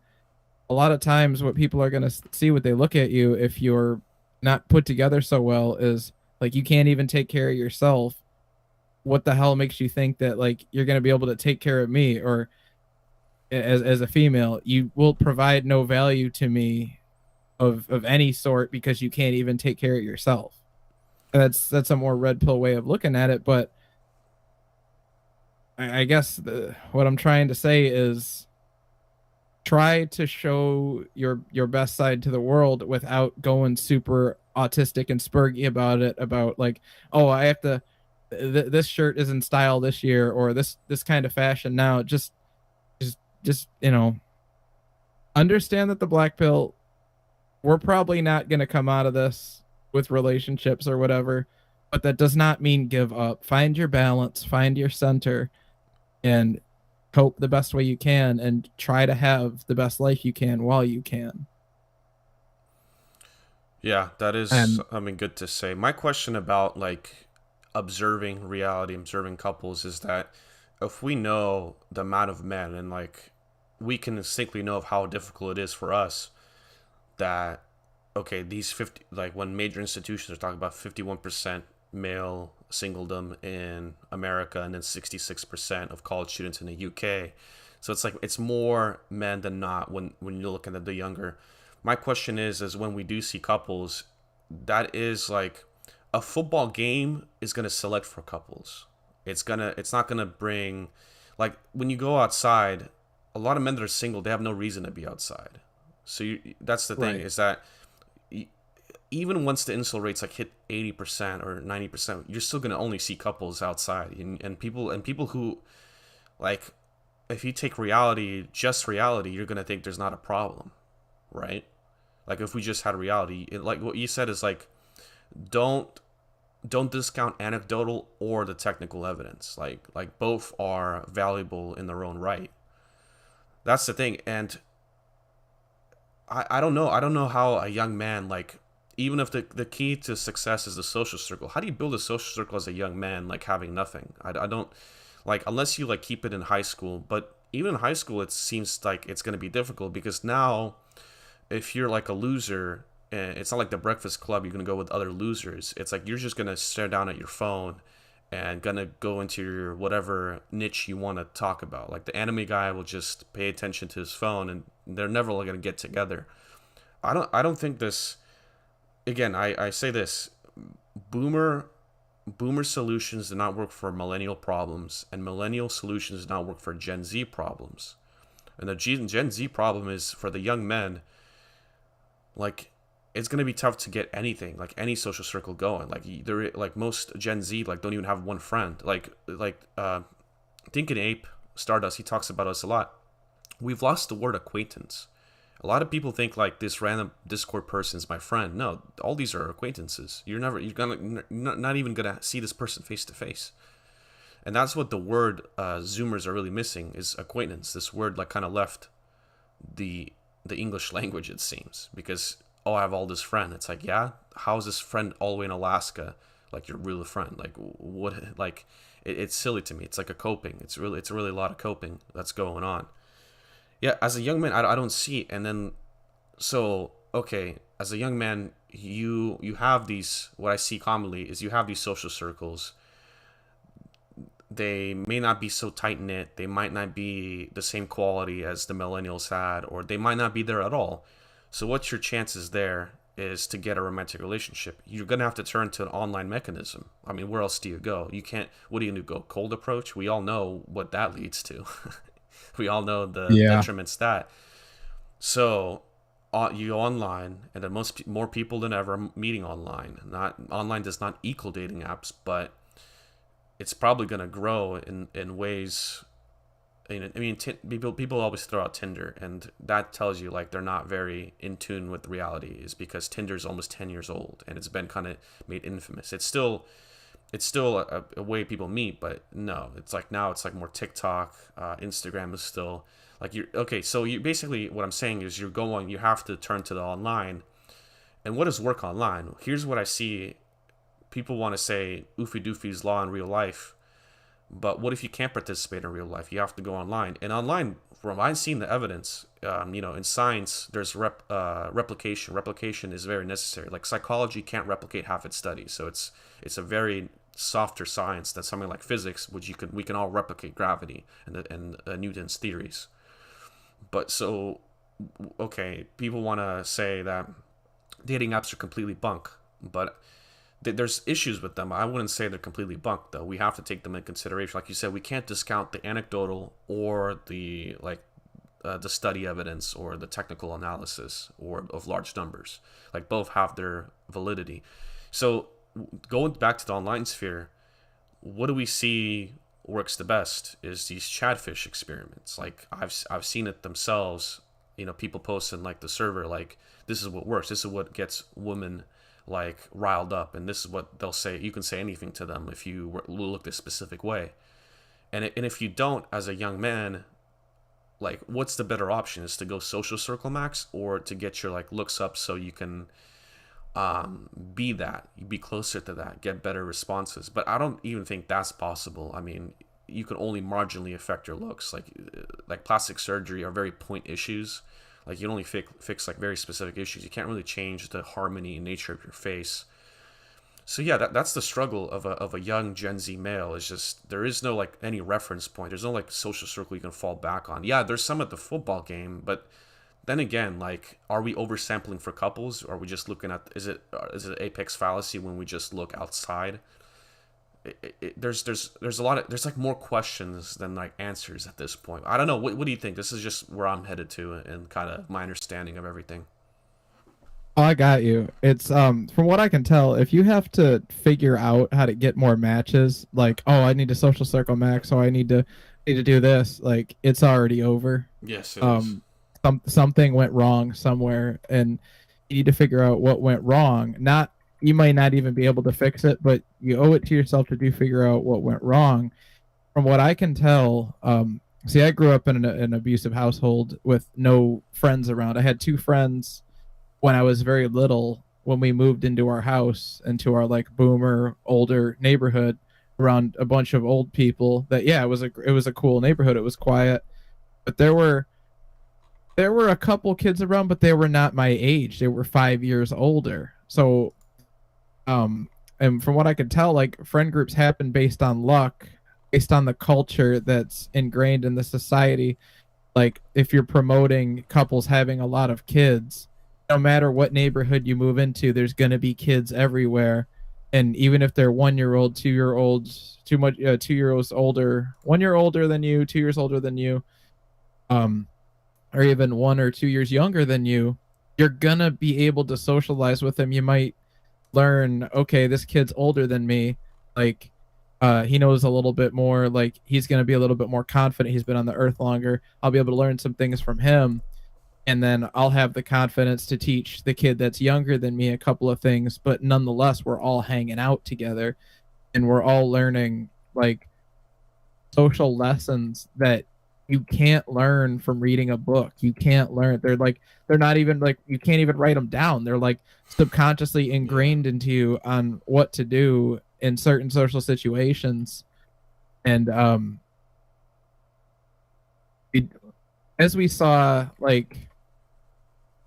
a lot of times what people are going to see, what they look at you, if you're not put together so well, is like, you can't even take care of yourself. What the hell makes you think that like you're going to be able to take care of me? Or as a female, you will provide no value to me of any sort, because you can't even take care of yourself. And that's a more red pill way of looking at it. But I guess what I'm trying to say is, try to show your best side to the world without going super autistic and spurgy about it, about like, oh, I have to this shirt is in style this year, or this kind of fashion now. Just understand that the black pill, we're probably not going to come out of this with relationships or whatever, but that does not mean give up. Find your balance, find your center, and cope the best way you can, and try to have the best life you can while you can. Yeah, that is, And I mean, good to say. My question about like observing reality, observing couples is that if we know the amount of men and like we can distinctly know of how difficult it is for us that okay, these 50, like when major institutions are talking about 51% male singledom in America and then 66% of college students in the UK. So it's like it's more men than not when you're looking at the younger. My question is when we do see couples, that is like a football game is going to select for couples. It's not going to bring like when you go outside, a lot of men that are single, they have no reason to be outside. So that's the thing right. is that even once the incel rates like hit 80% or 90%, you're still gonna only see couples outside, and people who like if you take reality, just reality, you're gonna think there's not a problem, right? Like if we just had reality, like what you said is like don't don't discount anecdotal or the technical evidence. Like both are valuable in their own right. That's the thing, and I don't know. I don't know how a young man like even if the key to success is the social circle. How do you build a social circle as a young man like having nothing? I don't like unless you like keep it in high school. But even in high school, it seems like it's going to be difficult because now if you're like a loser, and it's not like the Breakfast Club, you're gonna go with other losers. It's like you're just gonna stare down at your phone and gonna go into your whatever niche you want to talk about. Like the anime guy will just pay attention to his phone, and they're never gonna get together. I don't think this. Again, I say this. Boomer Boomer solutions do not work for millennial problems, and millennial solutions do not work for Gen Z problems. And the Gen Z problem is for the young men, like it's gonna be tough to get anything, like any social circle going. Like there, like most Gen Z, like don't even have one friend. Thinking Ape Stardust, he talks about us a lot. We've lost the word acquaintance. A lot of people think like this random Discord person is my friend. No, all these are acquaintances. You're not even gonna see this person face to face. And that's what the word Zoomers are really missing is acquaintance. This word like kind of left the the English language, it seems, because oh, I have all this friend. It's like, yeah, how's this friend all the way in Alaska? Like you're really a friend. Like what? Like it's silly to me. It's like a coping. It's really a lot of coping that's going on. Yeah, as a young man, I don't see. And then so okay, as a young man, you have these. What I see commonly is you have these social circles. They may not be so tight knit. They might not be the same quality as the millennials had, or they might not be there at all. So, what's your chances there is to get a romantic relationship? You're gonna have to turn to an online mechanism. I mean, where else do you go? You can't. What do you do? Go cold approach? We all know what that leads to. We all know the Yeah. detriments that. So, you go online, and then more people than ever meeting online. Not online does not equal dating apps, but it's probably going to grow in ways. I mean, people always throw out Tinder, and that tells you like they're not very in tune with reality. Is because Tinder's almost 10 years old, and it's been kind of made infamous. It's still a way people meet, but no, it's like now it's like more TikTok, Instagram is still like you're okay. So you basically what I'm saying is you have to turn to the online, and what does work online? Here's what I see people want to say oofy doofy's law in real life, but what if you can't participate in real life? You have to go online, and online, from I've seen the evidence, in science, there's replication. Replication is very necessary. Like psychology can't replicate half its studies, so it's a very softer science than something like physics, which we can all replicate gravity and Newton's theories. But so okay, people want to say that dating apps are completely bunk, but there's issues with them. I wouldn't say they're completely bunk though. We have to take them in consideration. Like you said, we can't discount the anecdotal or the like the study evidence or the technical analysis or of large numbers. Like both have their validity. So going back to the online sphere, what do we see works the best is these chatfish experiments. Like I've seen it themselves. You know, people post in like the server like this is what works. This is what gets women like riled up, and this is what they'll say. You can say anything to them if you look this specific way. And if you don't, as a young man, like what's the better option? Is to go social circle max or to get your like looks up so you can be that, be closer to that, get better responses. But I don't even think that's possible. I mean, you can only marginally affect your looks. Like plastic surgery are very point issues. Like you can only fix like very specific issues. You can't really change the harmony and nature of your face. So yeah, that's the struggle of a young Gen Z male. Is just there is no like any reference point. There's no like social circle you can fall back on. Yeah, there's some at the football game, but then again, like, are we oversampling for couples? Or are we just looking at is it apex fallacy when we just look outside? There's a lot of there's like more questions than like answers at this point. I don't know. What do you think? This is just where I'm headed to and kind of my understanding of everything. Oh, I got you. It's from what I can tell, if you have to figure out how to get more matches, like, oh, I need to social circle max, so I need to do this, like it's already over. Yes, it is. Um something went wrong somewhere, and you need to figure out what went wrong. Not You might not even be able to fix it, but you owe it to yourself to do figure out what went wrong. From what I can tell, see, I grew up in an abusive household with no friends around. I had two friends when I was very little, when we moved into our house, into our like boomer older neighborhood around a bunch of old people. That, yeah, it was a cool neighborhood. It was quiet, but there were a couple kids around, but they were not my age. They were 5 years older. So and from what I could tell, like friend groups happen based on luck, based on the culture that's ingrained in the society. Like if you're promoting couples having a lot of kids, no matter what neighborhood you move into, there's going to be kids everywhere. And even if they're 1 year old, 2 year olds, 2 year olds older, 1 year older than you, 2 years older than you, um, or even 1 or 2 years younger than you, you're gonna be able to socialize with them. You might learn, okay, this kid's older than me, like he knows a little bit more, like he's going to be a little bit more confident, he's been on the earth longer, I'll be able to learn some things from him, and then I'll have the confidence to teach the kid that's younger than me a couple of things. But nonetheless, we're all hanging out together, and we're all learning like social lessons that you can't learn from reading a book. You can't learn. They're not even like, you can't even write them down. They're like subconsciously Yeah. ingrained into you on what to do in certain social situations. And we, as we saw like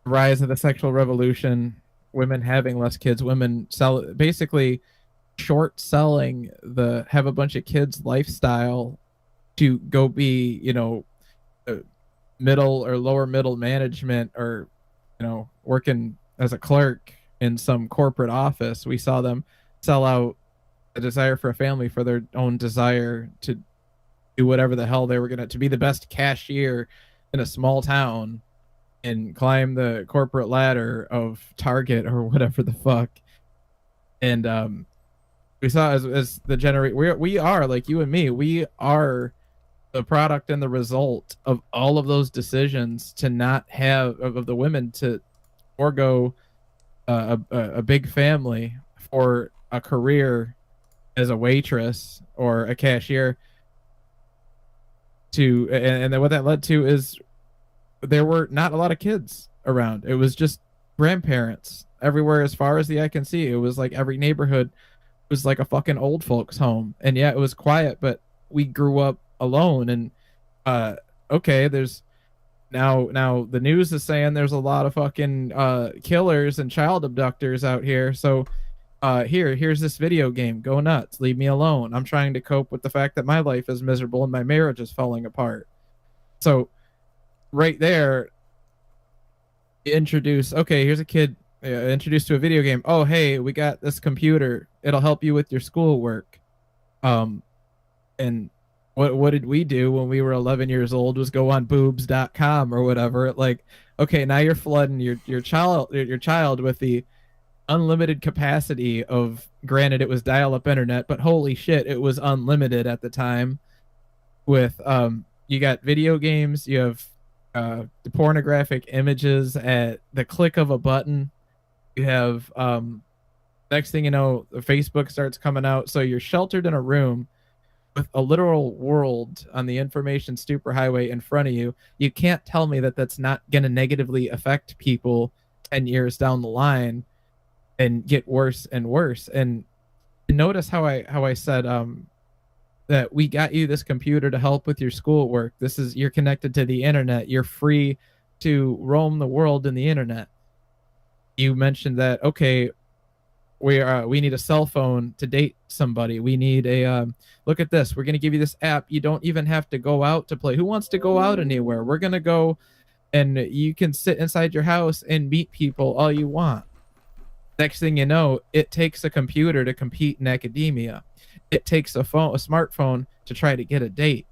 the rise of the sexual revolution, women having less kids, women basically short selling the have a bunch of kids lifestyle to go be, uh, middle or lower middle management, or working as a clerk in some corporate office. We saw them sell out a desire for a family for their own desire to do whatever the hell they were gonna, to be the best cashier in a small town and climb the corporate ladder of Target or whatever the fuck. And we saw as the generate we are like you and me, we are the product and the result of all of those decisions to not have of the women to forego a big family for a career as a waitress or a cashier. And then what that led to is there were not a lot of kids around. It was just grandparents everywhere as far as the eye can see. It was like every neighborhood was like a fucking old folks home. And yeah, it was quiet, but we grew up alone. And okay, there's now the news is saying there's a lot of fucking killers and child abductors out here. So here's this video game. Go nuts. Leave me alone. I'm trying to cope with the fact that my life is miserable and my marriage is falling apart. So right there, introduce, okay, here's a kid introduced to a video game. Oh, hey, we got this computer. It'll help you with your schoolwork. And what did we do when we were 11 years old was go on boobs.com or whatever. Like, okay, now you're flooding your child with the unlimited capacity of, granted it was dial-up internet, but holy shit, it was unlimited at the time. With you got video games, you have the pornographic images at the click of a button. You have next thing you know, Facebook starts coming out, so you're sheltered in a room with a literal world on the information superhighway in front of you. You can't tell me that that's not going to negatively affect people 10 years down the line and get worse and worse. And notice how I said that we got you this computer to help with your schoolwork. This is, you're connected to the internet. You're free to roam the world in the internet. You mentioned that, okay, we need a cell phone to date somebody. We need a look at this. We're going to give you this app. You don't even have to go out to play. Who wants to go out anywhere? We're going to go, and you can sit inside your house and meet people all you want. Next thing you know, it takes a computer to compete in academia. It takes a smartphone to try to get a date.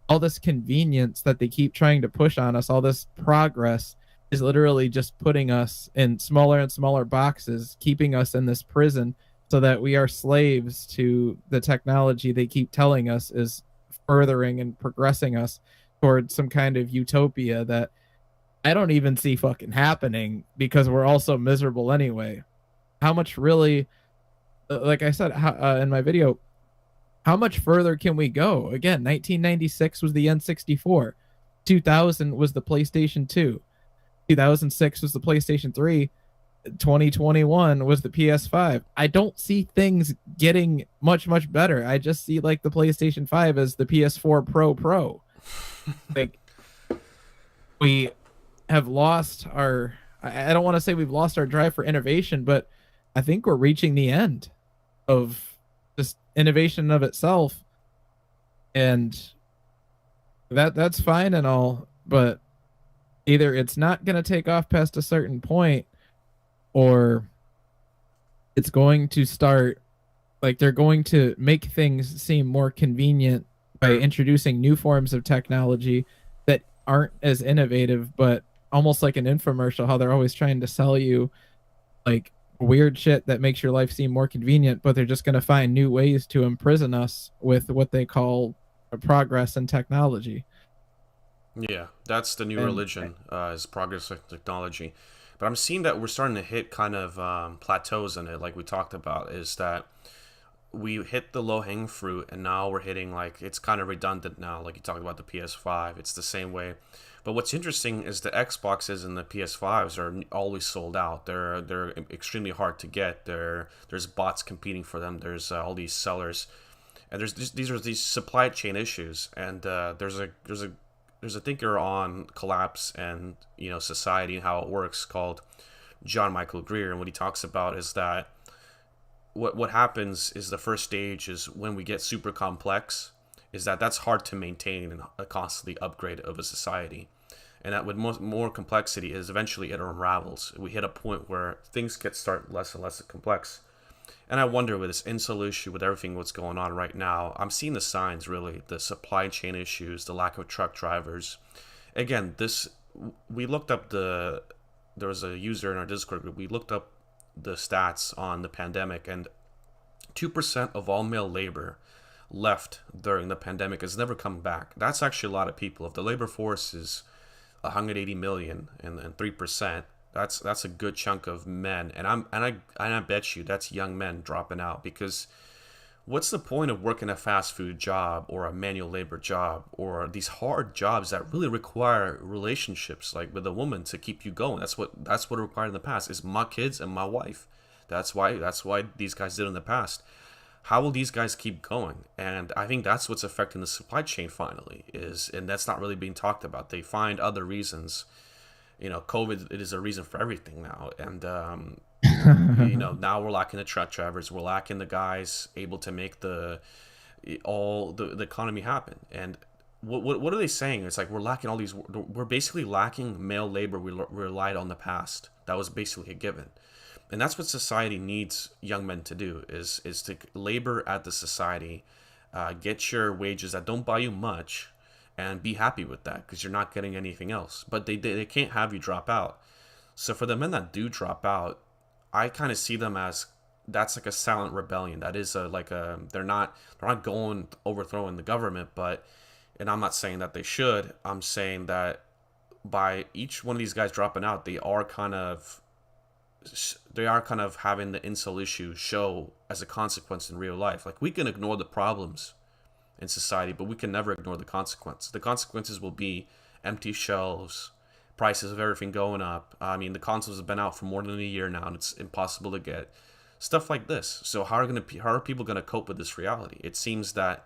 All this convenience that they keep trying to push on us, all this progress, is literally just putting us in smaller and smaller boxes, keeping us in this prison so that we are slaves to the technology they keep telling us is furthering and progressing us towards some kind of utopia that I don't even see fucking happening because we're all so miserable anyway. How much really, like I said in my video, how much further can we go? Again, 1996 was the N64, 2000 was the PlayStation 2, 2006 was the PlayStation 3, 2021 was the PS5. I don't see things getting much better. I just see like the PlayStation 5 as the PS4 Pro. Like, we have lost our, I don't want to say we've lost our drive for innovation, but I think we're reaching the end of just innovation of itself. And that's fine and all, but either it's not going to take off past a certain point, or it's going to start, like, they're going to make things seem more convenient by introducing new forms of technology that aren't as innovative, but almost like an infomercial, how they're always trying to sell you like weird shit that makes your life seem more convenient, but they're just going to find new ways to imprison us with what they call progress in technology. Yeah, that's the new And religion, is progress of technology. But I'm seeing that we're starting to hit kind of plateaus in it, like we talked about, is that we hit the low hanging fruit, and now we're hitting, like, it's kind of redundant now. Like you talked about the PS5, it's the same way. But what's interesting is the Xboxes and the PS5s are always sold out. They're extremely hard to get. There's bots competing for them. There's all these sellers, and these supply chain issues. And there's a thinker on collapse and, you know, society and how it works, called John Michael Greer, and what he talks about is that what happens is the first stage is when we get super complex, is that's hard to maintain and constantly upgrade of a society, and that with more complexity is eventually it unravels. We hit a point where things start less and less complex. And I wonder, with this incel issue, with everything what's going on right now, I'm seeing the signs, really, the supply chain issues, the lack of truck drivers. Again, we looked up there was a user in our Discord group, we looked up the stats on the pandemic, and 2% of all male labor left during the pandemic has never come back. That's actually a lot of people. If the labor force is 180 million and 3%, that's a good chunk of men, and I bet you that's young men dropping out, because what's the point of working a fast food job or a manual labor job or these hard jobs that really require relationships, like with a woman, to keep you going? That's what it required in the past, is my kids and my wife. That's why these guys did in the past. How will these guys keep going? And I think that's what's affecting the supply chain finally, and that's not really being talked about. They find other reasons. You know, COVID, it is a reason for everything now. And you know, now we're lacking the truck drivers, we're lacking the guys able to make the economy happen. And what are they saying? It's like we're basically lacking male labor we relied on the past. That was basically a given. And that's what society needs young men to do, is to labor at the society Get your wages that don't buy you much, and be happy with that because you're not getting anything else. But they can't have you drop out. So for the men that do drop out, I kind of see them as that's like a silent rebellion. That is they're not going overthrowing the government, but and I'm not saying that they should. I'm saying that by each one of these guys dropping out, they are kind of having the incel issue show as a consequence in real life. Like we can ignore the problems in society, but we can never ignore the consequence. The consequences will be empty shelves, prices of everything going up. I mean, the consoles have been out for more than a year now, and it's impossible to get stuff like this. So how are people gonna cope with this reality? It seems that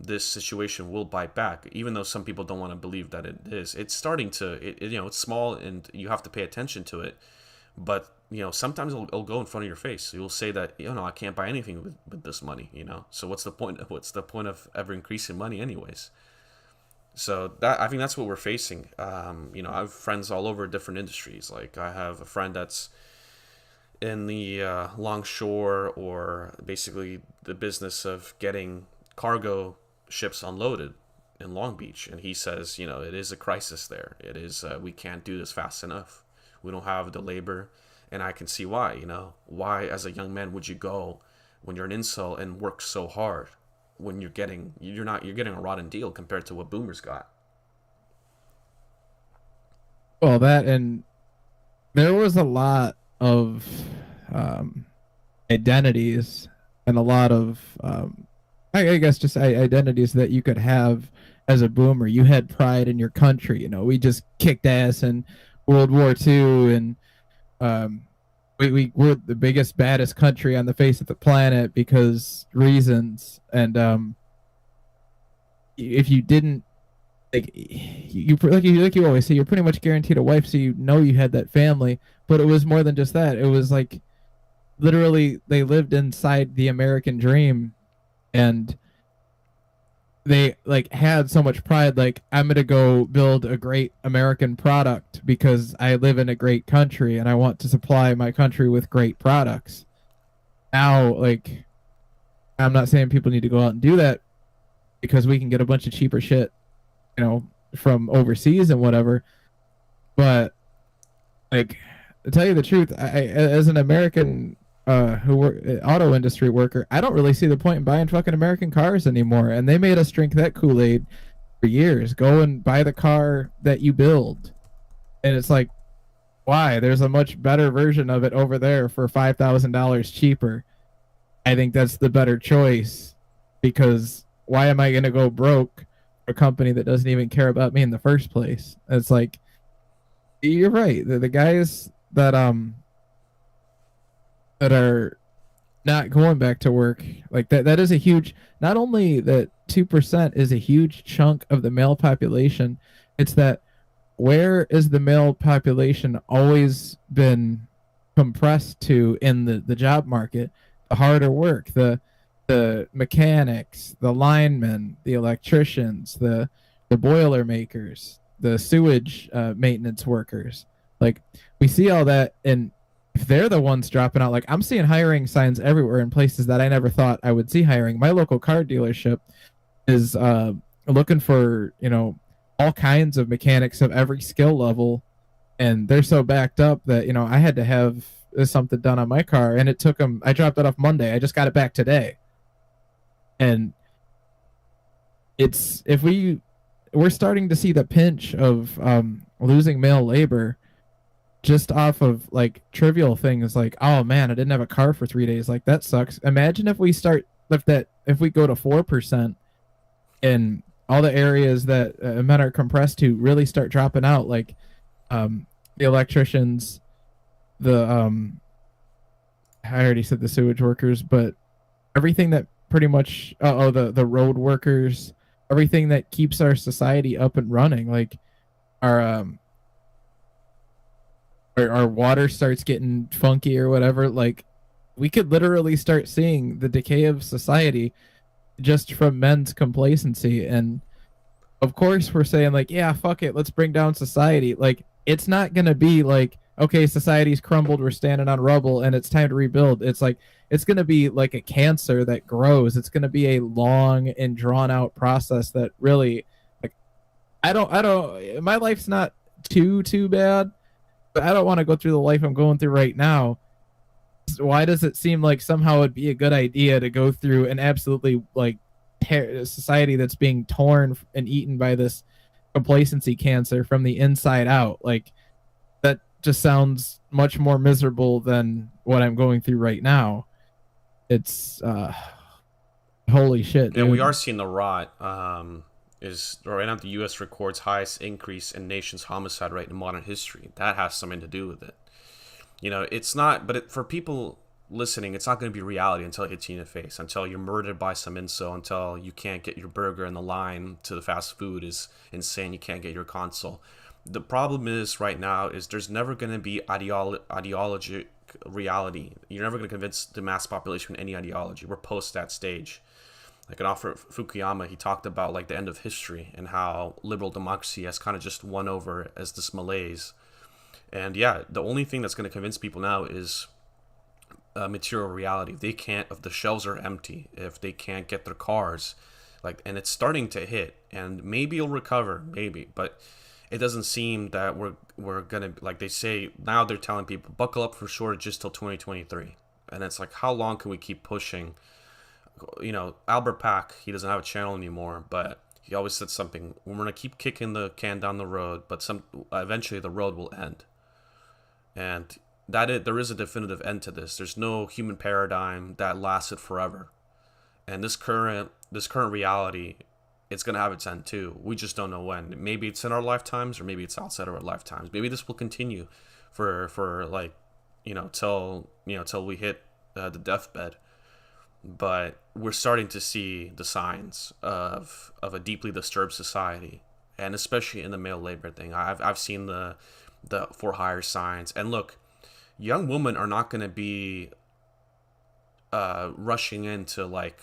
this situation will bite back, even though some people don't want to believe that it is. It's starting to, it's small, and you have to pay attention to it. But sometimes it'll go in front of your face. You'll say that I can't buy anything with this money. So what's the point? What's the point of ever increasing money, anyways? So that I think that's what we're facing. I have friends all over different industries. Like I have a friend that's in the longshore, or basically the business of getting cargo ships unloaded in Long Beach, and he says, it is a crisis there. It is we can't do this fast enough. We don't have the labor, and I can see why. Why as a young man would you go when you're an incel and work so hard when you're getting a rotten deal compared to what boomers got. Well, that, and there was a lot of um, identities and a lot of I guess just identities that you could have as a boomer. You had pride in your country. We just kicked ass in World War II, and we're the biggest, baddest country on the face of the planet because reasons. And if you didn't, like you always say, you're pretty much guaranteed a wife, so you had that family. But it was more than just that. It was like literally they lived inside the American dream, and they like had so much pride. Like, I'm gonna go build a great American product because I live in a great country and I want to supply my country with great products. Now, like, I'm not saying people need to go out and do that because we can get a bunch of cheaper shit, from overseas and whatever. But like, to tell you the truth, I as an American auto industry worker, I don't really see the point in buying fucking American cars anymore. And they made us drink that Kool-Aid for years. Go and buy the car that you build. And it's like, why? There's a much better version of it over there for $5,000 cheaper. I think that's the better choice, because why am I going to go broke for a company that doesn't even care about me in the first place? It's like, you're right. The guys that are not going back to work, like that is a huge, not only that 2% is a huge chunk of the male population, it's that where is the male population always been compressed to in the job market? The harder work, the mechanics, the linemen, the electricians, the boiler makers, the sewage maintenance workers. Like, we see all that, and if they're the ones dropping out, like, I'm seeing hiring signs everywhere in places that I never thought I would see hiring. My local car dealership is looking for, all kinds of mechanics of every skill level, and they're so backed up that, I had to have something done on my car, and it took them, I dropped it off Monday. I just got it back today. And it's, if we're starting to see the pinch of losing male labor just off of like trivial things, like, oh man, I didn't have a car for 3 days. Like, that sucks. Imagine if we go to 4%, and all the areas that men are compressed to really start dropping out, like the electricians, the I already said the sewage workers, but everything that pretty much the road workers, everything that keeps our society up and running, like our water starts getting funky or whatever, like, we could literally start seeing the decay of society just from men's complacency. And of course we're saying, like, yeah, fuck it, let's bring down society. Like, it's not gonna be like, okay, society's crumbled, we're standing on rubble, and it's time to rebuild. It's like it's going to be like a cancer that grows. It's going to be a long and drawn out process that really, like, I don't. My life's not too bad, but I don't want to go through the life I'm going through right now. Why does it seem like somehow it'd be a good idea to go through an absolutely like society that's being torn and eaten by this complacency cancer from the inside out? Like, that just sounds much more miserable than what I'm going through right now. It's holy shit, Yeah, we are dude. seeing the rot. Is right now the U.S. records highest increase in nation's homicide rate in modern history. That has something to do with it. You know, it's not, but for people listening, it's not going to be reality until it hits you in the face, until you're murdered by some incel, until you can't get your burger and the line to the fast food is insane. You can't get your console. The problem is right now is there's never going to be ideologic reality. You're never going to convince the mass population with any ideology. We're post that stage. Like an author Fukuyama, he talked about like the end of history and how liberal democracy has kind of just won over as this malaise. And yeah, the only thing that's going to convince people now is material reality. If they can't, if the shelves are empty, if they can't get their cars, like, and it's starting to hit, and maybe it'll recover, maybe, but it doesn't seem that we're gonna, like they say now, they're telling people buckle up for shortages till 2023, and it's like, how long can we keep pushing? You know, Albert Pack, he doesn't have a channel anymore, but he always said something: we're gonna keep kicking the can down the road, but eventually the road will end. And there is a definitive end to this. There's no human paradigm that lasted forever, and this current reality, it's gonna have its end too. We just don't know when. Maybe it's in our lifetimes, or maybe it's outside of our lifetimes. Maybe this will continue for like, till we hit the deathbed. But we're starting to see the signs of a deeply disturbed society, and especially in the male labor thing. I've seen the for hire signs, and look, young women are not going to be rushing in to like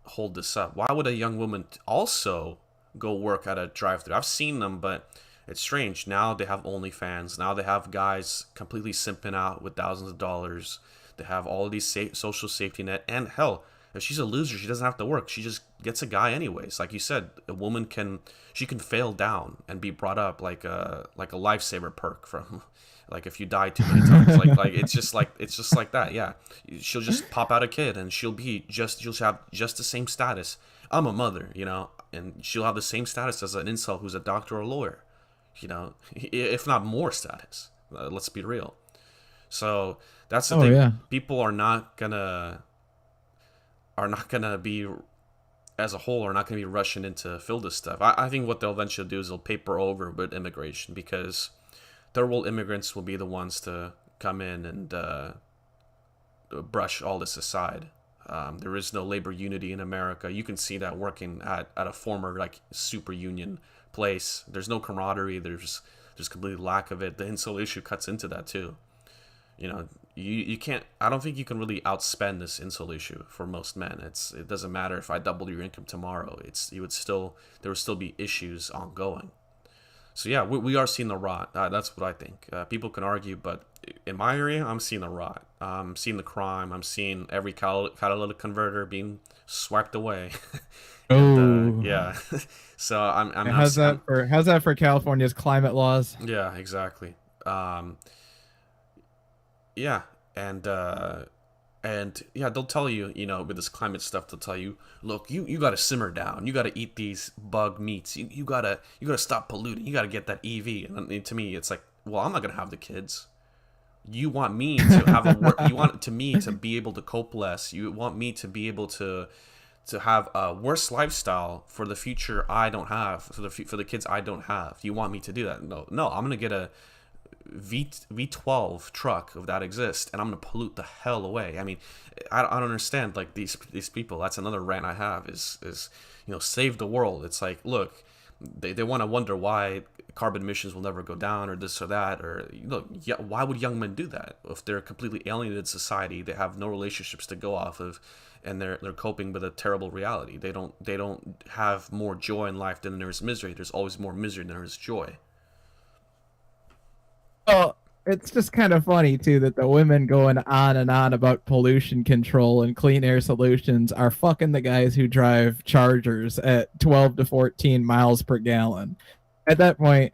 hold this up. Why would a young woman also go work at a drive-thru? I've seen them, but it's strange. Now they have OnlyFans. Now they have guys completely simping out with thousands of dollars. They have all of these social safety net, and hell, if she's a loser, she doesn't have to work. She just gets a guy anyways. Like you said, a woman can fail down and be brought up like a lifesaver perk from, like, if you die too many times. It's just like that. Yeah, she'll just pop out a kid, and she'll have just the same status. I'm a mother, and she'll have the same status as an incel who's a doctor or a lawyer, if not more status. Let's be real. So that's the Oh thing. yeah. People are not gonna be, as a whole, are not gonna be rushing in to fill this stuff. I think what they'll eventually do is they'll paper over with immigration, because third world immigrants will be the ones to come in and brush all this aside. There is no labor unity in America. You can see that working at a former like super union place. There's no camaraderie. There's complete lack of it. The incel issue cuts into that too. You can't, I don't think you can really outspend this incel issue for most men. It doesn't matter if I double your income tomorrow. There would still be issues ongoing. So yeah, we are seeing the rot. That's what I think. People can argue, but in my area, I'm seeing the rot. I'm seeing the crime. I'm seeing every catalytic converter being swiped away. And Oh. yeah, so I'm How's that for California's climate laws? yeah, exactly. Yeah, and yeah, they'll tell you, with this climate stuff, they'll tell you, look, you got to simmer down. You got to eat these bug meats. You gotta stop polluting. You got to get that EV. And to me, it's like, well, I'm not gonna have the kids. You want me to have you want me to be able to cope less. You want me to be able to have a worse lifestyle for the future I don't have, for the kids I don't have. You want me to do that? No, I'm gonna get a V12 truck if that exists, and I'm gonna pollute the hell away. I mean, I don't understand, like, these people. That's another rant I have is save the world. It's like, look, they want to wonder why carbon emissions will never go down, or this or that, or look, yeah, why would young men do that if they're completely alienated society? They have no relationships to go off of, and they're coping with a terrible reality. They don't have more joy in life than there is misery. There's always more misery than there is joy. Well, it's just kind of funny too that the women going on and on about pollution control and clean air solutions are fucking the guys who drive Chargers at 12 to 14 miles per gallon. At that point,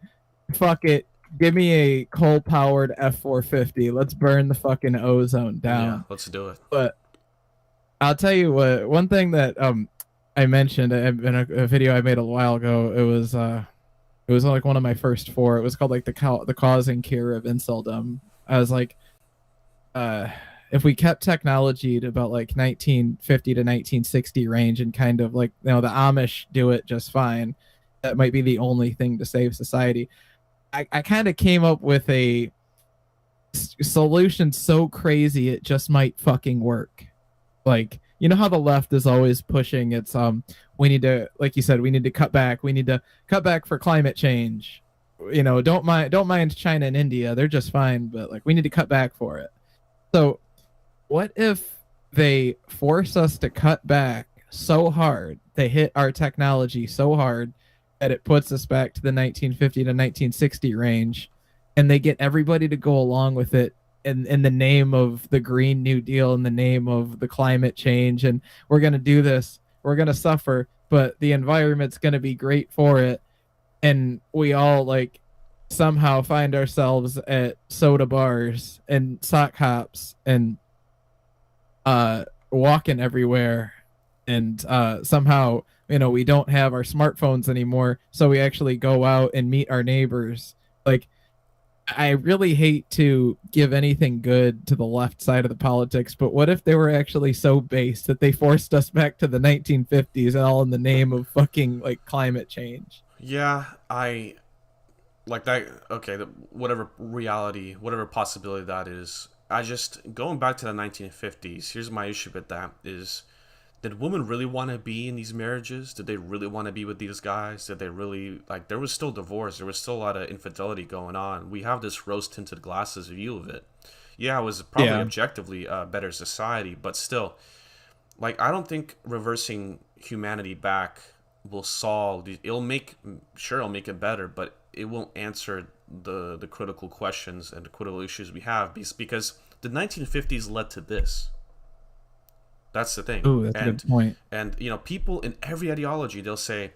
fuck it. Give me a coal powered F-450. Let's burn the fucking ozone Yeah, down. let's do it. But I'll tell you what, one thing that I mentioned in a video I made a while ago, it was like one of my first four. It was called like the cause and cure of inceldom. I was like, uh, if we kept technology to about like 1950 to 1960 range and kind of like the Amish do it just fine, that might be the only thing to save society. I kind of came up with a solution so crazy it just might fucking work. Like, you know how the left is always pushing it's we need to, like you said, we need to cut back, we need to cut back for climate change. Don't mind China and India, they're just fine, but like we need to cut back for it. So what if they force us to cut back so hard, they hit our technology so hard that it puts us back to the 1950 to 1960 range, and they get everybody to go along with it in the name of the Green New Deal, in the name of the climate change, and we're going to do this, we're going to suffer, but the environment's going to be great for it. And we all like somehow find ourselves at soda bars and sock hops and walking everywhere, and somehow we don't have our smartphones anymore, so we actually go out and meet our neighbors. Like, I really hate to give anything good to the left side of the politics, but what if they were actually so base that they forced us back to the 1950s, all in the name of fucking like climate change? Yeah, I like that. Okay, whatever reality, whatever possibility that is. I just going back to the 1950s. Here's my issue with that: is did women really want to be in these marriages? Did they really want to be with these guys? Did they really like? There was still divorce. There was still a lot of infidelity going on. We have this rose tinted glasses view of it. Yeah, it was probably Yeah. objectively a better society, but still, like I don't think reversing humanity back will solve the. It'll make sure it'll make it better, but it won't answer the critical questions and the critical issues we have because the 1950s led to this. That's the thing. Ooh, that's a good point. And people in every ideology, they'll say,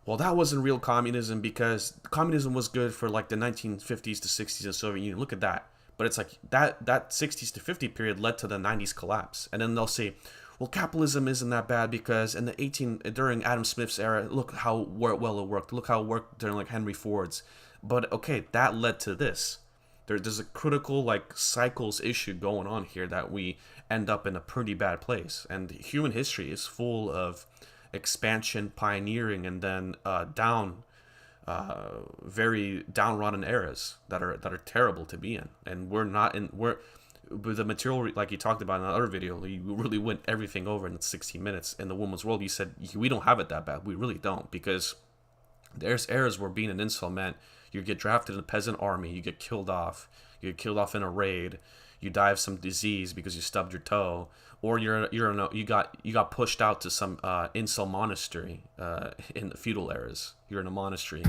well, that wasn't real communism because communism was good for like the 1950s to 60s in the Soviet Union. Look at that. But it's like that 60s to 50 period led to the 90s collapse. And then they'll say, well, capitalism isn't that bad because in the during Adam Smith's era, look how well it worked. Look how it worked during like Henry Ford's. But okay, that led to this. There's a critical like cycles issue going on here that we end up in a pretty bad place. And human history is full of expansion, pioneering, and then very downtrodden eras that are terrible to be in. And we're not in we're with the material like you talked about in another video. You really went everything over in 16 minutes. In the woman's world, you said we don't have it that bad. We really don't, because there's eras where being an incel meant you get drafted in the peasant army, you get killed off, in a raid, you die of some disease because you stubbed your toe, or you got pushed out to some incel monastery in the feudal eras. You're in a monastery,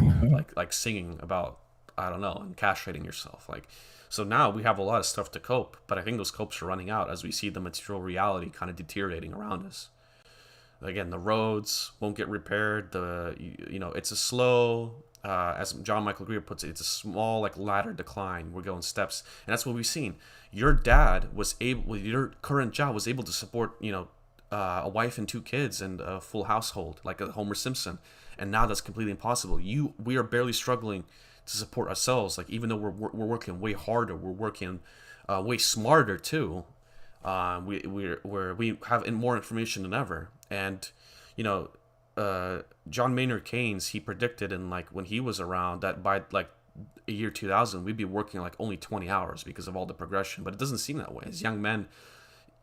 like singing about, I don't know, and castrating yourself. Like, so now we have a lot of stuff to cope, but I think those copes are running out as we see the material reality kind of deteriorating around us. Again, the roads won't get repaired. It's a slow, as John Michael Greer puts it, it's a small like ladder decline. We're going steps, and that's what we've seen. Your dad was able, with your current job, was able to support a wife and two kids and a full household like a Homer Simpson, and now that's completely impossible. We are barely struggling to support ourselves. Like, even though we're working way harder, we're working way smarter too. We have more information than ever, and John Maynard Keynes, he predicted in like when he was around that by like a year 2000 we'd be working like only 20 hours because of all the progression, but it doesn't seem that way. As young men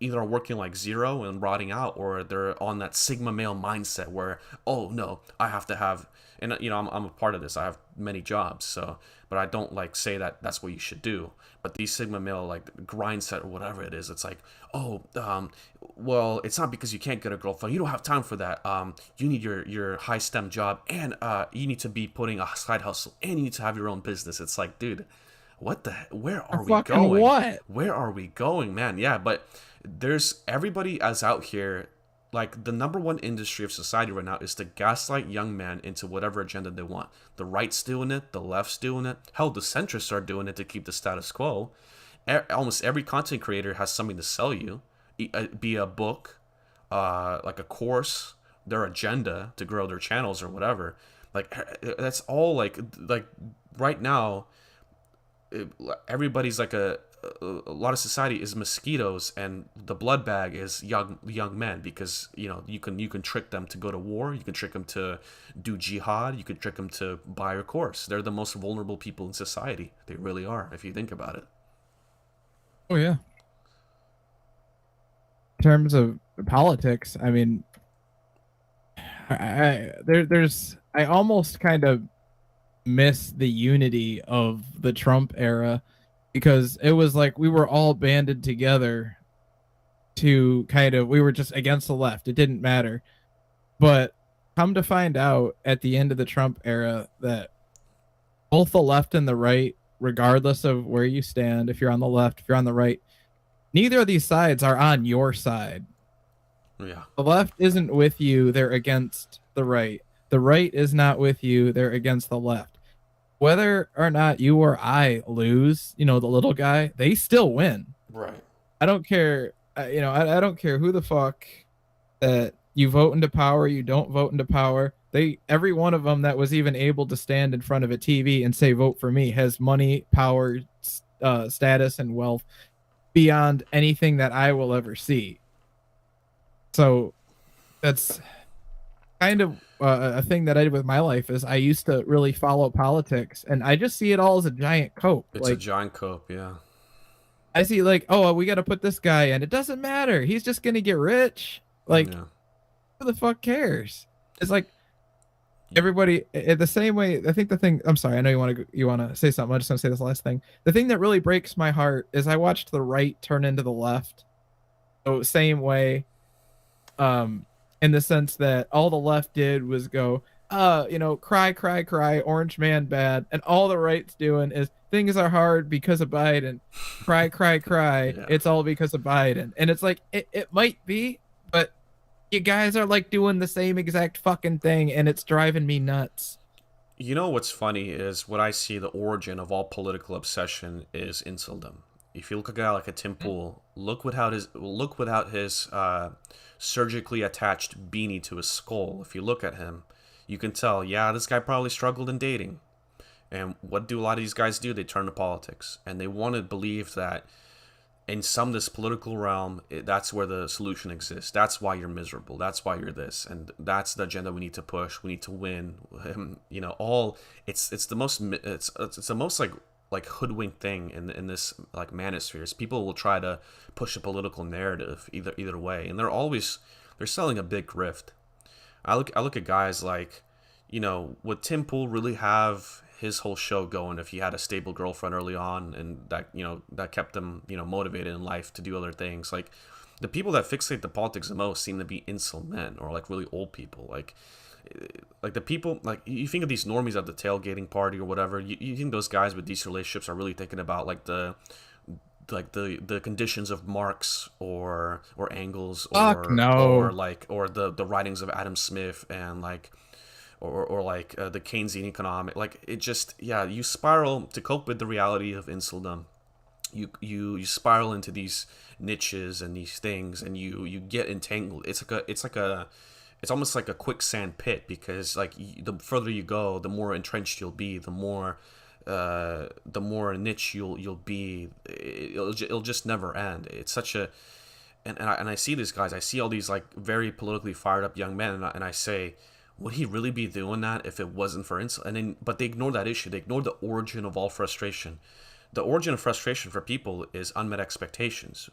either are working like zero and rotting out, or they're on that sigma male mindset where, oh no, I have to have, and I'm a part of this. I have many jobs, so, but I don't like say that that's what you should do. But these sigma male like grind set or whatever it is, it's like, oh, well, it's not because you can't get a girlfriend, you don't have time for that. You need your high STEM job, and you need to be putting a side hustle, and you need to have your own business. It's like, dude, where For are we fucking going? what? Where are we going, man? Yeah, but there's everybody as out here. Like the number one industry of society right now is to gaslight young men into whatever agenda they want. The right's doing it, the left's doing it. Hell, the centrists are doing it to keep the status quo. Almost every content creator has something to sell you, be a book, like a course, their agenda to grow their channels or whatever. Like that's all like right now everybody's like a lot of society is mosquitoes, and the blood bag is young men, because you can trick them to go to war, you can trick them to do jihad, you can trick them to buy a course. They're the most vulnerable people in society. They really are, if you think about it. Oh yeah. In terms of politics, I mean, I almost kind of miss the unity of the Trump era, because it was like we were all banded together to kind of, we were just against the left. It didn't matter. But come to find out at the end of the Trump era that both the left and the right, regardless of where you stand, if you're on the left, if you're on the right, neither of these sides are on your side. Yeah. The left isn't with you, they're against the right. The right is not with you, they're against the left. Whether or not you or I lose, the little guy, they still win. Right. I don't care. I don't care who the fuck that you vote into power, you don't vote into power. Every one of them that was even able to stand in front of a TV and say vote for me has money, power, status, and wealth beyond anything that I will ever see. So that's kind of a thing that I did with my life. Is I used to really follow politics, and I just see it all as a giant cope. It's a Like, giant cope, yeah. I see, like, oh, we got to put this guy in. It doesn't matter. He's just gonna get rich. Like, Yeah. who the fuck cares? It's like everybody the same way. I think the thing. I'm sorry. I know you want to say something. I'm just gonna say this last thing. The thing that really breaks my heart is I watched the right turn into the left. So same way, in the sense that all the left did was go, cry, cry, cry, orange man bad, and all the right's doing is things are hard because of Biden, cry, cry, cry, Yeah. it's all because of Biden. And it's like, it might be, but you guys are like doing the same exact fucking thing, and it's driving me nuts. You know what's funny is what I see the origin of all political obsession is inceldom. If you look at a guy like a Tim Pool, look without his surgically attached beanie to his skull. If you look at him, you can tell, yeah, this guy probably struggled in dating. And what do a lot of these guys do? They turn to politics, and they want to believe that in some this political realm, that's where the solution exists. That's why you're miserable. That's why you're this, and that's the agenda we need to push. We need to win. All it's the most it's the most like hoodwink thing in this like manosphere. People will try to push a political narrative either way, and they're selling a big grift. I look at guys like, would Tim Pool really have his whole show going if he had a stable girlfriend early on, and that kept him motivated in life to do other things? Like, the people that fixate the politics the most seem to be incel men, or like really old people. Like the people, like, you think of these normies at the tailgating party or whatever, you think those guys with these relationships are really thinking about the conditions of Marx or Engels, Fuck or no. the writings of Adam Smith, and the Keynesian economic, like, it just, yeah, you spiral to cope with the reality of inceldom. You spiral into these niches and these things, and you get entangled. It's almost like a quicksand pit, because like the further you go, the more entrenched you'll be, the more niche you'll be. It'll just never end. It's such a and I see these guys. I see all these like very politically fired up young men, and I say, would he really be doing that if it wasn't for incel? But they ignore that issue. They ignore the origin of all frustration. The origin of frustration for people is unmet expectations.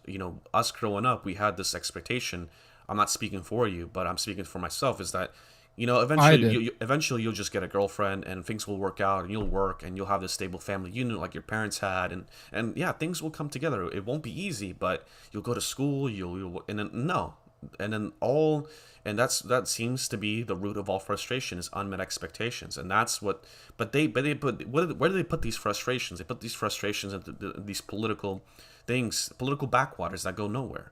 Us growing up, we had this expectation. I'm not speaking for you, but I'm speaking for myself. Is that I eventually did. eventually you'll just get a girlfriend, and things will work out, and you'll work, and you'll have this stable family unit like your parents had, and yeah, things will come together. It won't be easy, but you'll go to school. You'll and then, no. and then all and that seems to be the root of all frustration is unmet expectations, and that's what. But they put where do they put these frustrations? They put these frustrations into these political things, political backwaters that go nowhere.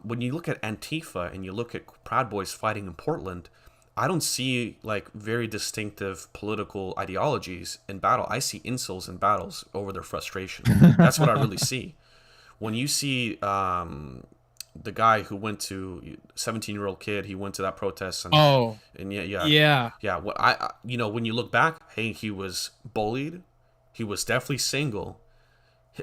When you look at Antifa and you look at Proud Boys fighting in Portland, I don't see like very distinctive political ideologies in battle. I see incels in battles over their frustration. That's what I really see. When you see the guy who went to 17-year-old kid, he went to that protest Oh, and yeah. yeah. What when you look back, hey, he was bullied, he was definitely single,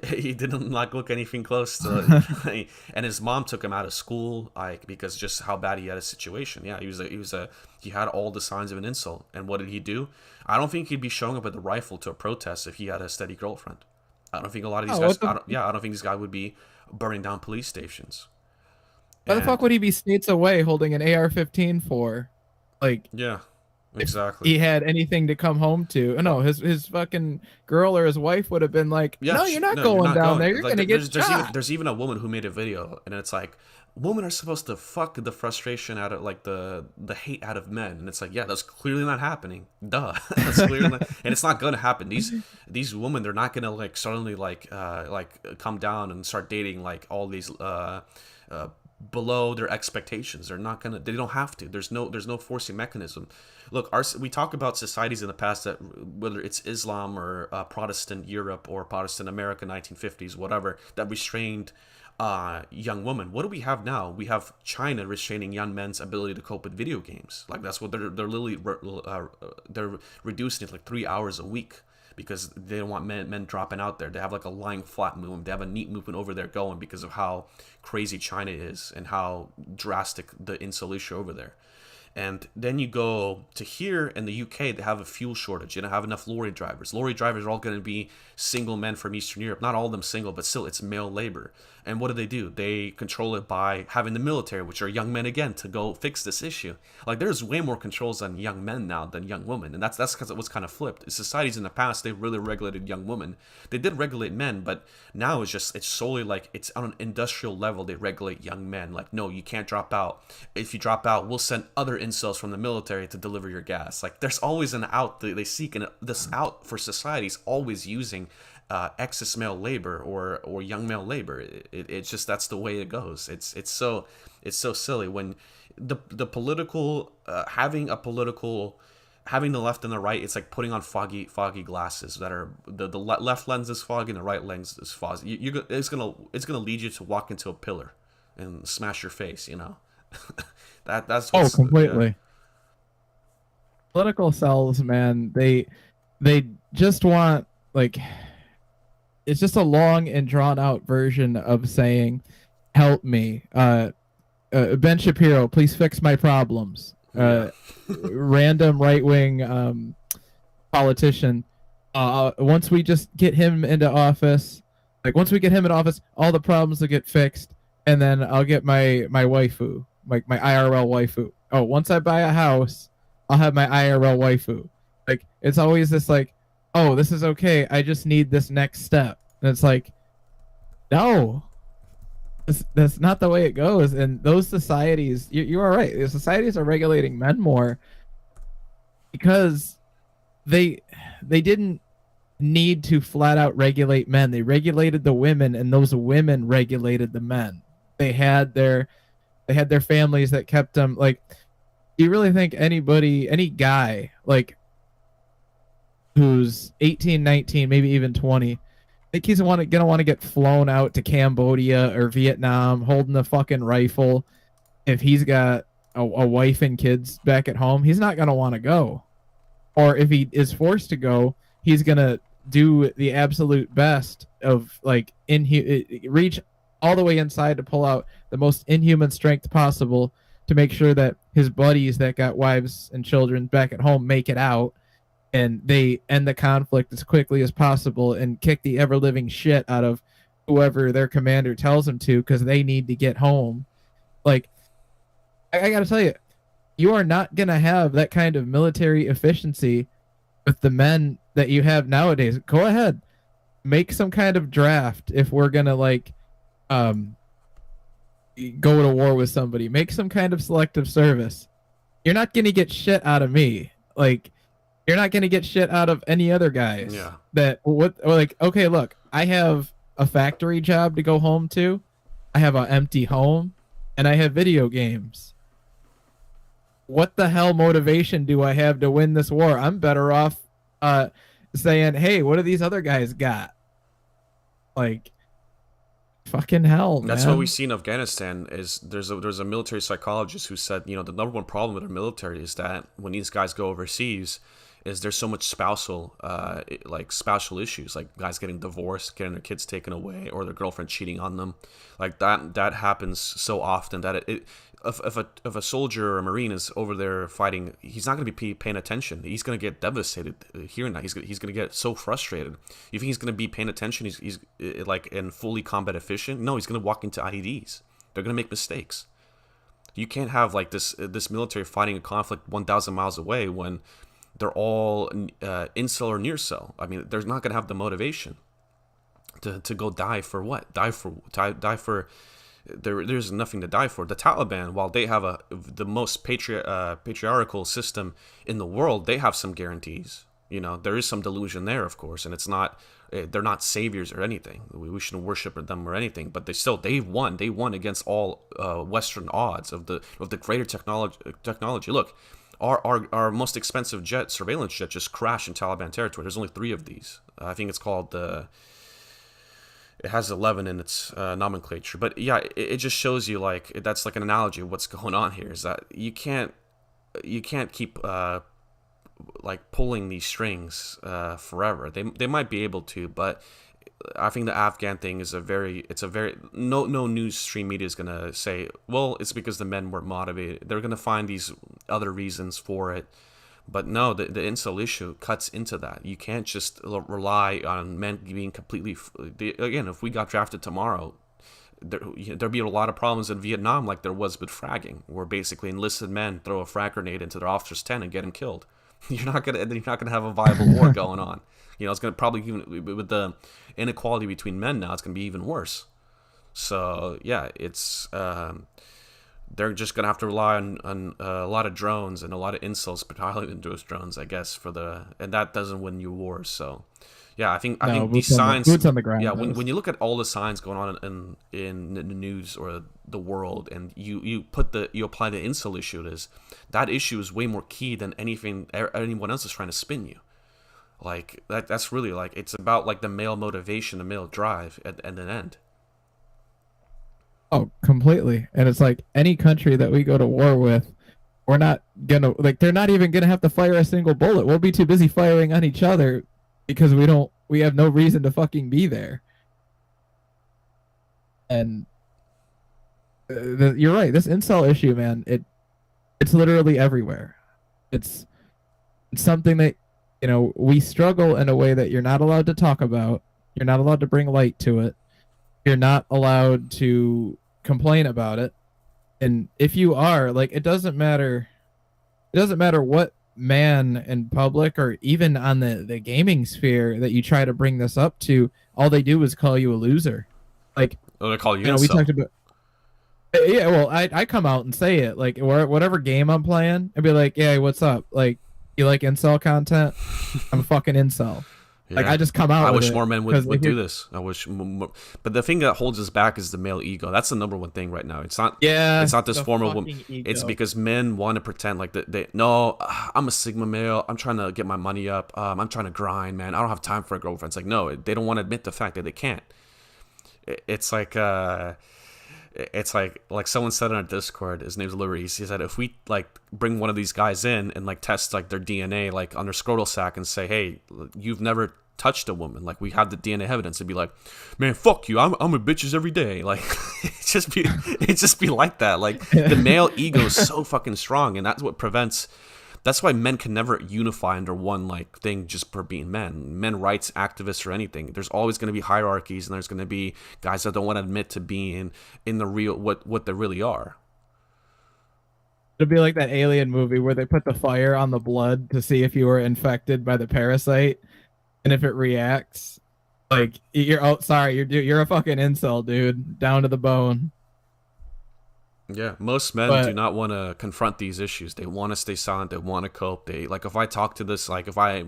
he didn't like look anything close to and his mom took him out of school like because just how bad he had a situation. Yeah, he had all the signs of an insult. And what did he do? I don't think he'd be showing up with a rifle to a protest if he had a steady girlfriend. I don't think a lot of these Oh, guys I don't think this guy would be burning down police stations. why the fuck And would he be states away holding an AR-15 for? Like, yeah, if exactly. he had anything to come home to. No, his fucking girl or his wife would have been like, Yeah, "No, you're not no, you're going not down going. there. You're Like gonna get shot." there's even a woman who made a video, and it's like women are supposed to fuck the frustration out of like the hate out of men, and it's like yeah, that's clearly not happening. Duh, that's clearly not, and it's not gonna happen. These women, they're not gonna like suddenly like come down and start dating like all these uh below their expectations. They're not gonna. They don't have to. There's no forcing mechanism. Look, we talk about societies in the past that whether it's Islam or Protestant Europe or Protestant America, 1950s, whatever, that restrained young women. What do we have now? We have China restraining young men's ability to cope with video games. Like that's what they're literally they're reducing it like 3 hours a week because they don't want men dropping out there. They have like a lying flat movement. They have a neat movement over there going because of how crazy China is and how drastic the incel issue over there. And then you go to here in the UK, they have a fuel shortage. You don't have enough lorry drivers. Lorry drivers are all going to be single men from Eastern Europe. Not all of them single, but still, it's male labor. And what do? They control it by having the military, which are young men again, to go fix this issue. Like there's way more controls on young men now than young women, and that's because it was kind of flipped. Societies in the past they really regulated young women. They did regulate men, but now it's solely like it's on an industrial level. They regulate young men. Like no, you can't drop out. If you drop out, we'll send other incels from the military to deliver your gas. Like there's always an out. They seek, and this out for society is always using excess male labor or young male labor. It's just that's the way it goes. It's so silly when the political having the left and the right. It's like putting on foggy glasses that are the left lens is foggy and the right lens is foggy. It's gonna lead you to walk into a pillar and smash your face. You know. That's Oh, what's yeah. completely. Political cells, man, they just want like it's just a long and drawn out version of saying, "Help me, Ben Shapiro, please fix my problems." Yeah. Random right wing politician. Once we just get him into office, all the problems will get fixed, and then I'll get my waifu, like my IRL waifu. Oh, once I buy a house, I'll have my IRL waifu. Like it's always this like, oh, this is okay. I just need this next step, and it's like, no, that's not the way it goes. And those societies, you are right. The societies are regulating men more because they didn't need to flat out regulate men. They regulated the women, and those women regulated the men. They had their families that kept them. Like, do you really think any guy like who's 18, 19, maybe even 20, think he's gonna want to get flown out to Cambodia or Vietnam holding a fucking rifle if he's got a wife and kids back at home? He's not gonna want to go. Or if he is forced to go, he's gonna do the absolute best of like reach all the way inside to pull out the most inhuman strength possible to make sure that his buddies that got wives and children back at home make it out, and they end the conflict as quickly as possible and kick the ever living shit out of whoever their commander tells them to because they need to get home. Like, I gotta tell you, you are not gonna have that kind of military efficiency with the men that you have nowadays. Go ahead, make some kind of draft if we're gonna like go to war with somebody. Make some kind of selective service. You're not gonna get shit out of me. Like, you're not gonna get shit out of any other guys. Yeah. That what or like, okay, look, I have a factory job to go home to. I have an empty home, and I have video games. What the hell motivation do I have to win this war? I'm better off saying, hey, what do these other guys got? Like, fucking hell, That's what we man. see in Afghanistan. Is there's a military psychologist who said, the number one problem with our military is that when these guys go overseas, is there's so much spousal issues, like guys getting divorced, getting their kids taken away, or their girlfriend cheating on them, like that happens so often that if a soldier or a marine is over there fighting, he's not going to be paying attention. He's going to get devastated hearing that. He's going to get so frustrated. You think he's going to be paying attention? He's like in fully combat efficient? No, he's going to walk into IEDs. They're going to make mistakes. You can't have like this military fighting a conflict 1,000 miles away when they're all incel or near cell. I mean, they're not going to have the motivation to go die for what? Die for there's nothing to die for. The Taliban, while they have the most patriarchal system in the world, they have some guarantees. There is some delusion there, of course, and it's not they're not saviors or anything. We shouldn't worship them or anything, but they've won. They won against all Western odds of the greater technology. Look, our most expensive surveillance jet, just crashed in Taliban territory. There's only 3 of these. I think it's called the. It has 11 in its nomenclature, but yeah, it just shows you, like, that's like an analogy of what's going on here. Is that you can't keep like pulling these strings forever. They might be able to, but I think the Afghan thing is no news stream media is gonna say, well, it's because the men weren't motivated. They're gonna find these other reasons for it. But no, the incel issue cuts into that. You can't just rely on men being completely. Again, if we got drafted tomorrow, there'd be a lot of problems in Vietnam, like there was with fragging, where basically enlisted men throw a frag grenade into their officer's tent and get him killed. You're not gonna have a viable war going on. It's gonna probably, even with the inequality between men now, it's gonna be even worse. So yeah, it's. They're just gonna have to rely on a lot of drones and a lot of incels piloting those drones, I guess, and that doesn't win you wars. So, yeah, I think these signs, boots on the ground. yeah, when you look at all the signs going on in the news or the world, and you apply the incel issue to this, that issue is way more key than anyone else is trying to spin you. Like that's really, like, it's about like the male motivation, the male drive at the end. Oh, completely. And it's like any country that we go to war with, we're not gonna, like, they're not even gonna have to fire a single bullet. We'll be too busy firing on each other because we have no reason to fucking be there. And you're right. This incel issue, man, it's literally everywhere. It's something that, we struggle in a way that you're not allowed to talk about. You're not allowed to bring light to it. You're not allowed to complain about it. And if you are, like, it doesn't matter what man in public or even on the gaming sphere that you try to bring this up to, all they do is call you a loser. Like, they call you we incel. talked about. Yeah, well, I come out and say it, like, whatever game I'm playing, I'd be like, yeah, what's up? Like, you like incel content? I'm a fucking incel. Yeah. Like, I just come out. I wish more men would do this. I wish more, but the thing that holds us back is the male ego. That's the number one thing right now. It's not. Yeah. It's not this form of. It's because men want to pretend like no, I'm a Sigma male. I'm trying to get my money up. I'm trying to grind, man. I don't have time for a girlfriend. It's like, no, they don't want to admit the fact that they can't. It's like someone said on our Discord, his name's Luis, he said, if we like bring one of these guys in and like test like their DNA like on their scrotal sac and say, hey, you've never touched a woman, like we have the DNA evidence, it'd be like, man, fuck you, I'm with bitches every day. Like it'd just be like that. Like the male ego is so fucking strong, and that's what prevents. That's why men can never unify under one like thing just for being men rights activists or anything. There's always going to be hierarchies, and there's going to be guys that don't want to admit to being in the real what they really are. It'd be like that Alien movie where they put the fire on the blood to see if you were infected by the parasite, and if it reacts, like you're a fucking incel, dude, down to the bone. Yeah, most men do But not want to confront these issues. They want to stay silent. They want to cope. They like if I talk to this, like if I,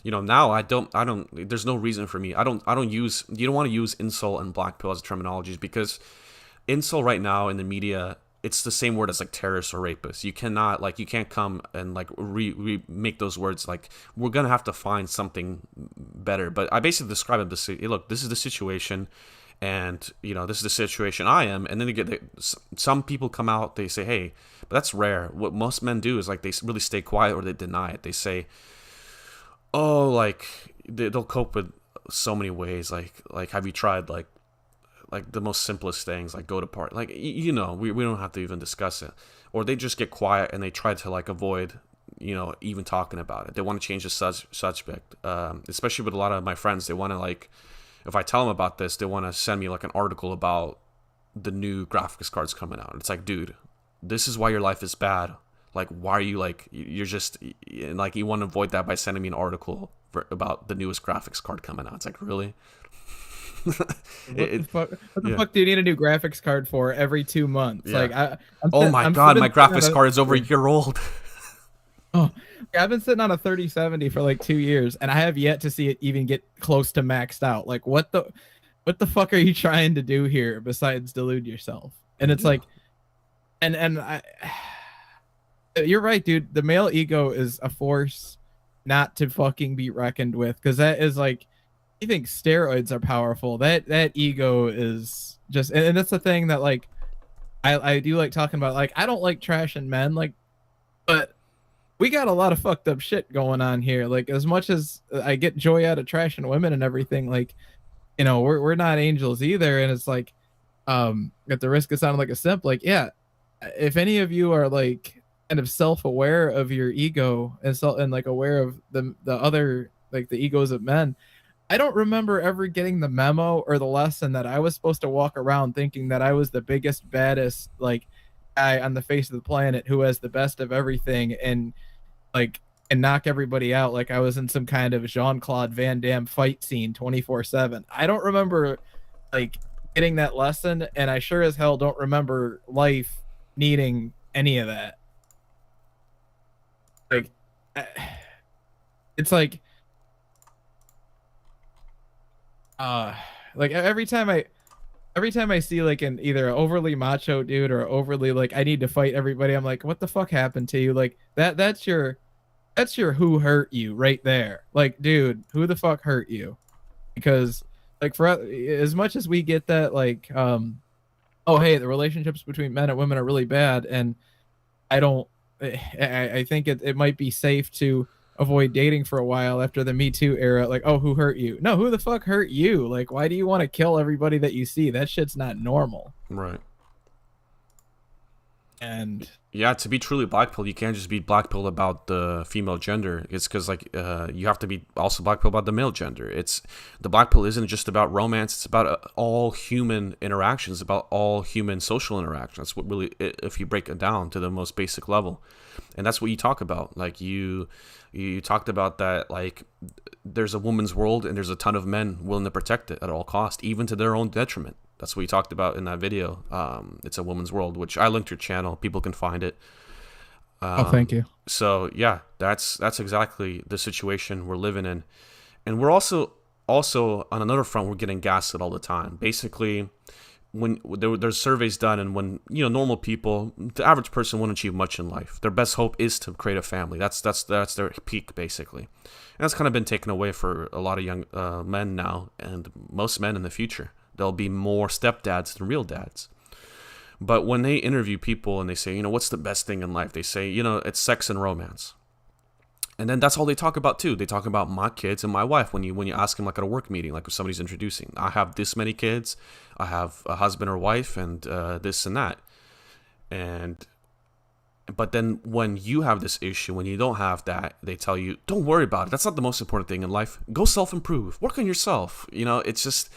now I don't. There's no reason for me. I don't use. You don't want to use insult and black pill as terminologies because insult right now in the media, it's the same word as like terrorist or rapist. You cannot like you can't come and like make those words like we're gonna have to find something better. But I basically describe it this. Hey, look, this is the situation and this is the situation I am, and then some people come out, they say, hey, but that's rare. What most men do is like they really stay quiet or they deny it. They say, oh, like they'll cope with so many ways, like have you tried like the most simplest things, like go to party, like we don't have to even discuss it, or they just get quiet and they try to like avoid even talking about it. They want to change the subject, especially with a lot of my friends. They want to like, if I tell them about this, they want to send me like an article about the new graphics cards coming out. It's like, dude, this is why your life is bad. Like, why are you like, you're just like, you want to avoid that by sending me an article about the newest graphics card coming out. It's like, really? what the fuck? What the fuck do you need a new graphics card for every 2 months? Yeah. Like, Oh my god, my graphics card is over a year old. Oh, I've been sitting on a 3070 for like 2 years, and I have yet to see it even get close to maxed out. Like, what the fuck are you trying to do here besides delude yourself? And it's like, and you're right, dude. The male ego is a force not to fucking be reckoned with, because that is like, you think steroids are powerful. That ego is just, and that's the thing that like, I do like talking about. Like, I don't like trashing men, like, but we got a lot of fucked up shit going on here. Like, as much as I get joy out of trashing women and everything, like, we're not angels either. And it's like, at the risk of sounding like a simp, like, yeah, if any of you are like kind of self-aware of your ego and like aware of the other, like the egos of men, I don't remember ever getting the memo or the lesson that I was supposed to walk around thinking that I was the biggest, baddest, like, guy on the face of the planet who has the best of everything and like and knock everybody out like I was in some kind of Jean-Claude Van Damme fight scene 24/7. I don't remember like getting that lesson, and I sure as hell don't remember life needing any of that. Like, it's like every time I see like an either an overly macho dude or overly like I need to fight everybody, I'm like, what the fuck happened to you? Like that's your who hurt you right there. Like, dude, who the fuck hurt you? Because like for as much as we get that like oh hey, the relationships between men and women are really bad, and I don't I think it might be safe to avoid dating for a while after the Me Too era. Like, oh, who hurt you? No, who the fuck hurt you? Like, why do you want to kill everybody that you see? That shit's not normal. Right. And yeah, to be truly blackpilled, you can't just be blackpilled about the female gender. It's because like you have to be also blackpilled about the male gender. It's the blackpill isn't just about romance. It's about all human interactions, about all human social interactions. That's what really, if you break it down to the most basic level, and that's what you talk about. Like you talked about that, like there's a woman's world and there's a ton of men willing to protect it at all cost, even to their own detriment. That's what you talked about in that video. It's a woman's world, which I linked your channel. People can find it. oh, thank you. So yeah, that's exactly the situation we're living in, and we're also on another front, we're getting gaslit all the time. Basically, when there's surveys done, and when normal people, the average person won't achieve much in life. Their best hope is to create a family. That's their peak basically, and that's kind of been taken away for a lot of young men now, and most men in the future. There'll be more stepdads than real dads. But when they interview people and they say, what's the best thing in life? They say, it's sex and romance. And then that's all they talk about too. They talk about my kids and my wife when you ask them like at a work meeting, like if somebody's introducing. I have this many kids. I have a husband or wife and this and that. But then when you have this issue, when you don't have that, they tell you, don't worry about it. That's not the most important thing in life. Go self-improve. Work on yourself. It's just,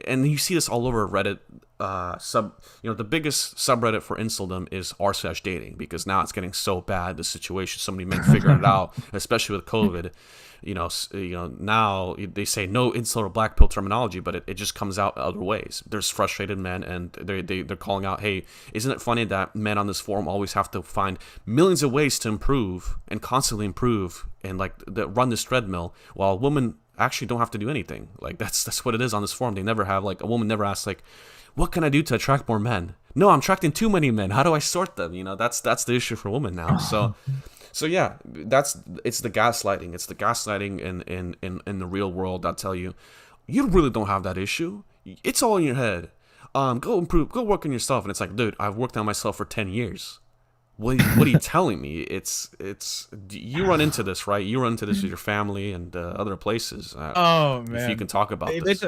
and you see this all over Reddit. The biggest subreddit for inceldom is r/dating, because now it's getting so bad, the situation. So many men figuring it out, especially with COVID. Now they say no incel or black pill terminology, but it just comes out other ways. There's frustrated men, and they're calling out, hey, isn't it funny that men on this forum always have to find millions of ways to improve and constantly improve and like run this treadmill, while women actually don't have to do anything. Like that's what it is on this forum. They never have, like, a woman never asks, like, what can I do to attract more men? No, I'm attracting too many men. How do I sort them? That's the issue for women now. So yeah, it's the gaslighting. It's the gaslighting in the real world that tell you, you really don't have that issue. It's all in your head. Go improve. Go work on yourself. And it's like, dude, I've worked on myself for 10 years. What are you telling me? It's you run into this, right? You run into this with your family and other places. Oh man, if you can talk about this.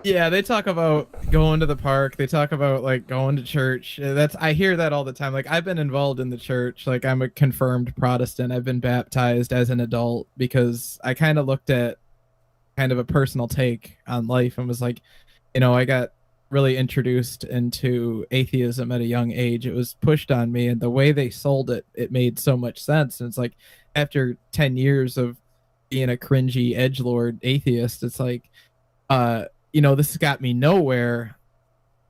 Yeah, they talk about going to the park. They talk about like going to church. I hear that all the time. Like, I've been involved in the church. Like, I'm a confirmed Protestant. I've been baptized as an adult because I kind of looked at kind of a personal take on life and was like, I got really introduced into atheism at a young age. It was pushed on me, and the way they sold it, it made so much sense. And it's like, after 10 years of being a cringy edgelord atheist, it's like, this has got me nowhere.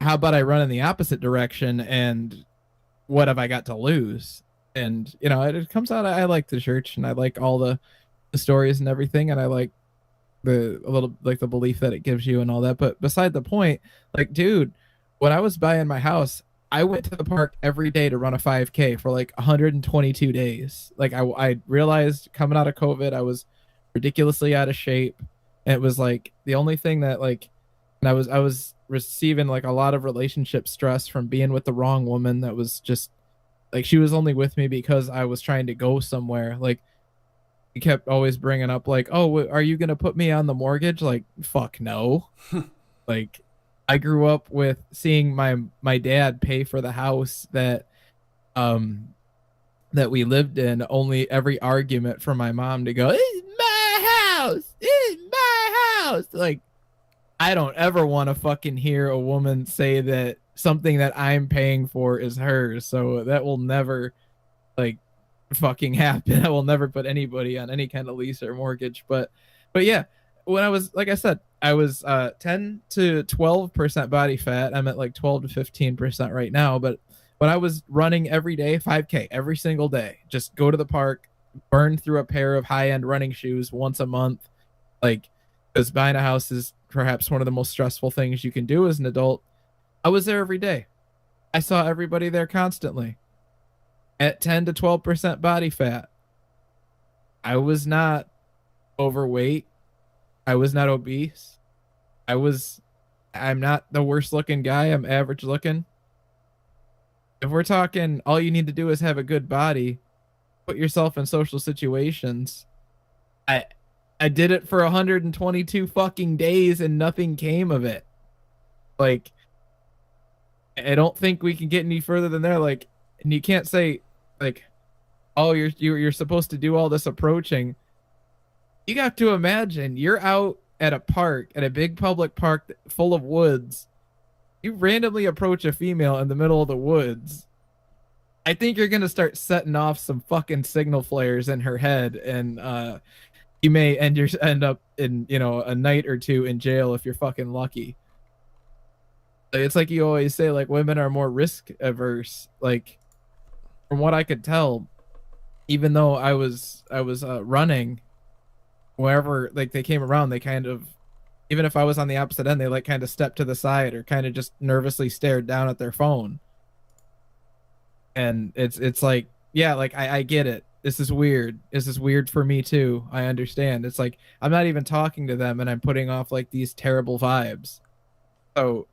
How about I run in the opposite direction, and what have I got to lose? And it comes out, I like the church, and I like all the stories and everything, and I like the belief that it gives you and all that. But beside the point, like, dude, when I was buying my house, I went to the park every day to run a 5K for like 122 days. Like, I realized coming out of COVID, I was ridiculously out of shape. And it was like the only thing that, like, and I was receiving like a lot of relationship stress from being with the wrong woman. That was just like, she was only with me because I was trying to go somewhere. Like, he kept always bringing up like, oh, are you gonna put me on the mortgage? Like, fuck no. Like, I grew up with seeing my dad pay for the house that we lived in. Only every argument from my mom to go, it's my house, it's my house. Like, I don't ever want to fucking hear a woman say that something that I'm paying for is hers. So that will never, like, fucking happen. I will never put anybody on any kind of lease or mortgage. But yeah, when I was, like I said, I was 10 to 12% body fat. I'm at like 12 to 15% right now. But when I was running every day, 5K every single day, just go to the park, burn through a pair of high-end running shoes once a month, like, because buying a house is perhaps one of the most stressful things you can do as an adult. I was there every day. I saw everybody there constantly at 10 to 12% body fat. I was not overweight. I was not obese. I'm not the worst looking guy. I'm average looking. If we're talking all you need to do is have a good body, put yourself in social situations. I did it for 122 fucking days and nothing came of it. Like, I don't think we can get any further than there. Like, and you can't say like, oh, you're supposed to do all this approaching. You got to imagine you're out at a park, at a big public park full of woods. You randomly approach a female in the middle of the woods. I think you're gonna start setting off some fucking signal flares in her head, and you may end up in a night or two in jail if you're fucking lucky. It's like you always say, like, women are more risk averse. Like, from what I could tell, even though I was running, wherever like they came around, they kind of, even if I was on the opposite end, they like kind of stepped to the side or kind of just nervously stared down at their phone. And it's like, yeah, like I get it. This is weird. This is weird for me too. I understand. It's like I'm not even talking to them and I'm putting off like these terrible vibes. So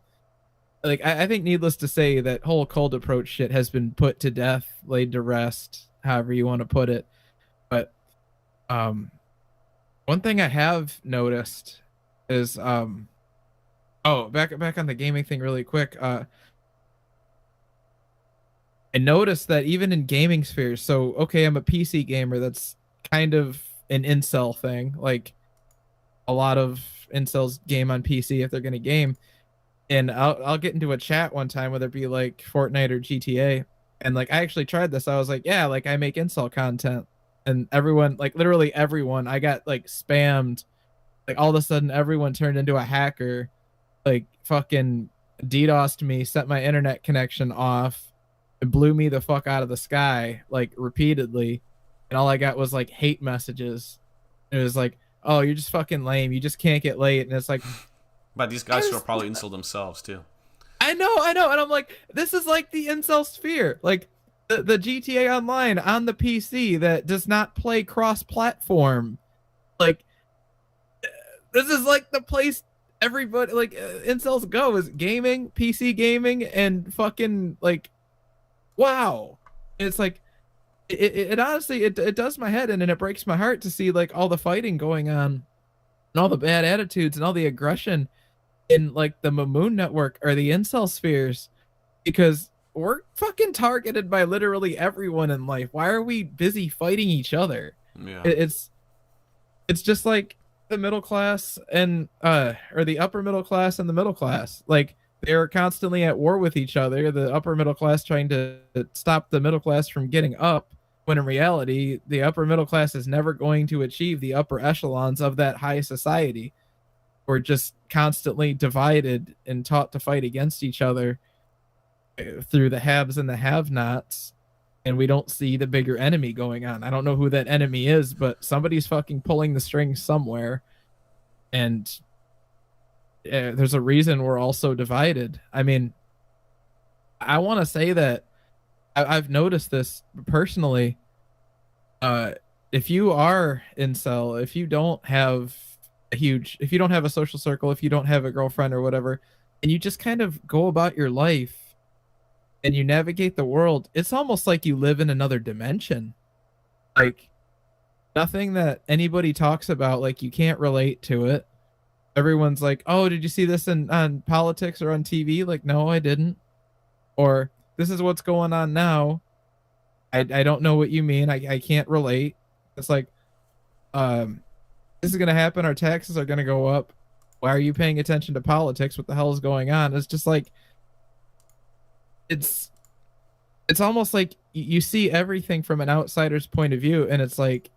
like I think needless to say that whole cold approach shit has been put to death, laid to rest, however you want to put it. But one thing I have noticed is oh, back on the gaming thing really quick. I noticed that even in gaming spheres, so okay, I'm a PC gamer, that's kind of an incel thing. Like a lot of incels game on PC if they're gonna game. And I'll get into a chat one time, whether it be like Fortnite or GTA, and like I actually tried this. I was like, yeah, like I make incel content, and everyone, like literally everyone, I got like spammed. Like all of a sudden, everyone turned into a hacker, like fucking DDoSed me, set my internet connection off, and blew me the fuck out of the sky, like repeatedly. And all I got was like hate messages. It was like, oh, you're just fucking lame. You just can't get late. And it's like, But these I guys who are just, probably incel themselves too. I know. And I'm like, this is like the incel sphere. Like the GTA Online on the PC that does not play cross platform. Like, this is like the place everybody, like, incels go is gaming, PC gaming, and fucking, like, wow. It's like, it honestly, it does my head in and it breaks my heart to see, like, all the fighting going on and all the bad attitudes and all the aggression in, like, the Mamoon network or the incel spheres, because we're fucking targeted by literally everyone in life. Why are we busy fighting each other? Yeah. It's just like the middle class and or the upper middle class and the middle class. Like they're constantly at war with each other. The upper middle class trying to stop the middle class from getting up, when in reality, the upper middle class is never going to achieve the upper echelons of that high society. We're just constantly divided and taught to fight against each other through the haves and the have-nots, and we don't see the bigger enemy going on. I don't know who that enemy is, but somebody's fucking pulling the strings somewhere, and there's a reason we're all so divided. I mean, I want to say that I've noticed this personally. If you are incel, if you don't have if you don't have a social circle, if you don't have a girlfriend or whatever, and you just kind of go about your life and you navigate the world, it's almost like you live in another dimension. Like nothing that anybody talks about, like you can't relate to it. Everyone's like, "Oh, did you see this on politics or on TV?" Like, "No, I didn't." Or, "This is what's going on now." I don't know what you mean. I can't relate. It's like, um, this is gonna happen. Our taxes are gonna go up. Why are you paying attention to politics? What the hell is going on? It's just like, it's it's almost like you see everything from an outsider's point of view, and it's like,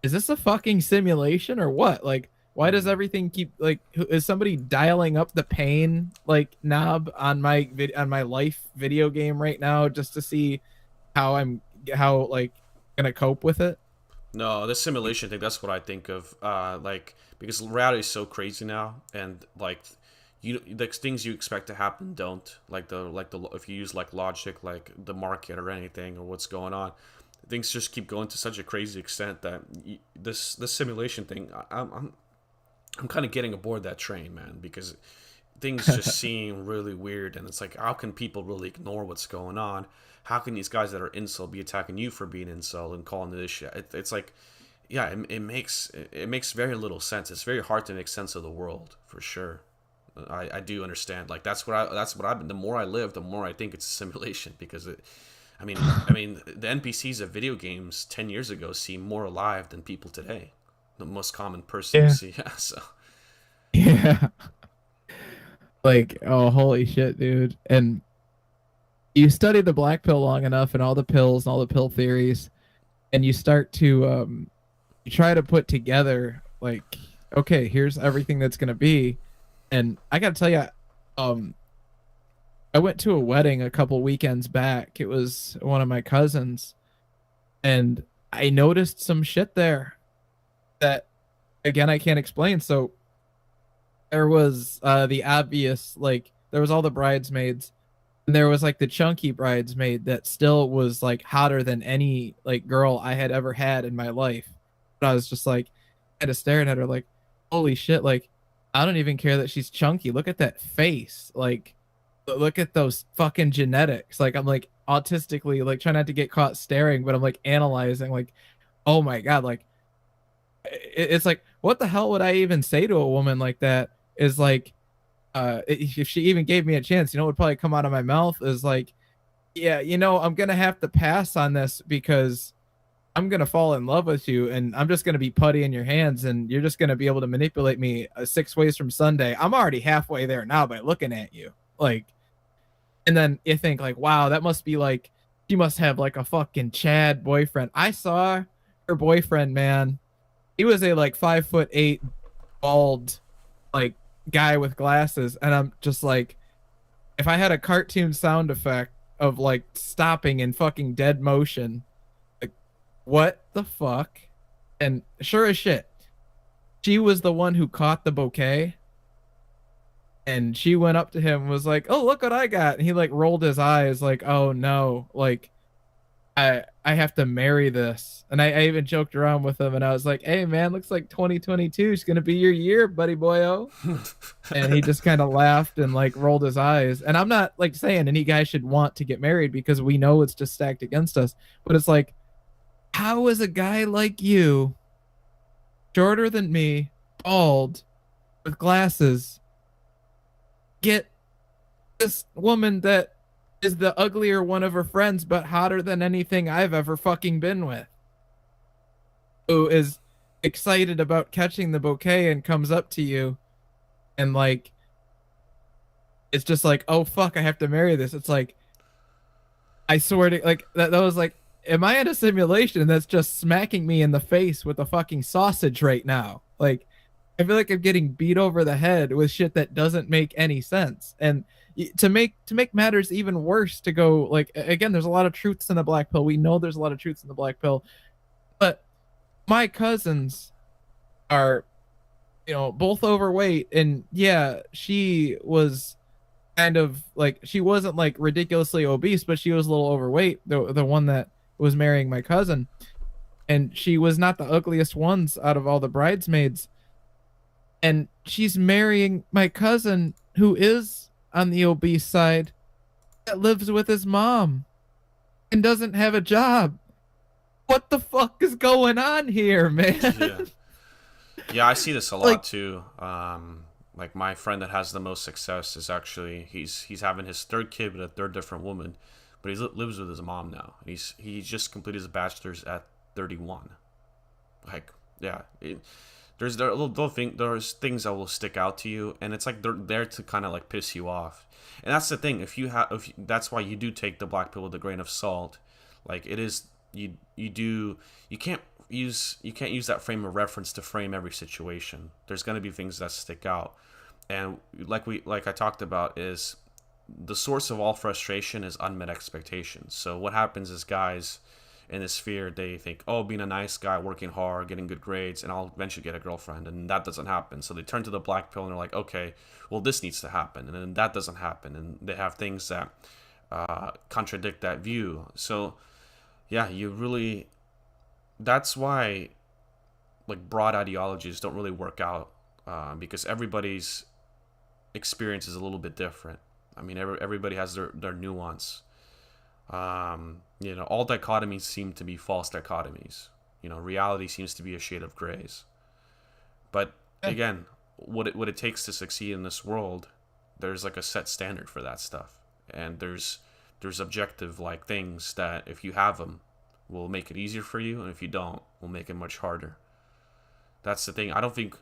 is this a fucking simulation or what? Like, why does everything keep, like, is somebody dialing up the pain like knob on my life video game right now just to see how like gonna cope with it? No, the simulation thing, that's what I think of. Like, because reality is so crazy now, and like, the things you expect to happen don't. Like the if you use like logic, like the market or anything or what's going on, things just keep going to such a crazy extent that this simulation thing, I'm kind of getting aboard that train, man, because things just seem really weird, and it's like, how can people really ignore what's going on? How can these guys that are incel be attacking you for being incel and calling this shit? It's like, yeah, it makes very little sense. It's very hard to make sense of the world, for sure. I do understand. Like that's what I've been. The more I live, the more I think it's a simulation, because I mean, the NPCs of video games 10 years ago seem more alive than people today. The most common person you Yeah. see. Yeah, so Yeah. Like, oh, holy shit, dude. And you study the black pill long enough and all the pills and all the pill theories, and you start to you try to put together, like, okay, here's everything that's gonna be. And I gotta tell you, um, I went to a wedding a couple weekends back. It was one of my cousins, and I noticed some shit there that, again, I can't explain. So there was the obvious, like, there was all the bridesmaids, and there was like the chunky bridesmaid that still was like hotter than any like girl I had ever had in my life. But I was just like, kind of staring at her like, holy shit, like, I don't even care that she's chunky. Look at that face. Like, look at those fucking genetics. Like, I'm like autistically, like, trying not to get caught staring, but I'm like analyzing, like, oh my God, like, it's like, what the hell would I even say to a woman like that? Is like, if she even gave me a chance, you know, what would probably come out of my mouth is like, yeah, you know, I'm gonna have to pass on this because I'm gonna fall in love with you, and I'm just gonna be putty in your hands, and you're just gonna be able to manipulate me 6 ways from Sunday. I'm already halfway there now by looking at you, like, and then you think like, wow, that must be like, she must have like a fucking Chad boyfriend. I saw her boyfriend, man. He was a like 5'8" bald like guy with glasses, and I'm just like, if I had a cartoon sound effect of like stopping in fucking dead motion, like, what the fuck? And sure as shit, she was the one who caught the bouquet, and she went up to him and was like, "Oh, look what I got." And he like rolled his eyes like, "Oh no, like I have to marry this." And I even joked around with him and I was like, "Hey man, looks like 2022 is gonna be your year, buddy boyo." And he just kind of laughed and like rolled his eyes. And I'm not like saying any guy should want to get married because we know it's just stacked against us. But it's like, how is a guy like you, shorter than me, bald, with glasses, get this woman that is the uglier one of her friends, but hotter than anything I've ever fucking been with, who is excited about catching the bouquet and comes up to you and like, it's just like, oh fuck, I have to marry this. It's like, I swear to like that was like, am I in a simulation that's just smacking me in the face with a fucking sausage right now? Like, I feel like I'm getting beat over the head with shit that doesn't make any sense. And to make matters even worse, to go like, again, there's a lot of truths in the black pill. We know there's a lot of truths in the black pill, but my cousins are, both overweight, and yeah, she was kind of like, she wasn't like ridiculously obese, but she was a little overweight, the one that was marrying my cousin, and she was not the ugliest ones out of all the bridesmaids, and she's marrying my cousin who is on the obese side, that lives with his mom and doesn't have a job. What the fuck is going on here, Yeah. man? Yeah, I see this a lot Like, too. Like my friend that has the most success is actually he's having his third kid with a third different woman, but he lives with his mom now. He just completed his bachelor's at 31. Like, yeah, there's things that will stick out to you, and it's like they're there to kind of like piss you off. And that's the thing. If that's why you do take the black pill with a grain of salt. Like it is, you can't use that frame of reference to frame every situation. There's going to be things that stick out, and like I talked about, is the source of all frustration is unmet expectations. So what happens is guys in this sphere, they think, oh, being a nice guy, working hard, getting good grades, and I'll eventually get a girlfriend, and that doesn't happen. So they turn to the black pill and they're like, okay, well, this needs to happen, and then that doesn't happen, and they have things that contradict that view. So yeah, you really, that's why like broad ideologies don't really work out, because everybody's experience is a little bit different. I mean, everybody has their nuance. All dichotomies seem to be false dichotomies. Reality seems to be a shade of grays. But again, what it takes to succeed in this world, there's like a set standard for that stuff, and there's objective like things that if you have them, will make it easier for you, and if you don't, will make it much harder. That's the thing. I don't think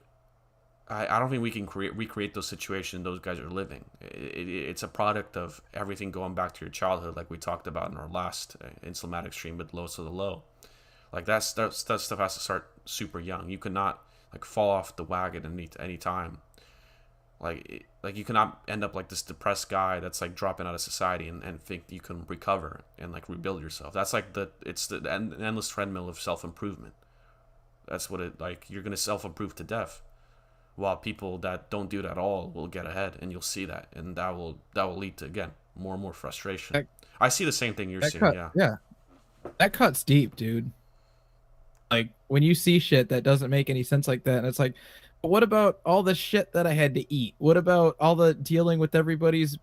we can recreate those situations those guys are living. It's a product of everything going back to your childhood, like we talked about in our last Incelmatics stream with Low to the Low. Like that stuff has to start super young. You cannot like fall off the wagon any time. Like you cannot end up like this depressed guy that's like dropping out of society and think you can recover and like rebuild yourself. That's like it's the endless treadmill of self improvement. That's what it like. You're gonna self improve to death, while people that don't do that at all will get ahead, and you'll see that, and that will lead to, again, more and more frustration. that, I see the same thing you're that seeing. cut, Yeah. yeah, that cuts deep, dude. Like when you see shit that doesn't make any sense like that, and it's like, but what about all the shit that I had to eat? What about all the dealing with everybody's,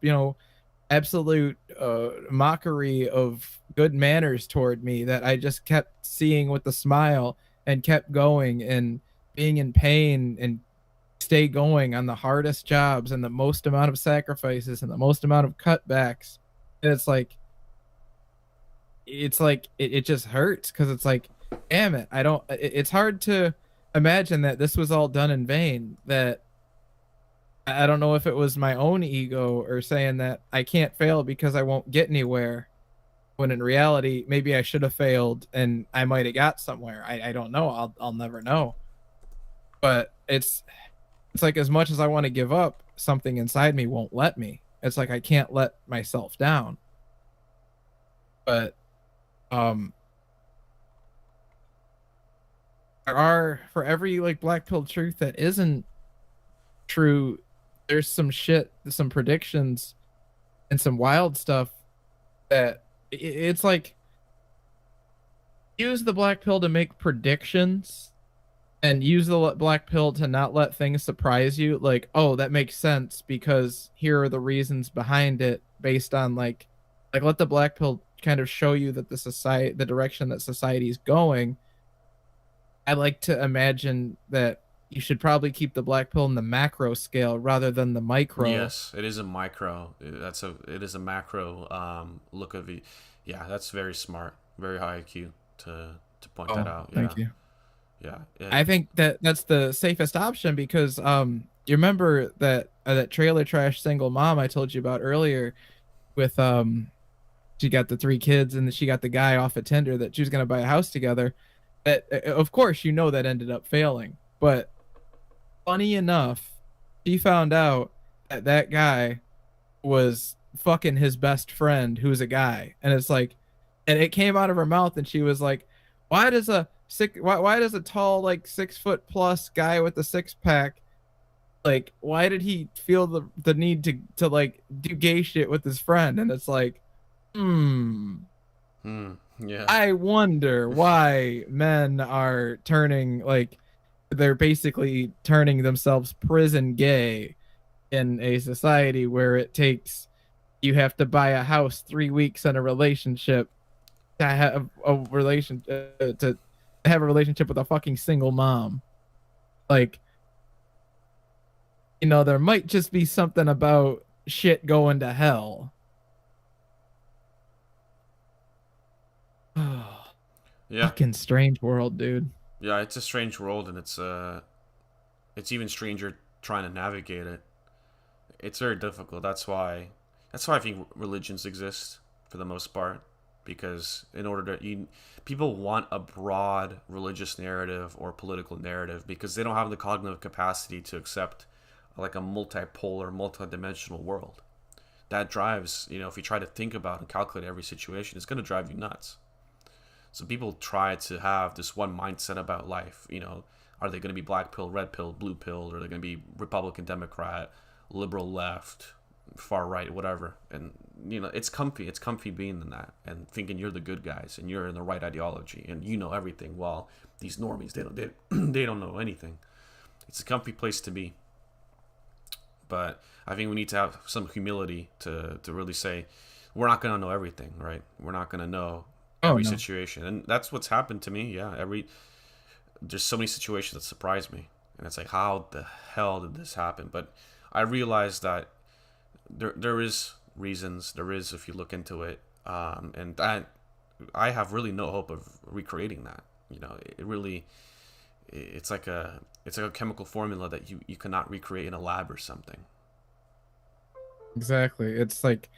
absolute mockery of good manners toward me that I just kept seeing with a smile and kept going and being in pain and stay going on the hardest jobs and the most amount of sacrifices and the most amount of cutbacks. And it's like it just hurts because it's like damn it, I don't. It's hard to imagine that this was all done in vain. That I don't know if it was my own ego or saying that I can't fail because I won't get anywhere. When in reality, maybe I should have failed and I might have got somewhere. I don't know. I'll never know. But it's like as much as I want to give up, something inside me won't let me. It's like I can't let myself down. But um there are, for every like black pill truth that isn't true, there's some shit, some predictions and some wild stuff that it's like use the black pill to make predictions and use the black pill to not let things surprise you, like, oh, that makes sense because here are the reasons behind it, based on like let the black pill kind of show you that the direction that society is going. I like to imagine that you should probably keep the black pill in the macro scale rather than the micro. Yes, it is a micro. It is a macro look of it. Yeah, that's very smart, very high IQ to point that Oh, out. Yeah, thank you. yeah, I think that that's the safest option because you remember that trailer trash single mom I told you about earlier with she got the three kids and she got the guy off at Tinder that she was going to buy a house together. That of course you know that ended up failing, but funny enough, she found out that that guy was fucking his best friend who's a guy, and it's like, and it came out of her mouth and she was like, why does a tall like 6 foot plus guy with a six pack, like why did he feel the need to like do gay shit with his friend? And it's like, hmm, yeah, I wonder why men are turning like they're basically turning themselves prison gay in a society where it takes you have to buy a house 3 weeks in a relationship to have a to have a relationship with a fucking single mom. Like, there might just be something about shit going to hell. yeah, Fucking strange world, dude. yeah. It's a strange world, and it's even stranger trying to navigate it. It's very difficult. That's why I think religions exist for the most part, because in order to people want a broad religious narrative or political narrative because they don't have the cognitive capacity to accept like a multipolar, multidimensional world. That drives, if you try to think about and calculate every situation, it's going to drive you nuts. So people try to have this one mindset about life. Are they going to be black pill, red pill, blue pill, or are they going to be Republican, Democrat, liberal left, far right, whatever? And it's comfy. It's comfy being in that and thinking you're the good guys and you're in the right ideology and you know everything. While these normies, they don't know anything. It's a comfy place to be. But I think we need to have some humility to really say we're not going to know everything, right? We're not going to know Oh every no. situation, and that's what's happened to me. Yeah, there's so many situations that surprise me, and it's like, how the hell did this happen? But I realized that there is reasons. There is, if you look into it, and I have really no hope of recreating that. It really, it's like a chemical formula that you cannot recreate in a lab or something. Exactly. It's like,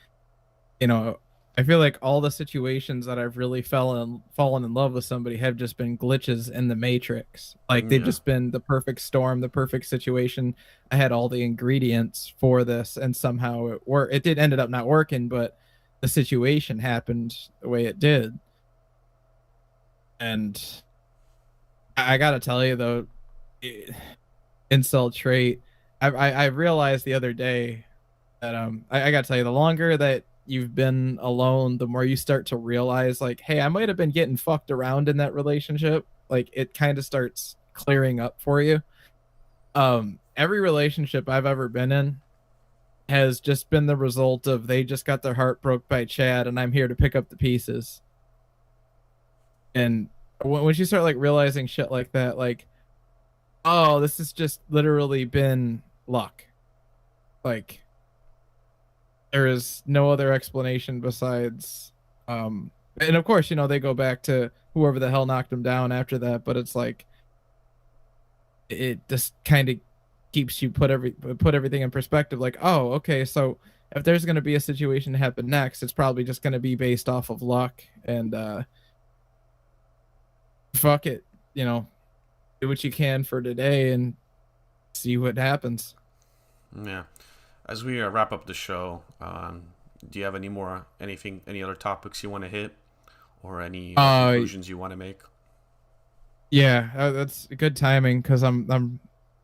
you know, I feel like all the situations that I've really fallen in love with somebody have just been glitches in the matrix. Like they've Yeah. just been the perfect storm, the perfect situation. I had all the ingredients for this and somehow it did ended up not working, but the situation happened the way it did. And I gotta tell you though, i- incel trait. I realized the other day that I gotta tell you, the longer that you've been alone, the more you start to realize like, hey, I might have been getting fucked around in that relationship. Like it kind of starts clearing up for you. Every relationship I've ever been in has just been the result of they just got their heart broke by Chad and I'm here to pick up the pieces. And once you start like realizing shit like that, like, oh, this has just literally been luck. Like there is no other explanation besides And of course, they go back to whoever the hell knocked them down after that. But it's like it just kind of keeps you put everything in perspective. Like, oh, okay, so if there's going to be a situation to happen next, it's probably just going to be based off of luck and fuck it, do what you can for today and see what happens. Yeah. As we wrap up the show, do you have any other topics you want to hit, or any Uh, conclusions you want to make? yeah, that's good timing because I don't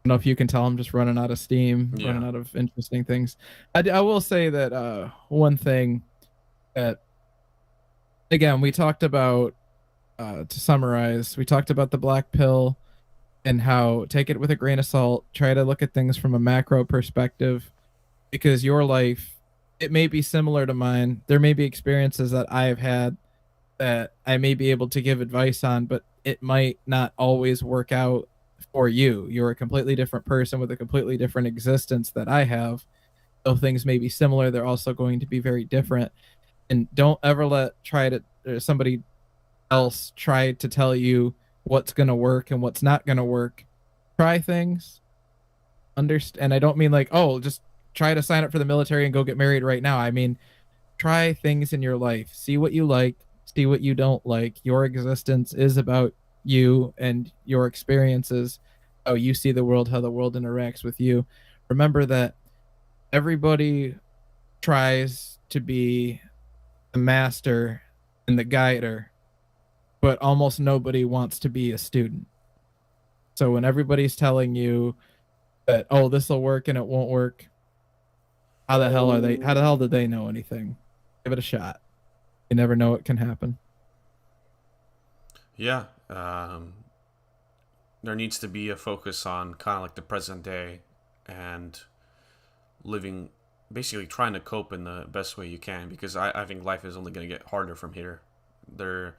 know if you can tell I'm just running out of steam, Yeah. running out of interesting things. I will say that one thing that again we talked about to summarize, we talked about the black pill and how take it with a grain of salt, try to look at things from a macro perspective because your life it may be similar to mine. There may be experiences that I have had that I may be able to give advice on, but it might not always work out for you. You're a completely different person with a completely different existence that I have. Though things may be similar, they're also going to be very different. And don't ever let try to somebody else try to tell you what's going to work and what's not going to work. Try things. Understand, and I don't mean like, oh, just try to sign up for the military and go get married right now. I mean, try things in your life. See what you like, see what you don't like. Your existence is about you and your experiences, how you see the world, how the world interacts with you. Remember that everybody tries to be the master and the guider, but almost nobody wants to be a student. So when everybody's telling you that, oh, this will work and it won't work, how the hell did they know anything? Give it a shot. You never know what can happen. Yeah. There needs to be a focus on kind of like the present day and living, basically trying to cope in the best way you can, because I think life is only going to get harder from here. There,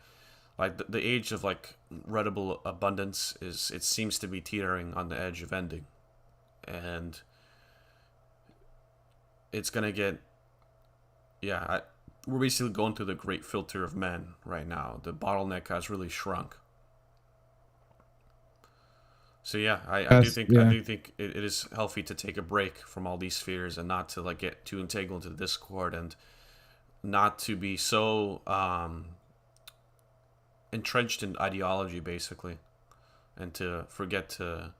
like the age of like readable abundance is, it seems to be teetering on the edge of ending, and it's gonna get, yeah. We're basically going through the great filter of men right now. The bottleneck has really shrunk. So yeah, Yes, I yeah. do think it is healthy to take a break from all these fears and not to like get too entangled into the discord, and not to be so entrenched in ideology basically, and to forget to,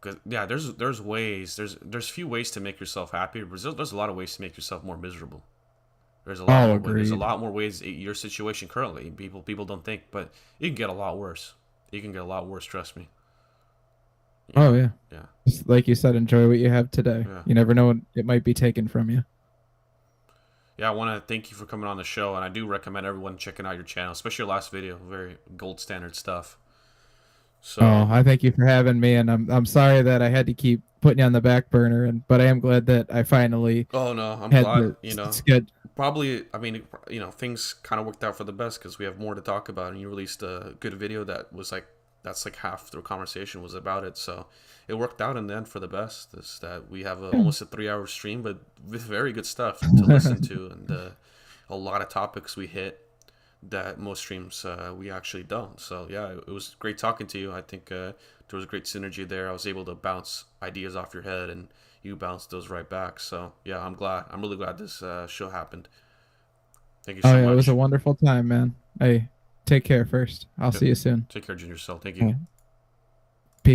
because yeah, there's few ways to make yourself happy, but there's a lot of ways to make yourself more miserable. Oh, There's a agreed. lot more ways, your situation currently, people don't think, but it can get a lot worse. It can get a lot worse, trust me. Oh, yeah. Yeah. Just like you said, enjoy what you have today. Yeah. You never know when it might be taken from you. Yeah, I want to thank you for coming on the show, and I do recommend everyone checking out your channel, especially your last video. Very gold standard stuff. Oh, So, I thank you for having me, and I'm sorry that I had to keep putting you on the back burner, and but I am glad that I finally oh no, I'm had glad. the sked. Probably, I mean, things kind of worked out for the best because we have more to talk about, and you released a good video that was like, that's like half the conversation was about it. So it worked out in the end for the best. Is that we have almost a 3 hour stream, but with very good stuff to listen to, and a lot of topics we hit that most streams we actually don't. So yeah, it was great talking to you. I think there was great synergy there. I was able to bounce ideas off your head, and you bounced those right back. So yeah, I'm glad. I'm really glad this show happened. Thank you Oh so yeah, it was a much. wonderful time, man. Hey, take care first. I'll Yep. see you soon. Take care, GingerCEL. Thank you. Bye.